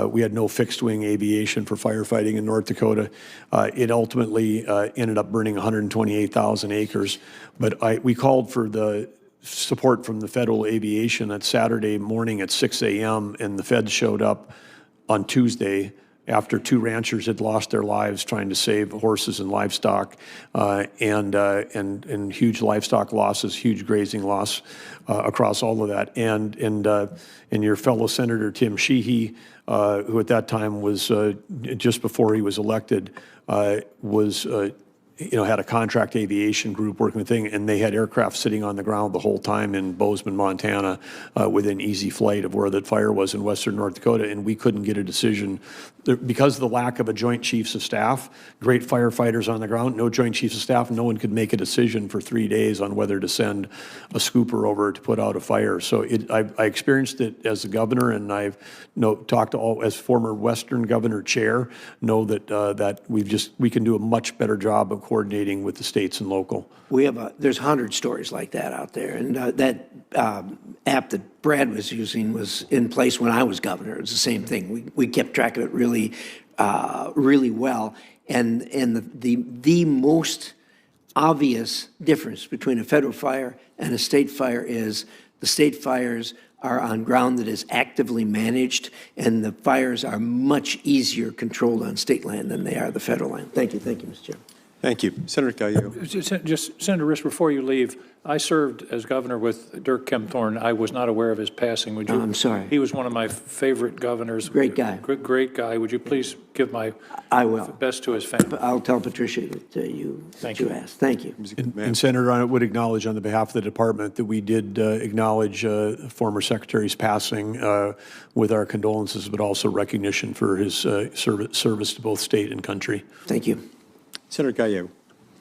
We had no fixed-wing aviation for firefighting in North Dakota. It ultimately ended up burning 128,000 acres. But we called for the support from the federal aviation that Saturday morning at 6 a.m., and the feds showed up on Tuesday after 2 ranchers had lost their lives trying to save horses and livestock, and huge livestock losses, huge grazing loss across all of that. And your fellow Senator Tim Sheehy, who at that time was just before he was elected, had a contract aviation group working with things, and they had aircraft sitting on the ground the whole time in Bozeman, Montana, within easy flight of where that fire was in western North Dakota, and we couldn't get a decision because of the lack of a Joint Chiefs of Staff, great firefighters on the ground, no Joint Chiefs of Staff, no one could make a decision for 3 days on whether to send a scooper over to put out a fire. So I experienced it as a governor, and I've talked to all, as former Western Governor Chair, know that that we can do a much better job of coordinating with the states and local. There's 100 stories like that out there, and that app that Brad was using was in place when I was governor. It was the same thing. We kept track of it really, really well, and the most obvious difference between a federal fire and a state fire is the state fires are on ground that is actively managed, and the fires are much easier controlled on state land than they are the federal land. Thank you, Mr. Chairman. Thank you. Senator Gallego. Just, Senator Risch, before you leave, I served as governor with Dirk Kempthorne. I was not aware of his passing. Would you? I'm sorry. He was one of my favorite governors. Great guy. Great guy. Would you please give my best to his family? I'll tell Patricia that you asked. Thank you. And Senator, I would acknowledge on the behalf of the department that we did acknowledge former secretary's passing with our condolences, but also recognition for his service to both state and country. Thank you. Senator Gallego.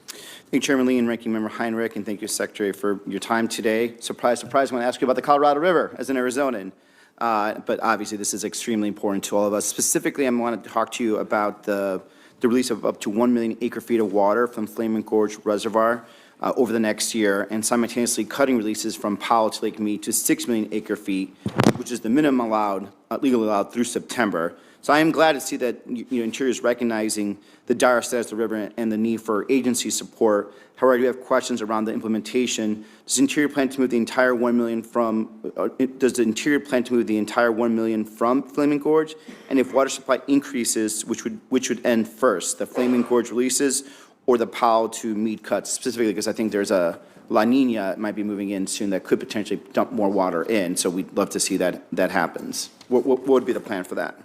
Thank you, Chairman Lee and Ranking Member Heinrich, and thank you, Secretary, for your time today. Surprise, surprise, I want to ask you about the Colorado River as an Arizonan. But obviously, this is extremely important to all of us. Specifically, I want to talk to you about the release of up to 1 million acre-feet of water from Flaming Gorge Reservoir over the next year, and simultaneously cutting releases from Powell to Lake Mead to 6 million acre-feet, which is the minimum legally allowed through September. So I am glad to see that Interior is recognizing the dire status of the river and the need for agency support. However, I do have questions around the implementation. Does Interior plan to move the entire 1 million from? Does the Interior plan to move the entire 1 million from Flaming Gorge? And if water supply increases, which would end first, the Flaming Gorge releases or the Powell to Mead cuts? Specifically, because I think there's a La Nina might be moving in soon that could potentially dump more water in. So we'd love to see that happens. What would be the plan for that?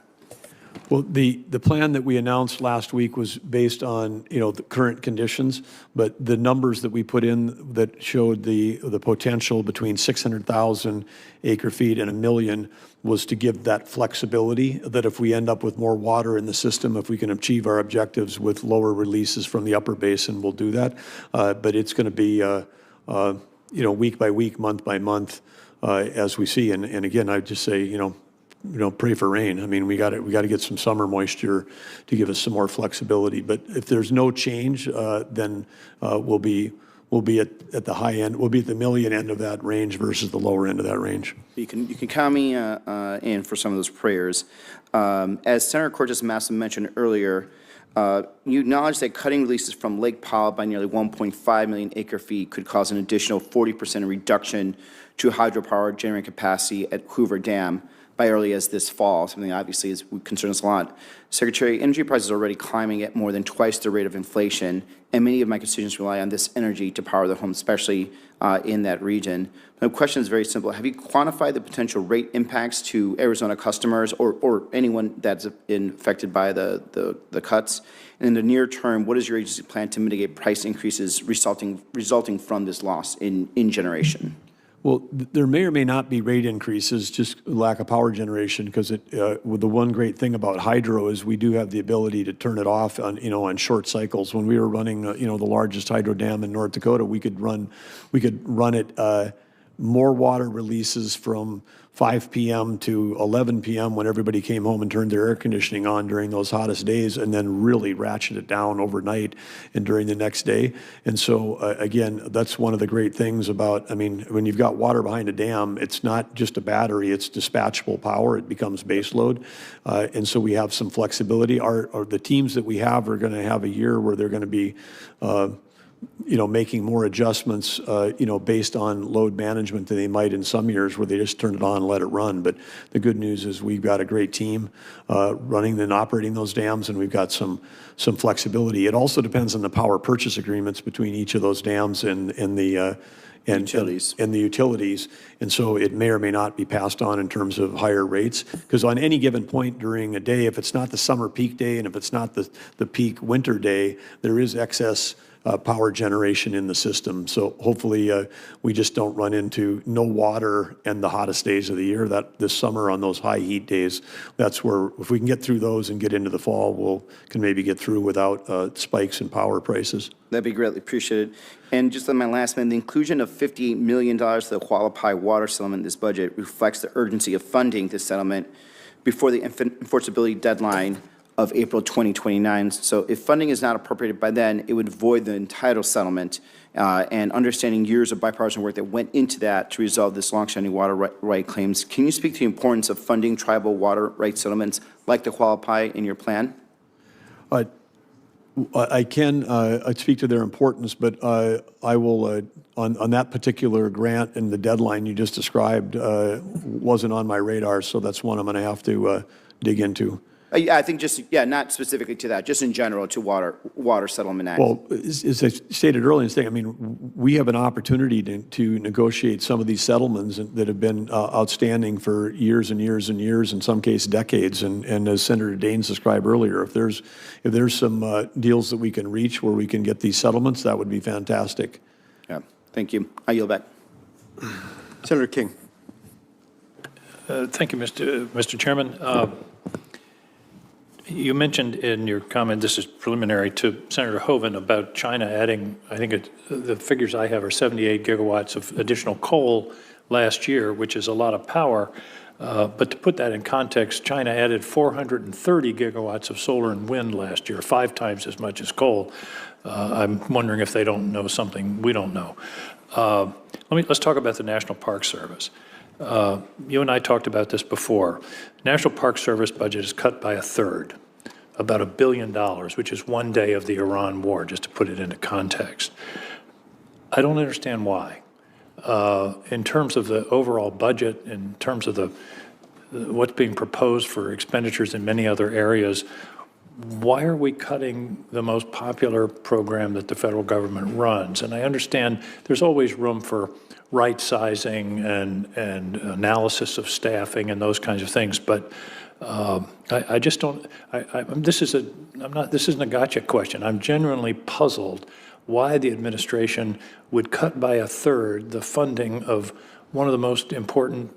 Well, the plan that we announced last week was based on, the current conditions, but the numbers that we put in that showed the potential between 600,000 acre-feet and 1 million was to give that flexibility that if we end up with more water in the system, if we can achieve our objectives with lower releases from the upper basin, we'll do that. But it's going to be, week by week, month by month, as we see. And again, I'd just say, pray for rain. I mean, we got to get some summer moisture to give us some more flexibility. But if there's no change, then we'll be at the high end. We'll be at the million end of that range versus the lower end of that range. You can count me in for some of those prayers. As Senator Cortez Masto mentioned earlier, you acknowledge that cutting releases from Lake Powell by nearly 1.5 million acre-feet could cause an additional 40% reduction to hydropower generating capacity at Hoover Dam by early as this fall, something that obviously concerns us a lot. Secretary, energy prices are already climbing at more than twice the rate of inflation, and many of my constituents rely on this energy to power their homes, especially in that region. My question is very simple. Have you quantified the potential rate impacts to Arizona customers or anyone that's affected by the cuts? And in the near term, what is your agency plan to mitigate price increases resulting from this loss in generation? Well, there may or may not be rate increases, just lack of power generation, because the one great thing about hydro is we do have the ability to turn it off on short cycles. When we were running the largest hydro dam in North Dakota, we could run it more water releases from 5 p.m. to 11 p.m. when everybody came home and turned their air conditioning on during those hottest days, and then really ratchet it down overnight and during the next day. And so, again, that's one of the great things about, when you've got water behind a dam, it's not just a battery, it's dispatchable power. It becomes base load. And so we have some flexibility. The teams that we have are going to have a year where they're going to be making more adjustments, based on load management than they might in some years where they just turn it on and let it run. But the good news is we've got a great team running and operating those dams, and we've got some flexibility. It also depends on the power purchase agreements between each of those dams and the utilities. And so it may or may not be passed on in terms of higher rates, because on any given point during a day, if it's not the summer peak day and if it's not the peak winter day, there is excess power generation in the system. So hopefully we just don't run into no water and the hottest days of the year. That this summer on those high heat days, that's where if we can get through those and get into the fall, we'll can maybe get through without spikes in power prices. That'd be greatly appreciated. And just on my last one, the inclusion of $58 million to the Hualapai water settlement in this budget reflects the urgency of funding this settlement before the enforceability deadline of April 2029. So if funding is not appropriated by then, it would void the entire settlement. And understanding years of bipartisan work that went into that to resolve this longstanding water right claims, can you speak to the importance of funding tribal water rights settlements like the Hualapai in your plan? I can speak to their importance, but I will, on that particular grant and the deadline you just described wasn't on my radar, so that's one I'm going to have to dig into. Yeah, I think just, yeah, not specifically to that, just in general to water settlement act. Well, as I stated earlier, I mean, we have an opportunity to negotiate some of these settlements that have been outstanding for years and years and years, in some cases decades. And as Senator Daines described earlier, if there's some deals that we can reach where we can get these settlements, that would be fantastic. Yeah, thank you. I yield back. Senator King. Thank you, Mr. Chairman. You mentioned in your comment, this is preliminary, to Senator Hoeven about China adding, I think the figures I have are 78 gigawatts of additional coal last year, which is a lot of power. But to put that in context, China added 430 gigawatts of solar and wind last year, 5 times as much as coal. I'm wondering if they don't know something we don't know. Let's talk about the National Park Service. You and I talked about this before. National Park Service budget is cut by a third, about $1 billion, which is one day of the Iran war, just to put it into context. I don't understand why. In terms of the overall budget, in terms of what's being proposed for expenditures in many other areas, why are we cutting the most popular program that the federal government runs? And I understand there's always room for right sizing and analysis of staffing and those kinds of things, but I just don't. This isn't a gotcha question. I'm genuinely puzzled why the administration would cut by a third the funding of one of the most important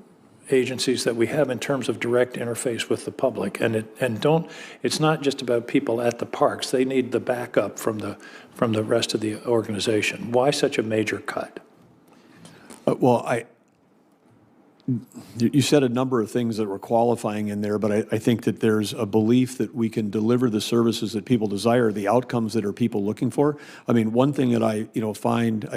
agencies that we have in terms of direct interface with the public. It's not just about people at the parks. They need the backup from the rest of the organization. Why such a major cut? You said a number of things that were qualifying in there, but I think that there's a belief that we can deliver the services that people desire, the outcomes that are people looking for. I mean, one thing that I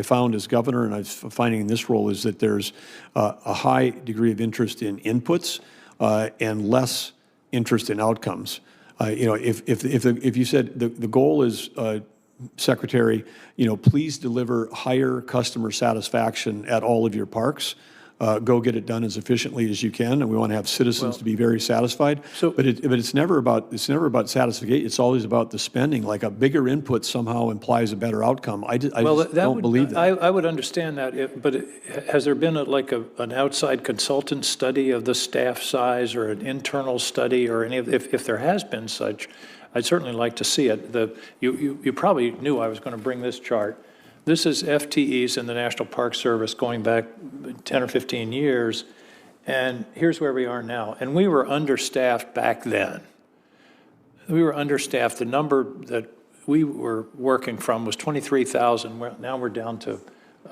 found as governor, and I'm finding in this role, is that there's a high degree of interest in inputs and less interest in outcomes. If you said the goal is, Secretary, please deliver higher customer satisfaction at all of your parks. Go get it done as efficiently as you can, and we want to have citizens to be very satisfied. But it's never about satisfaction. It's always about the spending. Like a bigger input somehow implies a better outcome. I just don't believe that. I would understand that, but has there been an outside consultant study of the staff size or an internal study or any of? If there has been such, I'd certainly like to see it. You probably knew I was going to bring this chart. This is FTEs in the National Park Service going back 10 or 15 years, and here's where we are now. And we were understaffed back then. We were understaffed. The number that we were working from was 23,000. Now we're down to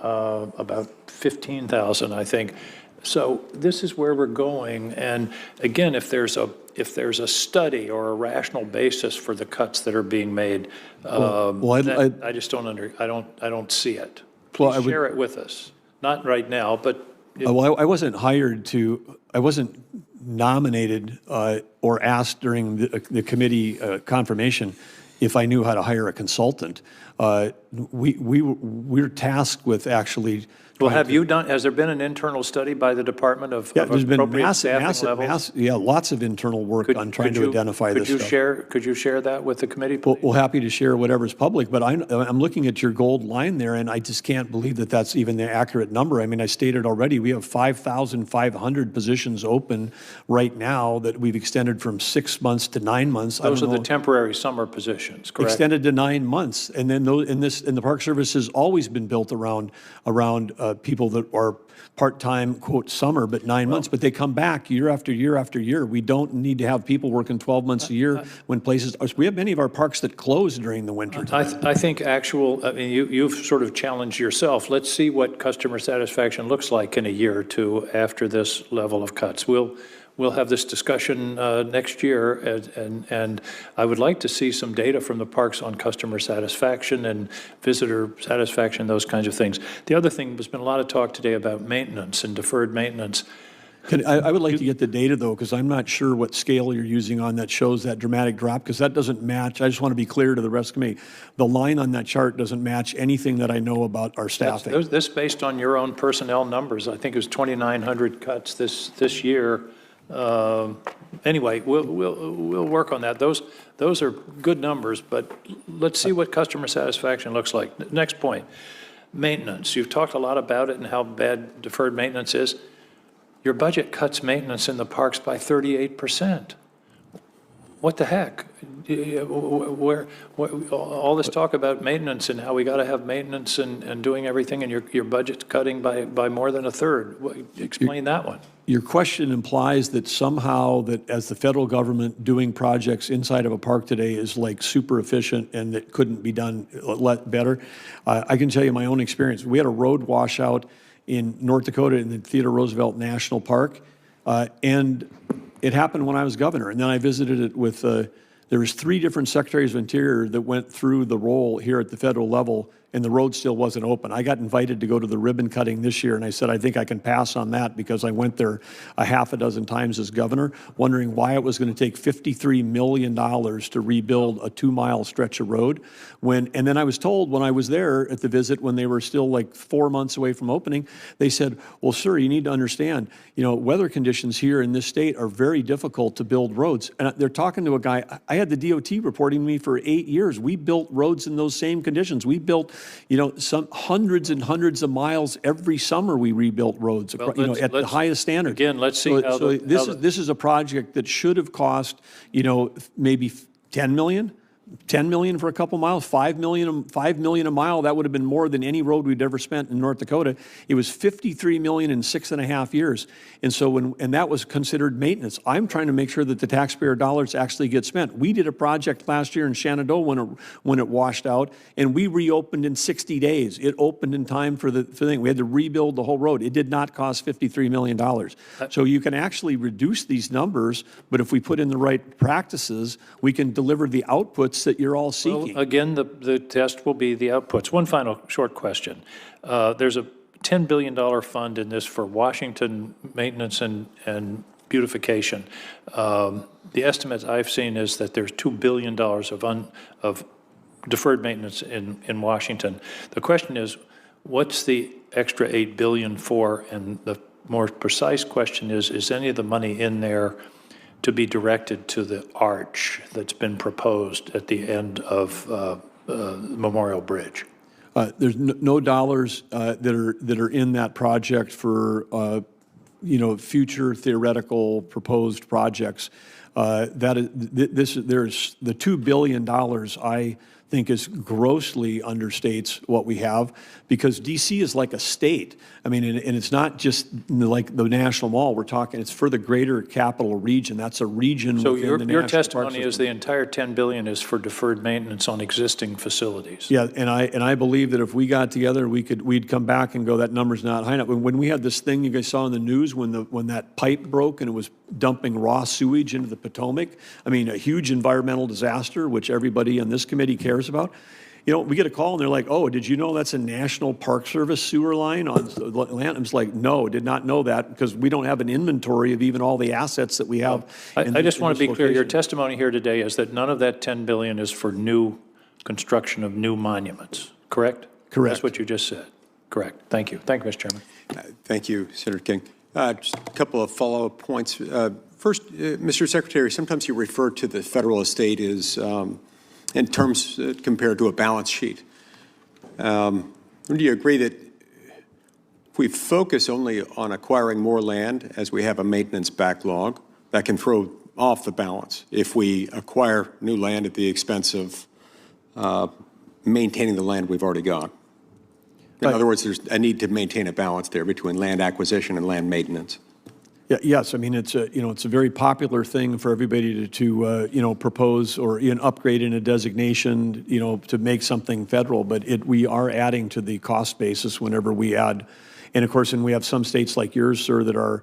about 15,000, I think. So this is where we're going. And again, if there's a study or a rational basis for the cuts that are being made, I just don't see it. Please share it with us. Not right now, but. I wasn't I wasn't nominated or asked during the committee confirmation if I knew how to hire a consultant. We're tasked with actually Well, have you done, has there been an internal study by the Department of Yeah, there's been appropriate massive, staffing levels? lots of internal work on trying to identify this stuff. Could you share that with the committee, Well, please? well, happy to share whatever's public, but I'm looking at your gold line there, and I just can't believe that that's even the accurate number. I mean, I stated already, we have 5,500 positions open right now that we've extended from 6 months to 9 months. Those are the temporary summer positions, correct? Extended to 9 months, and then the Park Service has always been built around people that are part-time, quote, summer, but 9 months, but they come back year after year after year. We don't need to have people working 12 months a year when places, we have many of our parks that close during the winter time. I think I mean, you've sort of challenged yourself. Let's see what customer satisfaction looks like in a year or two after this level of cuts. We'll have this discussion next year, and I would like to see some data from the parks on customer satisfaction and visitor satisfaction, those kinds of things. The other thing, there's been a lot of talk today about maintenance and deferred maintenance. I would like to get the data, though, because I'm not sure what scale you're using on that shows that dramatic drop, because that doesn't match. I just want to be clear to the rest of me. The line on that chart doesn't match anything that I know about our staffing. This based on your own personnel numbers. I think it was 2,900 cuts this year. Anyway, we'll work on that. Those are good numbers, but let's see what customer satisfaction looks like. Next point, maintenance. You've talked a lot about it and how bad deferred maintenance is. Your budget cuts maintenance in the parks by 38%. What the heck? All this talk about maintenance and how we got to have maintenance and doing everything, and your budget's cutting by more than a third. Explain that one. Your question implies that somehow that as the federal government doing projects inside of a park today is like super efficient and that couldn't be done better. I can tell you my own experience. We had a road washout in North Dakota in the Theodore Roosevelt National Park, and it happened when I was governor. And then I visited it with, there was 3 different secretaries of Interior that went through the role here at the federal level, and the road still wasn't open. I got invited to go to the ribbon cutting this year, and I said, I think I can pass on that because I went there a half a dozen times as governor, wondering why it was going to take $53 million to rebuild a 2-mile stretch of road. And then I was told when I was there at the visit, when they were still like 4 months away from opening, they said, well, sir, you need to understand, weather conditions here in this state are very difficult to build roads. And they're talking to a guy, I had the DOT reporting to me for 8 years. We built roads in those same conditions. We built some hundreds and hundreds of miles every summer. We rebuilt roads, at the highest standard. Again, let's see This is a project that should have cost, maybe 10 million. 10 million for a couple miles, 5 million a mile. That would have been more than any road we'd ever spent in North Dakota. It was 53 million in 6.5 years. And so and that was considered maintenance. I'm trying to make sure that the taxpayer dollars actually get spent. We did a project last year in Shenandoah when it washed out, and we reopened in 60 days. It opened in time for the thing. We had to rebuild the whole road. It did not cost $53 million. So you can actually reduce these numbers, but if we put in the right practices, we can deliver the outputs that you're all seeking. Well, again, the test will be the outputs. One final short question. There's a $10 billion fund in this for Washington maintenance and beautification. The estimates I've seen is that there's $2 billion of deferred maintenance in Washington. The question is, what's the extra $8 billion for? And the more precise question is any of the money in there to be directed to the arch that's been proposed at the end of Memorial Bridge? There's no dollars that are in that project for future theoretical proposed projects. There's the $2 billion I think is grossly understates what we have, because DC is like a state. I mean, and it's not just like the National Mall. We're talking, it's for the greater capital region. That's a region so within the National your Park testimony is System. the entire $10 billion is for deferred maintenance on existing facilities. Yeah, and I believe that if we got together, we'd come back and go, that number's not high enough. When we had this thing you guys saw in the news when that pipe broke and it was dumping raw sewage into the Potomac, I mean, a huge environmental disaster, which everybody on this committee cares about. We get a call and they're like, oh, did you know that's a National Park Service sewer line on land? I was like, no, did not know that, because we don't have an inventory of even all the assets that we have. I just want to be clear, your testimony here today is that none of that $10 billion is for new construction of new monuments, correct? Correct. That's what you just said, Correct. Thank you. Thank you, Mr. Chairman. Thank you, Senator King. Just a couple of follow-up points. First, Mr. Secretary, sometimes you refer to the federal estate as in terms compared to a balance sheet. Do you agree that if we focus only on acquiring more land as we have a maintenance backlog, that can throw off the balance if we acquire new land at the expense of maintaining the land we've already got? In other words, there's a need to maintain a balance there between land acquisition and land maintenance. Yeah, yes, I mean, it's a very popular thing for everybody to propose or upgrade in a designation, to make something federal, but we are adding to the cost basis whenever we add. And of course, we have some states like yours, sir, that are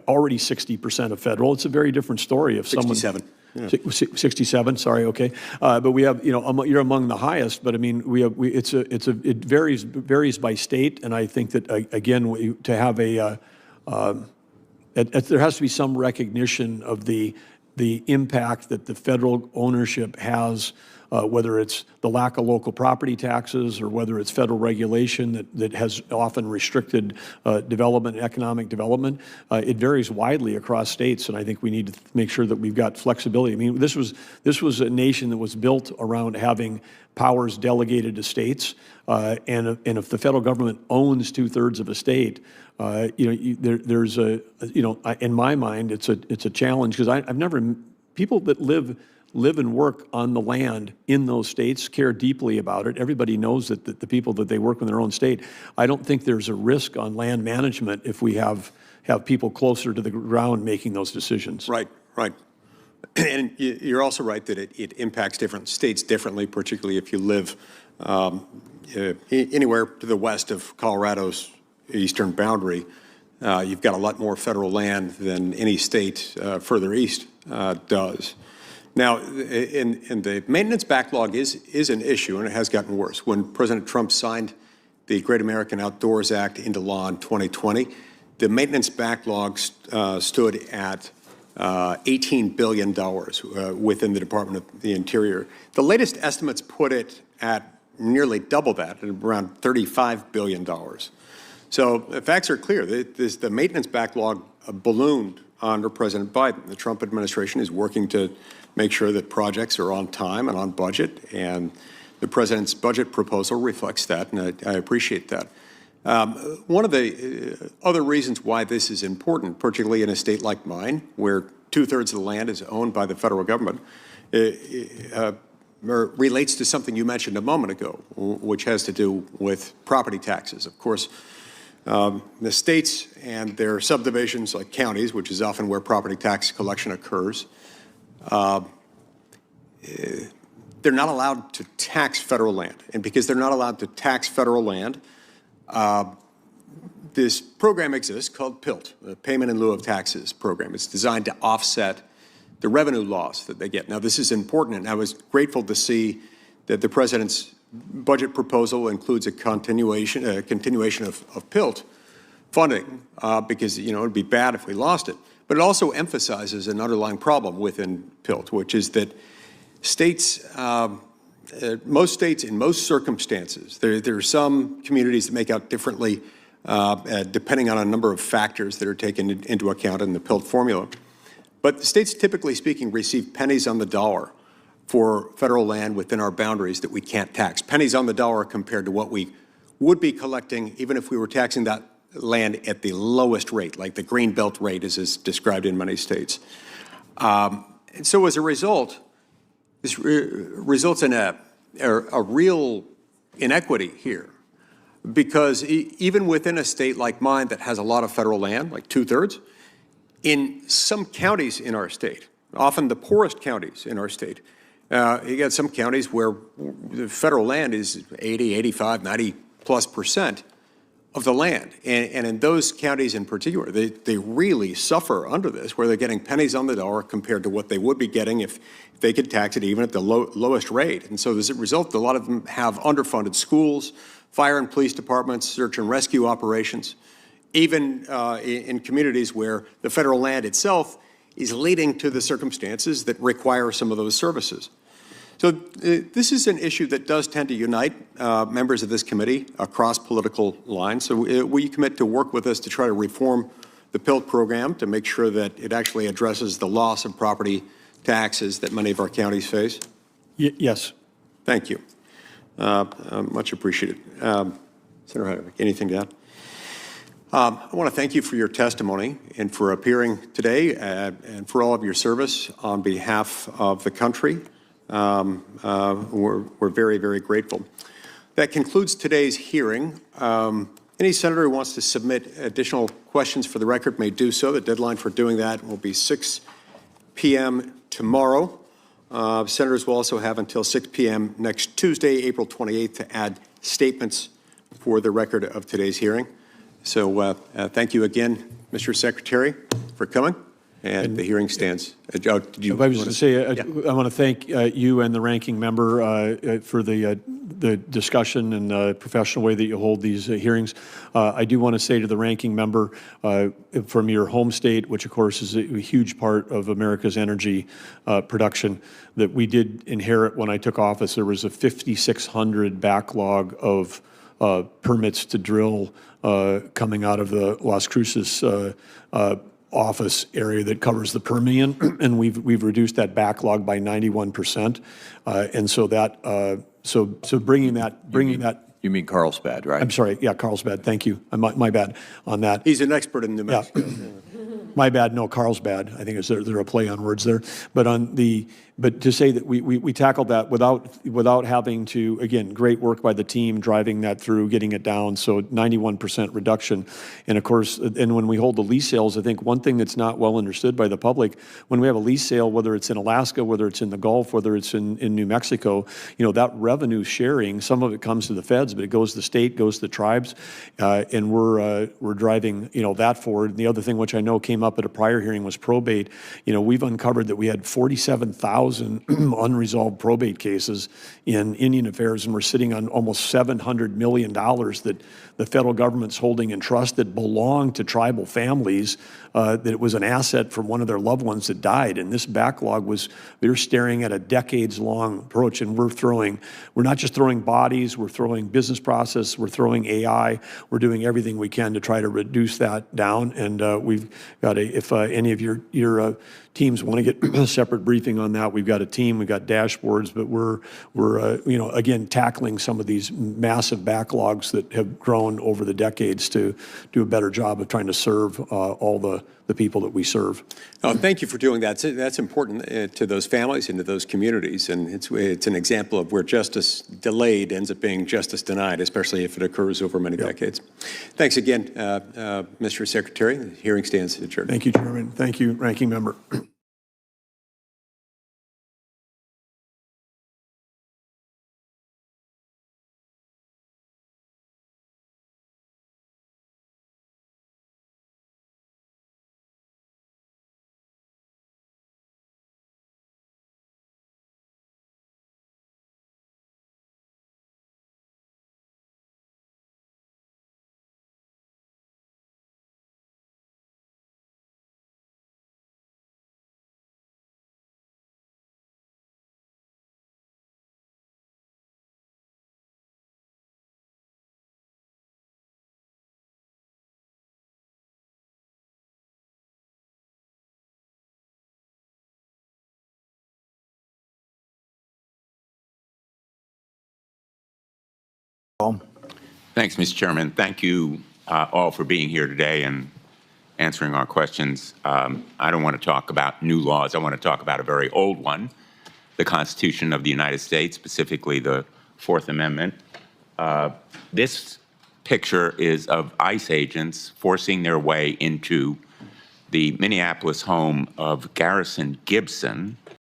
already 60% of federal. It's a very different story if 67. Yeah. 67, sorry, okay. But we have, you're among the highest, but I mean, it varies by state, and I think that, again, to have there has to be some recognition of the impact that the federal ownership has, whether it's the lack of local property taxes or whether it's federal regulation that has often restricted development, economic development. It varies widely across states, and I think we need to make sure that we've got flexibility. I mean, this was a nation that was built around having powers delegated to states, and if the federal government owns 2/3 of a state, there's in my mind, it's a challenge, because people that live and work on the land in those states care deeply about it. Everybody knows that the people that they work in their own state. I don't think there's a risk on land management if we have people closer to the ground making those decisions. Right. And you're also right that it impacts different states differently, particularly if you live anywhere to the west of Colorado's eastern boundary. You've got a lot more federal land than any state further east does. Now, and the maintenance backlog is an issue, and it has gotten worse. When President Trump signed the Great American Outdoors Act into law in 2020, the maintenance backlog stood at $18 billion within the Department of the Interior. The latest estimates put it at nearly double that, at around $35 billion. So the facts are clear. The maintenance backlog ballooned under President Biden. The Trump administration is working to make sure that projects are on time and on budget, and the president's budget proposal reflects that, and I appreciate that. One of the other reasons why this is important, particularly in a state like mine, where 2/3 of the land is owned by the federal government, relates to something you mentioned a moment ago, which has to do with property taxes. Of course, the states and their subdivisions, like counties, which is often where property tax collection occurs, they're not allowed to tax federal land. And because they're not allowed to tax federal land, this program exists called PILT, the Payment in Lieu of Taxes program. It's designed to offset the revenue loss that they get. Now, this is important, and I was grateful to see that the president's budget proposal includes a continuation of PILT funding, because it would be bad if we lost it. But it also emphasizes an underlying problem within PILT, which is that states, most states in most circumstances, there are some communities that make out differently depending on a number of factors that are taken into account in the PILT formula. But states, typically speaking, receive pennies on the dollar for federal land within our boundaries that we can't tax. Pennies on the dollar compared to what we would be collecting even if we were taxing that land at the lowest rate, like the green belt rate as is described in many states. And so as a result, this results in a real inequity here, because even within a state like mine that has a lot of federal land, like 2/3, in some counties in our state, often the poorest counties in our state, you got some counties where the federal land is 80, 85, 90+% of the land. And in those counties in particular, they really suffer under this, where they're getting pennies on the dollar compared to what they would be getting if they could tax it even at the lowest rate. And so as a result, a lot of them have underfunded schools, fire and police departments, search and rescue operations, even in communities where the federal land itself is leading to the circumstances that require some of those services. So this is an issue that does tend to unite members of this committee across political lines. So will you commit to work with us to try to reform the PILT program to make sure that it actually addresses the loss of property taxes that many of our counties face? Yes. Thank you. Much appreciated. Senator Heinrich, anything to add? I want to thank you for your testimony and for appearing today and for all of your service on behalf of the country. We're very, very grateful. That concludes today's hearing. Any senator who wants to submit additional questions for the record may do so. The deadline for doing that will be 6 p.m. tomorrow. Senators will also have until 6 p.m. next Tuesday, April 28th, to add statements for the record of today's hearing. So thank you again, Mr. Secretary, for coming. And the hearing stands. I was going to say, I want to thank you and the ranking member for the discussion and the professional way that you hold these hearings. I do want to say to the ranking member from your home state, which of course is a huge part of America's energy production, that we did inherit when I took office. There was a 5,600 backlog of permits to drill coming out of the Las Cruces office area that covers the Permian, and we've reduced that backlog by 91%, and so that so bringing that. You mean Carlsbad, right? I'm sorry, yeah, Carlsbad. Thank you. My bad on that. He's an expert in New Mexico. Yeah. My bad. No, Carlsbad. I think there a play on words there, but to say that we tackled that without having to, again, great work by the team driving that through, getting it down. So 91% reduction, and of course, and when we hold the lease sales, I think one thing that's not well understood by the public, when we have a lease sale, whether it's in Alaska, whether it's in the Gulf, whether it's in New Mexico, that revenue sharing, some of it comes to the feds, but it goes to the state, goes to the tribes, and we're driving that forward. And the other thing, which I know came up at a prior hearing, was probate. We've uncovered that we had 47,000 unresolved probate cases in Indian Affairs, and we're sitting on almost $700 million that the federal government's holding in trust that belonged to tribal families, that it was an asset from one of their loved ones that died. And this backlog they're staring at a decades-long approach, and we're not just throwing bodies, we're throwing business process, we're throwing AI, we're doing everything we can to try to reduce that down. And we've got if any of your teams want to get a separate briefing on that, we've got a team, we've got dashboards, but we're again, tackling some of these massive backlogs that have grown over the decades to do a better job of trying to serve all the people that we serve. Oh, thank you for doing that. That's important to those families and to those communities, and it's an example of where justice delayed ends up being justice denied, especially if it occurs over many decades. Thanks again, Mr. Secretary. The hearing stands adjourned. Thank you, Chairman. Thank you, Ranking Member. Thanks, Mr. Chairman. Thank you all for being here today and answering our questions. I don't want to talk about new laws. I want to talk about a very old one, the Constitution of the United States, specifically the Fourth Amendment. This picture is of ICE agents forcing their way into the Minneapolis home of Garrison Gibson,